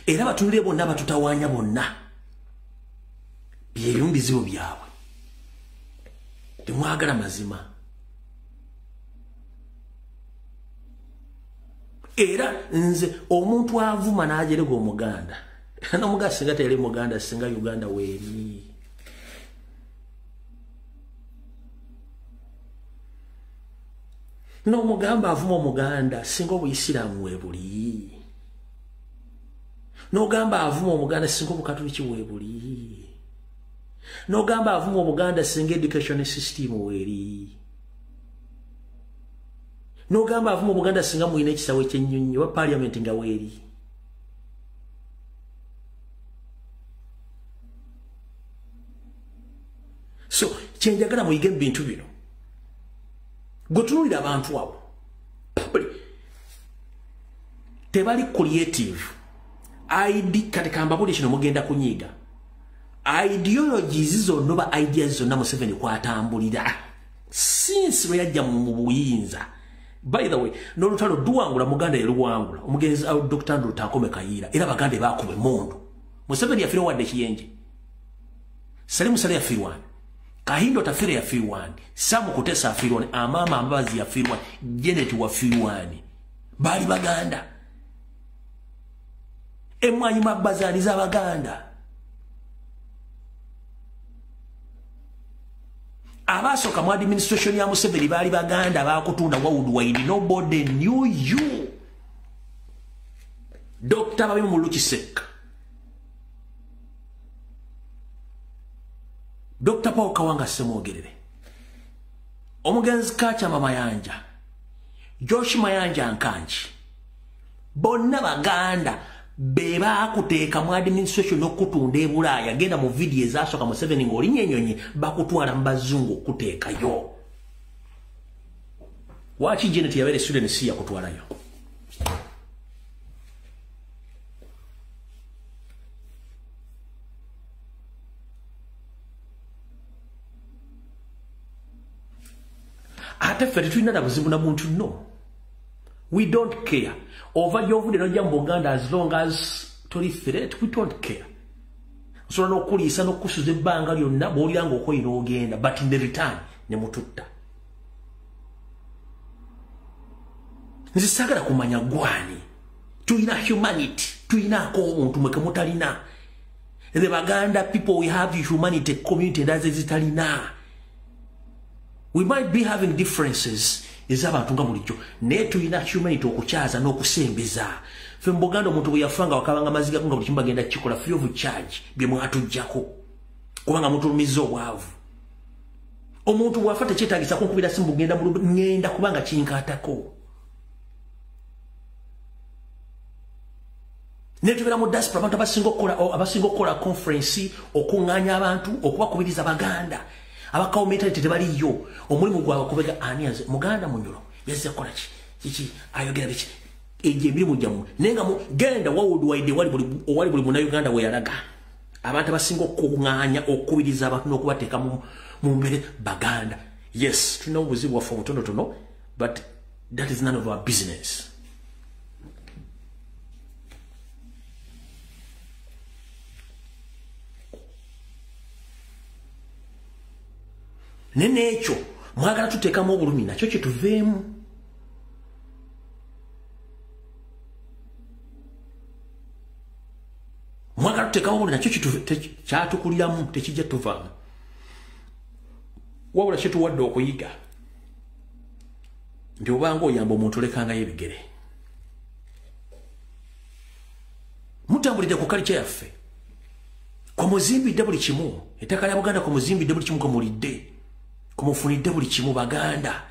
era batunule bonna batutawaanya bonna byeyo bizibu byabwe temwagala mazima era nze omuntu avuma n'ajerega omuganda n'omuganda singa teyali muganda singa Uganda weeri n'omugamba avuma omuganda singa obuyisiraamu weebuli n'ogamba avuma omuganda singa obukatoliki weebuli n'ogamba avuma omuganda singa education system weeri n'ogamba avuma omuganda singa muyina ekisawo ekyennyonyi oba parliament nga weeri so kyenjagala muyige mu bintu bino gotunulira abantu abo tebali creative ID kati kambabuli kino mugenda kunyiga ideologies zonna oba ideas zonna Museveni kwatambulira since lwe yajja mu buyinza by the way n'olutalo duwangula muganda yaluwangula omugenzi Dr. Andrew Tankome Kayiira era baganda bakuba emundu Museveni yafiirwa wadde kiyenje Salimu Sale yafiirwa Kahindo tafire yafiirwa Samu Kutesa yafiirwa Amama Ambazi yafiirwa Janet wafiirwa bali baganda emwanyi mabazali za baganda abasoka mu administration ya Museveni bali baganda bakutunda worldwide nobody knew you Dr. Babimu Mulukiseka Dr. Paul Kawanga Semwogerere omugenzi Kacha Namayanja Josh Mayanja Nkanji bonna baganda beba kuteeka mu administration n'okutunda e Bulaaya genda mu video ezasooka Museveni ng'oli nyenyonyi bakutwala mu bazungu okuteekayo waki Janet yabeera student si yakutwalayo ate ffe tetulina buzibu na muntu no. We don't care. Over yovude no jambo Uganda as long as tuli threat, we don't care. So no kulisa no kusuza ebbanga lyonna bw'oliranga okoyina ogenda, but in the return ne mututta. Nze sagala kumanya gwani. Tuyina humanity, tuyina ko omuntu mweke mutalina. The Baganda people, we have the humanity community and that's zitalina. We might be having differences. Ez'abantu nga bulijjo. Naye tuyina humanity okukyaza n'okusembeza. Ffe mu Buganda omuntu bwe yafanga wakabanga maziga nga buli kimu bagenda kikola free of charge bye mwatujjako. Kubanga mutulumiza obwavu. Omuntu bw'afa tekyetaagisa kunkubira simu bugenda ngenda kubanga kinkaatako. Netubera mu diaspora abantu abasinga okukola conference okuŋŋaanya abantu okubakubiriza Baganda. Abakawo mentality tebaliyo. Omulimu gwabwe kubega ani yanze Muganda munyulo yazze kola ki ayogera biki emirimu gyammwe naye nga genda worldwide wali buli muna Uganda we yalaga abantu abasinga okuŋŋaanya okubiriza abantu n'okubateeka mu mbere Baganda. Yes, tulina obuzibu waffe obutonotono, but that is none of our business. Nene ekyo mwagala tuteekamu obulumi nakyo kye tuveemu. Mwagala tuteekamu obulumi nakyo kyatukuliramu tekijja tuvaamu. Wabula kye tuwadde okuyiga nti obanga oyamba omuntu olekangayo ebigere. Mutambulidde ku kalica yaffe. Kwa muzimbidde buli kimu. Ettaka lya Buganda kwa muzimbidde buli kimu kwa mulidde. Kumufunidde buli kimu Baganda,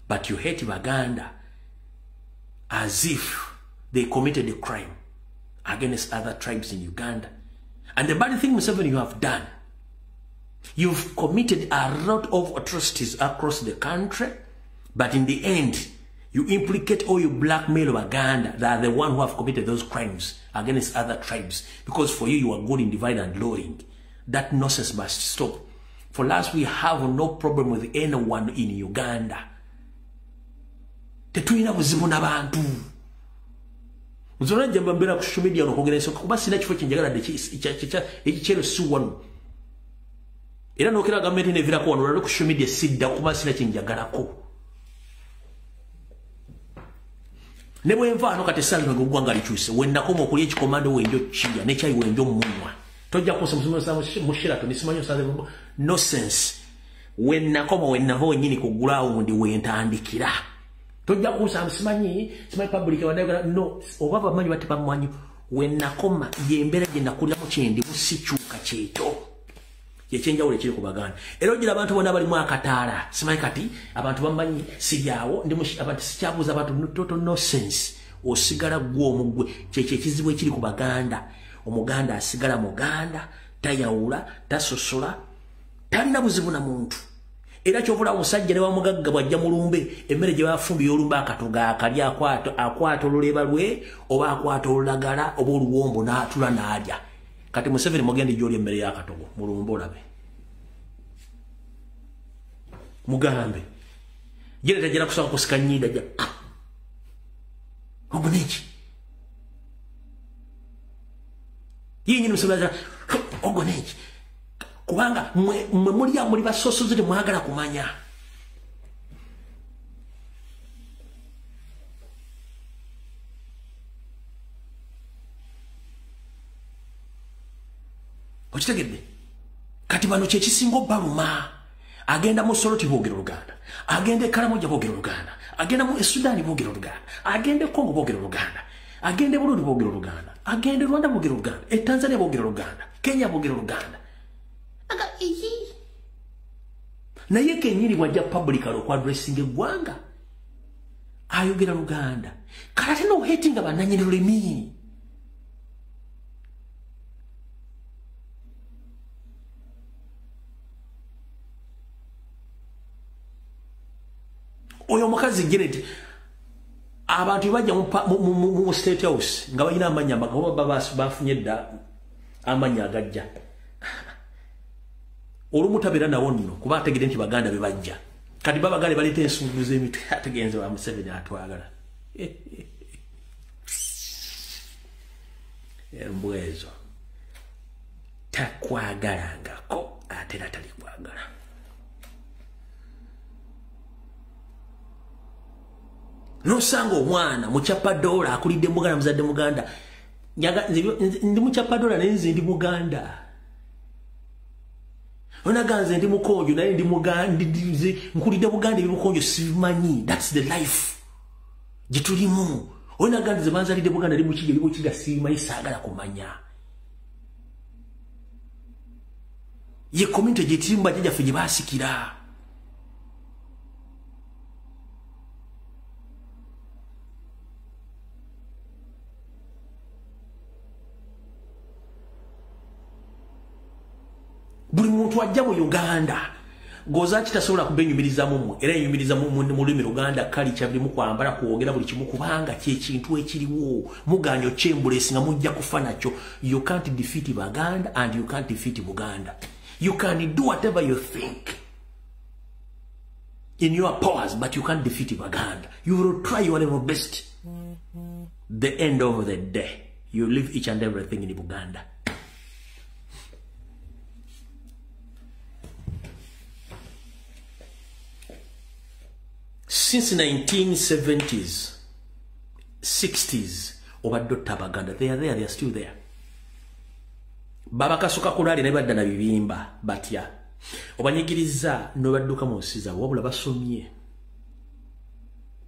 but you hate Baganda as if they committed a crime against other tribes in Uganda. And the bad thing, Museveni, you have done, you've committed a lot of atrocities across the country, but in the end, you implicate or you blackmail Baganda that are the one who have committed those crimes against other tribes, because for you are good in divide and ruling. That nonsense must stop. For us, we have no problem with anyone in Uganda. Tetulina buzibu n'abantu. Nzona jamba mbera ku social media n'okwogeresa kuba sina kifo kyenjagala ekikyero si wano. Era n'okera gavumenti nevirako wano olwali ku social media sidda kuba sina kyenjagalako. Ne bwe nvaano kati essaazi lwange oggwanga likyuse wennakoma okulya ekikomando wenjo kiya n'ekyayi wenjo mumunwa. Tojja kunsa mushirato nisimanyo saze no sense. Wennakoma wennava wennyini ku ground wentandikira. Tojja kunsa simanyi public wanayoga no oba bamanyi bati bamanyi wennakoma yembera gye nakuliramu kyendi musikyuka kyeto. Yechenjawulo ekiri ku Baganda. Era ogira abantu bonna bali mu akataala. Simanyi kati abantu bamanyi siryawo ndi abantu sikyabuuza abantu total no sense. Osigala gwo omugwe kyekyo ekizibu ekiri ku Baganda. Omuganda asigala Muganda, tayawula, tasosola, talina buzibu na muntu. Era kyovula omusajja ne wamugagga bwajja mu lumbe, emmere gye bafumbi y'olumbe akatoga akali akwata oluleba lwe, oba akwata olulagala, oba oluwombo n'atula n'alya. Kati Museveni mugende gy'olya emmere y'akatogo, mu lumbe olabe. Mugambe. Jere tajja kusaba kusika nnyindo ajja. Oguneki. Yinyi Museveni ogoneki. Kubanga mwe muli basosoze temwagala kumanya. Okitegedde? Kati bano kye kisinga obbaluma. Agenda mu Soroti boogera Oluganda. Agenda e Karamoja boogera Oluganda. Agenda mu Sudan boogera Oluganda. Agenda e Congo boogera Oluganda. Agenda e Burundi boogera Oluganda. Agenda e Rwanda boogera Oluganda. E Tanzania boogera Oluganda. Kenya boogera Oluganda. Aga iyi. Naye kennyini bwajja publicly okwadressinga eggwanga. Ayogera Oluganda. Kale ate n'obuheetinga bannannyini lulimi. Oyo mukazi Janet abantu bajja mu State House nga balina amanya bafunye dda amanya agajja olumu tabera nawo nno kuba ategedde nti Baganda be bajja kati baba gale balite ensumbu z'emitwe ategenze wa Museveni atwagala mbwezo takwagalangako ate natali kwagala nosanga omwana muchapa dola akulidde muganda muzadde muganda ndi muchapa dola nenzi ndi muganda onaganze ndi mukonjo naye ndi muganda nkulidde muganda ebimukonjo simanyi. That's the life gitulimu. Onaganze banzalidde muganda ndi mukije bibukiga simanyi saagala kumanya. Ye community gitirimba jaja fije basikira. Buli muntu ajja mu Uganda goza kitasobola kubenyumiriza mu era yumiriza mu lulimi Uganda kali kyabiri mu kwambala kuogera buli kimu kubanga kye kintu ekiriwo muganyo chembulesi nga mujja kufa nacho. You can't defeat Baganda and you can't defeat Buganda. You can do whatever you think in your powers, but you can't defeat Baganda. You will try your level best. The end of the day, you leave each and everything in Buganda. Since 1970s, 60s, over Dr. Baganda, they are still there. Baba kasuka kulali na badda na bibimba batya. Obanyigiriza no badduka mu nsiza wabula basomye.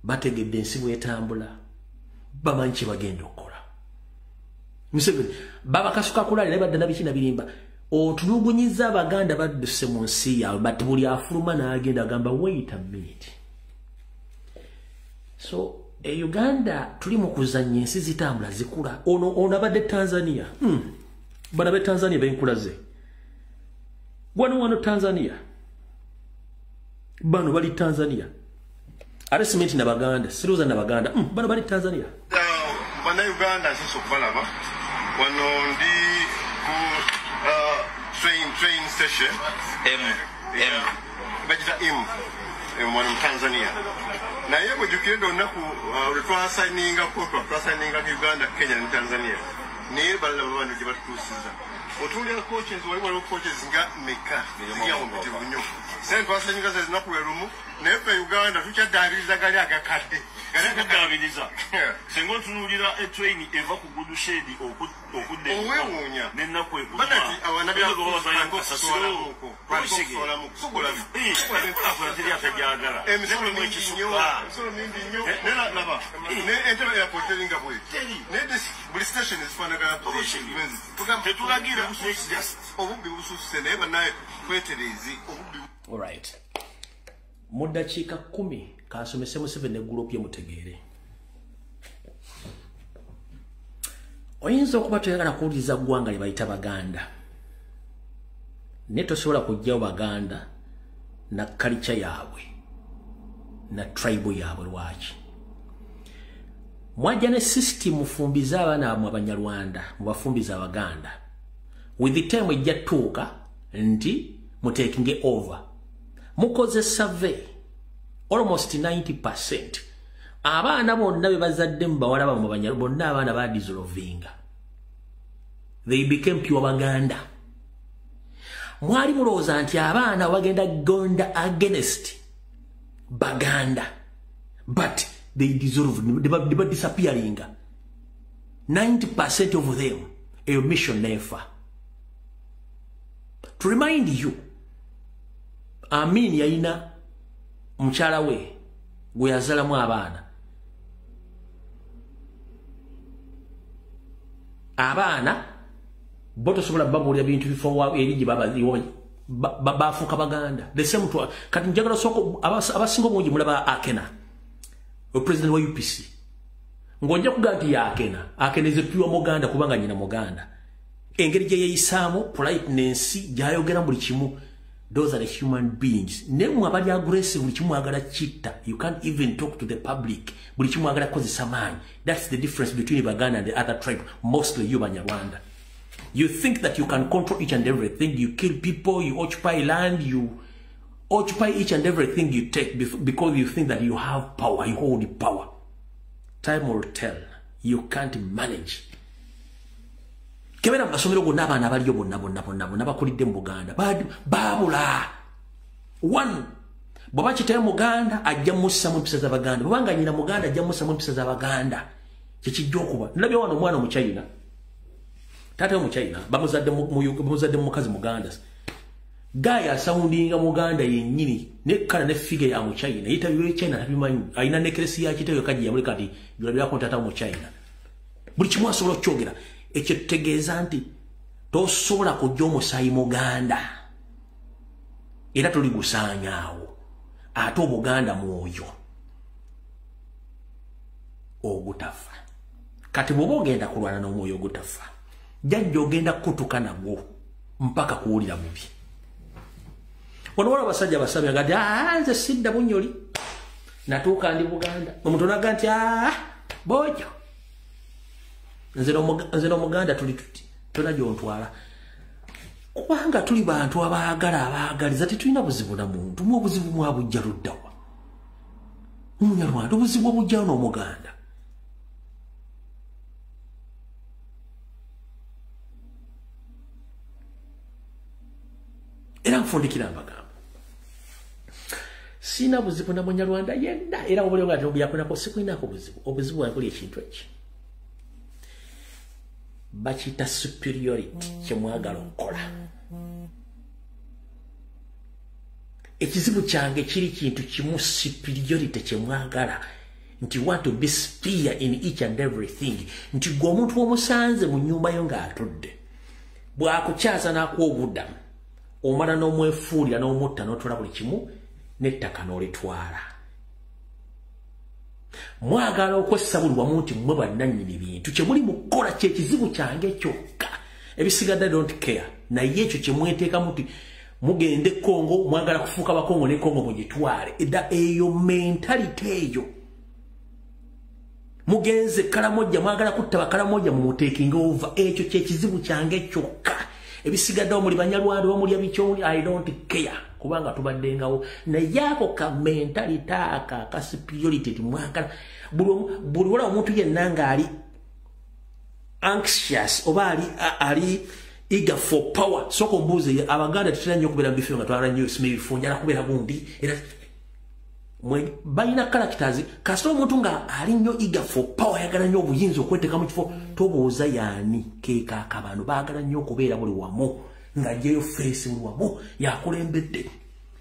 Bategedde ensibu etambula. Bamanchi bagenda okola. Museveni baba kasuka kulali na badda na bikina birimba. Otulugunyiza Abaganda baduse mu nsi yawe but buli afuluma na agenda agamba wait a minute. So Uganda tuli mu kuzanya ensi zitambula zikula. Ono abadde Tanzania. Bana be Tanzania benkulaze. Wano Tanzania. Bano bali Tanzania. Arrestment na Baganda, siruza na Baganda. Bano bali Tanzania. Bana Uganda sisi okubalaba. Wano ndi ku train station. Bajita mwana Tanzania. Na yebo jukendo naku retwasigninga ko twasigninga Uganda, Kenya na Tanzania. Ni bala abantu kibatusiza. Otulia coaches wali coaches nga meka ya omutibu nyo. Sen twasigninga ze naku lerumu nepe Uganda tukyadabiriza gali agakadde. Gali agakadabiriza. Sengo tunulira train eva ku Budushed okudde. Owewonya. Nennaku ekuma. Badati awana bya ko bayanga sasiro ko. Bashigola mu kukola. Afura tiri atajagala. Emisolo mu ekisuka. Emisolo nindi nyo. Nela laba. Ne entero airport linga boy. Ne this buli station is fanagala position. Tetulagira just obubbi busususe naye banaye kweterezi obubbi. All right. Muddakiika 10 kasomese Museveni group ye mutegeere. Oyinza okuba toyagala kuwuliriza ggwanga lye bayita Baganda. Ne tosobola kujjawo Baganda na culture yaabwe na tribe yaabwe lwaki. Mwajja ne system mufumbiza abaana mu Abanyarwanda mubafumbiza Abaganda. With the time ejja tuuka nti mutekinge over. Mukoze survey almost 90%. Abaana bonna be bazadde mu bawala mu Banyarwanda bonna abaana ba dissolvinga. They became pure Baganda. Mwali mulowooza nti abaana bagenda gonda against Baganda. But they dissolved, they were disappearing. 90% of them a mission never. To remind you, Amin yalina mukyala we gwe yazalamu abaana. Abaana boto sobola babulya bintu bifo erigi babafuuka Baganda. The same to kati njagala soko abasinga obungi mulaba Akena, president wa UPC. Ngonja kuganti ya Akena is a pure Muganda kubanga nyina Muganda. Engeri gye yeyisaamu politeness gyayogera buli kimu. Those are the human beings. Nemu abali aggressive buli kimu agala chitta. You can't even talk to the public. Buli kimu agala kozesa maanyi. That's the difference between Baganda and the other tribe. Mostly you Banyarwanda. You think that you can control each and everything. You kill people, you occupy land, you occupy each and everything you take because you think that you have power, you hold the power. Time will tell. You can't manage. Kebera basomero gonna abana baliyo bonna bakulidde mu Buganda. Babula. One. Baba kitaye Muganda ajja mussa mu mpisa z'Abaganda. Babanga nyina Muganda ajja mussa mu mpisa z'Abaganda. Kikijja okuba. Nalabye wano omwana mu China. Tata mu China. Bamuzadde mu mukazi Muganda. Gaya soundinga Muganda yennyini ne kala ne figure ya mu China. Yitabiwe China tabimanyi. Aina nekresi ya kitayo kaji ya muri kati. Yulabya ko tata mu China. Buli kimu asobola kyogera. Ekyo tegeeza nti tosobola kujja omusaayi Muganda. Era tuli gusaanyaawo. Ate Obuganda mwoyo. Ogutafa. Kati bw'oba ogenda kulwana n'omwoyo ogutafa. Jajja ogenda kutuka nagwo mpaka kuwulira bubi. Wano wala basajja basabya gati nze sidda bunyoli. Natuuka ndi Buganda. Omuntu naga nti bojo. Nze n'Omuganda tuli tuti. Tona gyontwala. Kubanga tuli bantu abaagaliza tetulina buzibu na muntu. Mu obuzibu mwabujja luddawa. Umunyarwanda obuzibu obujja n'Omuganda. Era nfundikira amagambo. Sina buzibu na Munyarwanda yenna era obulyo nga tobyakunako sikwinako buzibu. Obuzibu bwakuli ekintu eki. Bakita superiority kyemwagala okukola. Ekizibu kyange kiri kintu kimu superiority kyemwagala. Nti want to be superior in each and everything. Nti gwe omuntu omusanze mu nnyumba yo ng'atudde. Bw'akukyaza n'akuwa obuddamu. Omala n'omwefuulira n'omutta n'otwala buli kimu n'ettaka n'olitwala. Mwagala okwessabulwamu nti mmwe bannannyini bintu kye muli mu kukola ky'ekizibu kyange kyokka. Ebisigadde don't care. Naye ekyo kye mweteekamu nti mugende Kongo mwagala kufuuka Bakongo ne Kongo mugitwale. Edda eyo mentality eyo. Mugenze Karamoja mwagala kutta Bakaramoja mu taking over. Ekyo ky'ekizibu kyange kyokka. Ebisigadde muli Banyarwanda omuli bikyoli I don't care. Kubanga tubaddengawo naye ako ka mentality ka superiority timwagala buli wala omuntu yenna nga ali anxious oba ali eager for power. Soko mbuze Abaganda tutira nnyo kubeera bifo nga twala nnyo simebifunja na kubeera gundi era balina characters kasito omuntu nga ali nnyo eager for power yagala nnyo obuyinza okweteeka mu kifo tobooza yaani keeka akabano baagala nnyo okubeera buli wamu nga jeyo face buli wamu yakulembedde.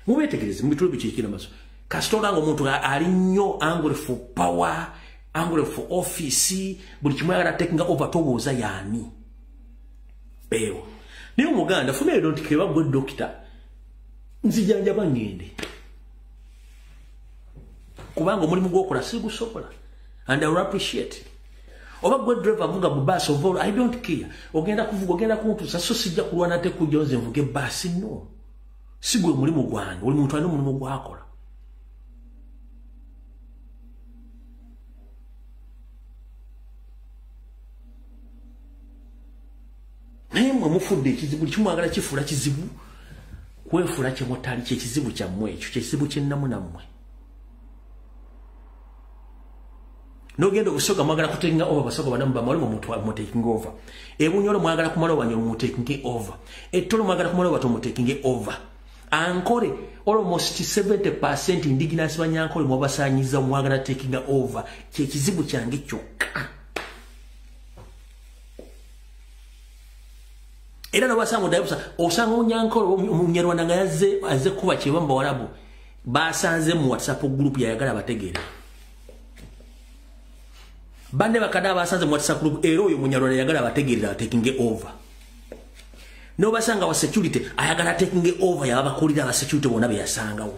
Mubetegereze mubitulu bikiikira maso. Kasito nga omuntu ali nnyo angry for power, angry for office, buli kimu yagala taking over tobooza yaani. Beewo. Naye Omuganda fumere don't care gwe doctor. Nzijanjaba ngende. Kubanga omulimu gw'okola sigusobola. And I will appreciate. Oba gwe driver vuga mu bus of all, I don't care. Ogenda kuvuga ogenda kuntuusa so sijja kulwana ate kujja nze nvuge basi no. Si gwe mulimu gwange, oli muntu alina omulimu gwakola. Naye mwe mufudde ekizibu kimwagala kifuula kizibu kwefuula kyemutali kyekizibu kyammwe ekyo kyekizibu kyennamu nammwe. Nogenda okusoga mwagala kutekinga over basoga banamu bamala mu taking over. Ebunyolo mwagala kumala obanyolo mu taking over. Ettolo mwagala kumala obato mu taking over. Ankole almost 70% indigenous banyankole mwabasanyiza mwagala taking over. Kyekizibu kyange kyokka. Era nabasanga odayibusa osanga onyankole omunyarwanda nga yazze kuba kyebamba walabu basanze mu WhatsApp group yayagala bategeere. Bande bakada basanze mu WhatsApp group era oyo munyarwanda yagala bategeerera taking over. No basanga wa security ayagala taking over yabakulira ba security bonna be yasangawo.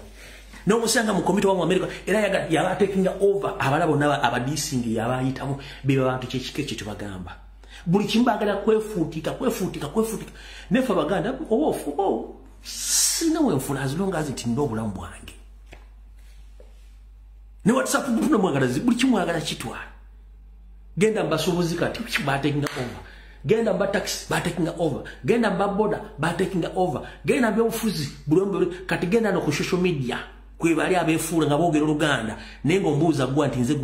No musanga mu komite wa America era yagala taking over abalabo naba abadising yabayitamu be bantu kyekike kye bagamba. Buli kimbagala kwefuutika. Nefa Baganda sina wenfuna as long as it ndo bulamu bwange. Ne WhatsApp group no mwagala buli kimwagala kitwala. Genda mbasubuzi kati ba taking over. genda mba taxi ba taking over genda mba boda ba taking over genda mba ofuzi bulombe kati genda no ku social media kwe bali abefuula nga boogera Uganda nengo mbuuza gwa nti nze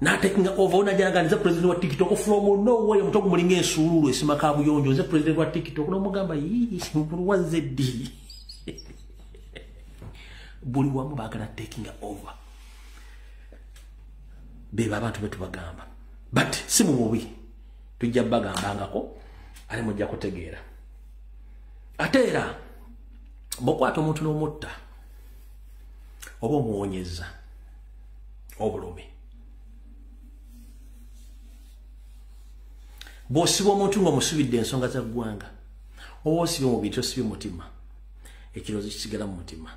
na taking over una janga nze president wa TikTok from nowhere mutoku mulinga ensululu esima ka buyonjo nze president wa TikTok no mugamba yi mukuru wa ZD buli wamu bagala taking over beba abantu betu bagamba but simu mubi tujja bagambangako ali mujja kutegeera atera bokwata omuntu n'omutta oba omuwonyeza obulumi bw'osiba omuntu ng'omusubidde ensonga za ggwanga oba osibye mu bintu osibye mutima ekirowoozo kisigala mu mutima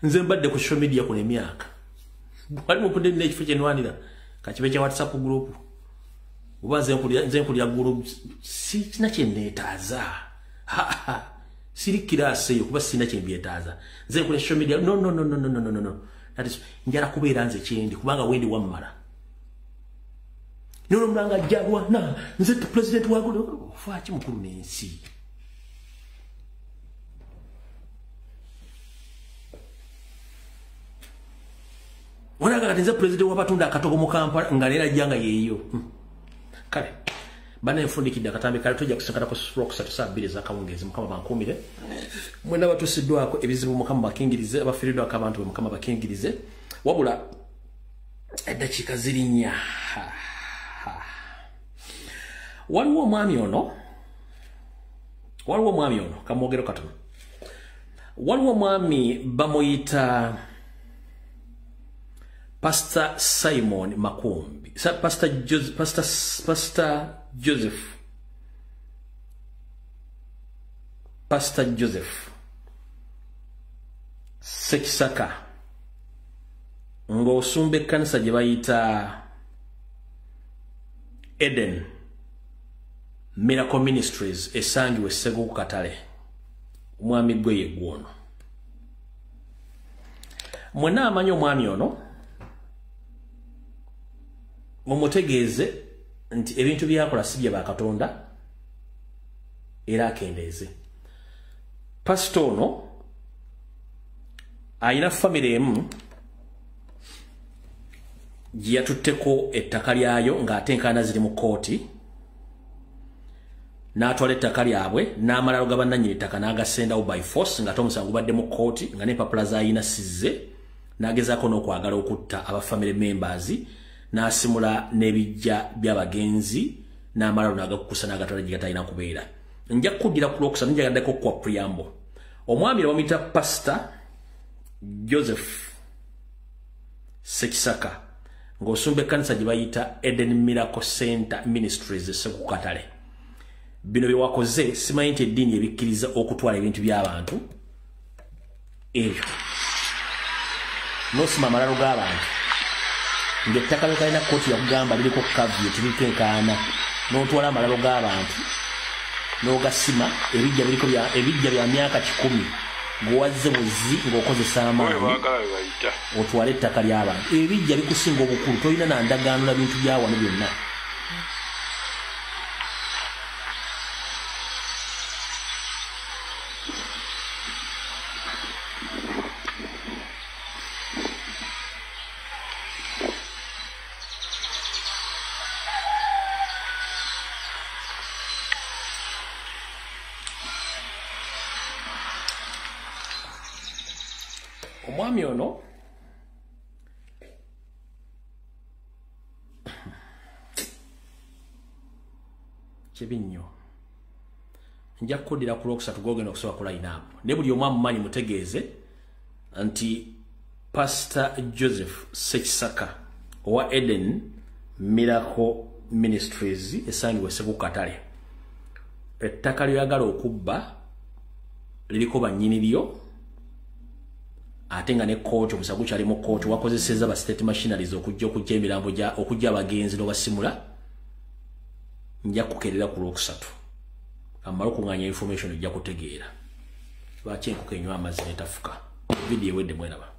nze mbadde ku social media kuno emyaka bwali mupudde nina ekifo kye nwanira kakibe kya WhatsApp group oba nze nkulira group sina kye neetaaza siri kiraasi eyo kuba sina kye mbyetaaza nze nkulira social media no that is njala kubeera nze kyendi kubanga wendi wammala nono mulanga jagwa na nze president wa gulo faachi mukuru n'ensi wanaga kati nze president wa batunda akatogo mu Kampala nga leera jjanga yeeyo kale bana enfundikidde akatambi kale tojja kusinkana ku stroke satusabire za kawungezi mukama bankumire mwenda batusiddwako ebizibu mukama bakingirize abafiiriddwako abantu be mukama bakingirize wabula eddakiika ziri nnya waliwo omwami ono kamwogero katono waliwo omwami bamuyita Pastor Simon Makumbi Pastor Joseph Sekisaka ng'osumba ekkanisa gye bayita Eden Miracle Ministries esangiwe Segu Katale omwami gwe ye gwono mwena amanyi omwami ono mumutegeeze nti ebintu byakola si bye bakatonda era akendeeze pastor ono ayina famire emu gye yatutteko ettaka lyayo ng'atenkana ziri mu kooti n'atwala ettaka lyabwe n'amala lugaba nannyini ettaka n'agasendawo by force ng'ate omusango gubadde mu kooti nga n'empapula z'ayina sizze n'agezaako n'okwagala okutta abafamire members n'asimula n'ebijja by'abagenzi n'amala n'agakukusa n'agatwala gye gatalina kubeera nja kukuddira ku lwokusatu njagaddeko kwa preamble omwami bamuyita Pastor Joseph Sekisaka ng'osumba ekkanisa gye bayita Eden Miracle Center Ministries Segu Katale bino bye wakoze simanyi nti eddiini ebikkiriza okutwala ebintu by'abantu ebyo n'osima amalalo g'abantu ng'ettaka lye kalina kooti yakugamba liriko kavyo tiriko enkaana n'otwala amalalo g'abantu n'ogasima ebijja bya myaka 10 ng'owazze buzi ng'okozesa amaanyi otwala ettaka ly'abantu ebijja bikusinga obukulu tolina nandagaano na bintu bya wano byonna omwami ono kibi nnyo nja kukuddira ku lwokusatu gwogenda okusobola kulayina apo ne buli omu amumanyi mutegeeze nti Pastor Joseph Sekisaka owa Eden Miracle Ministries esangiwe Segu Katale ettaka lyoyagala okubba liriko bannyini lyo ate nga ne kooti omusango kyali mu kooti wakozeseza ba state machineries okujja emirambo okujja abagenzi n'obasimula nja kukeerera ku lwokusatu amala okuŋŋaanya information ojja kutegeera lwaki enkoko enywa amazzi n'etafuka vidiyo ewedde mweraba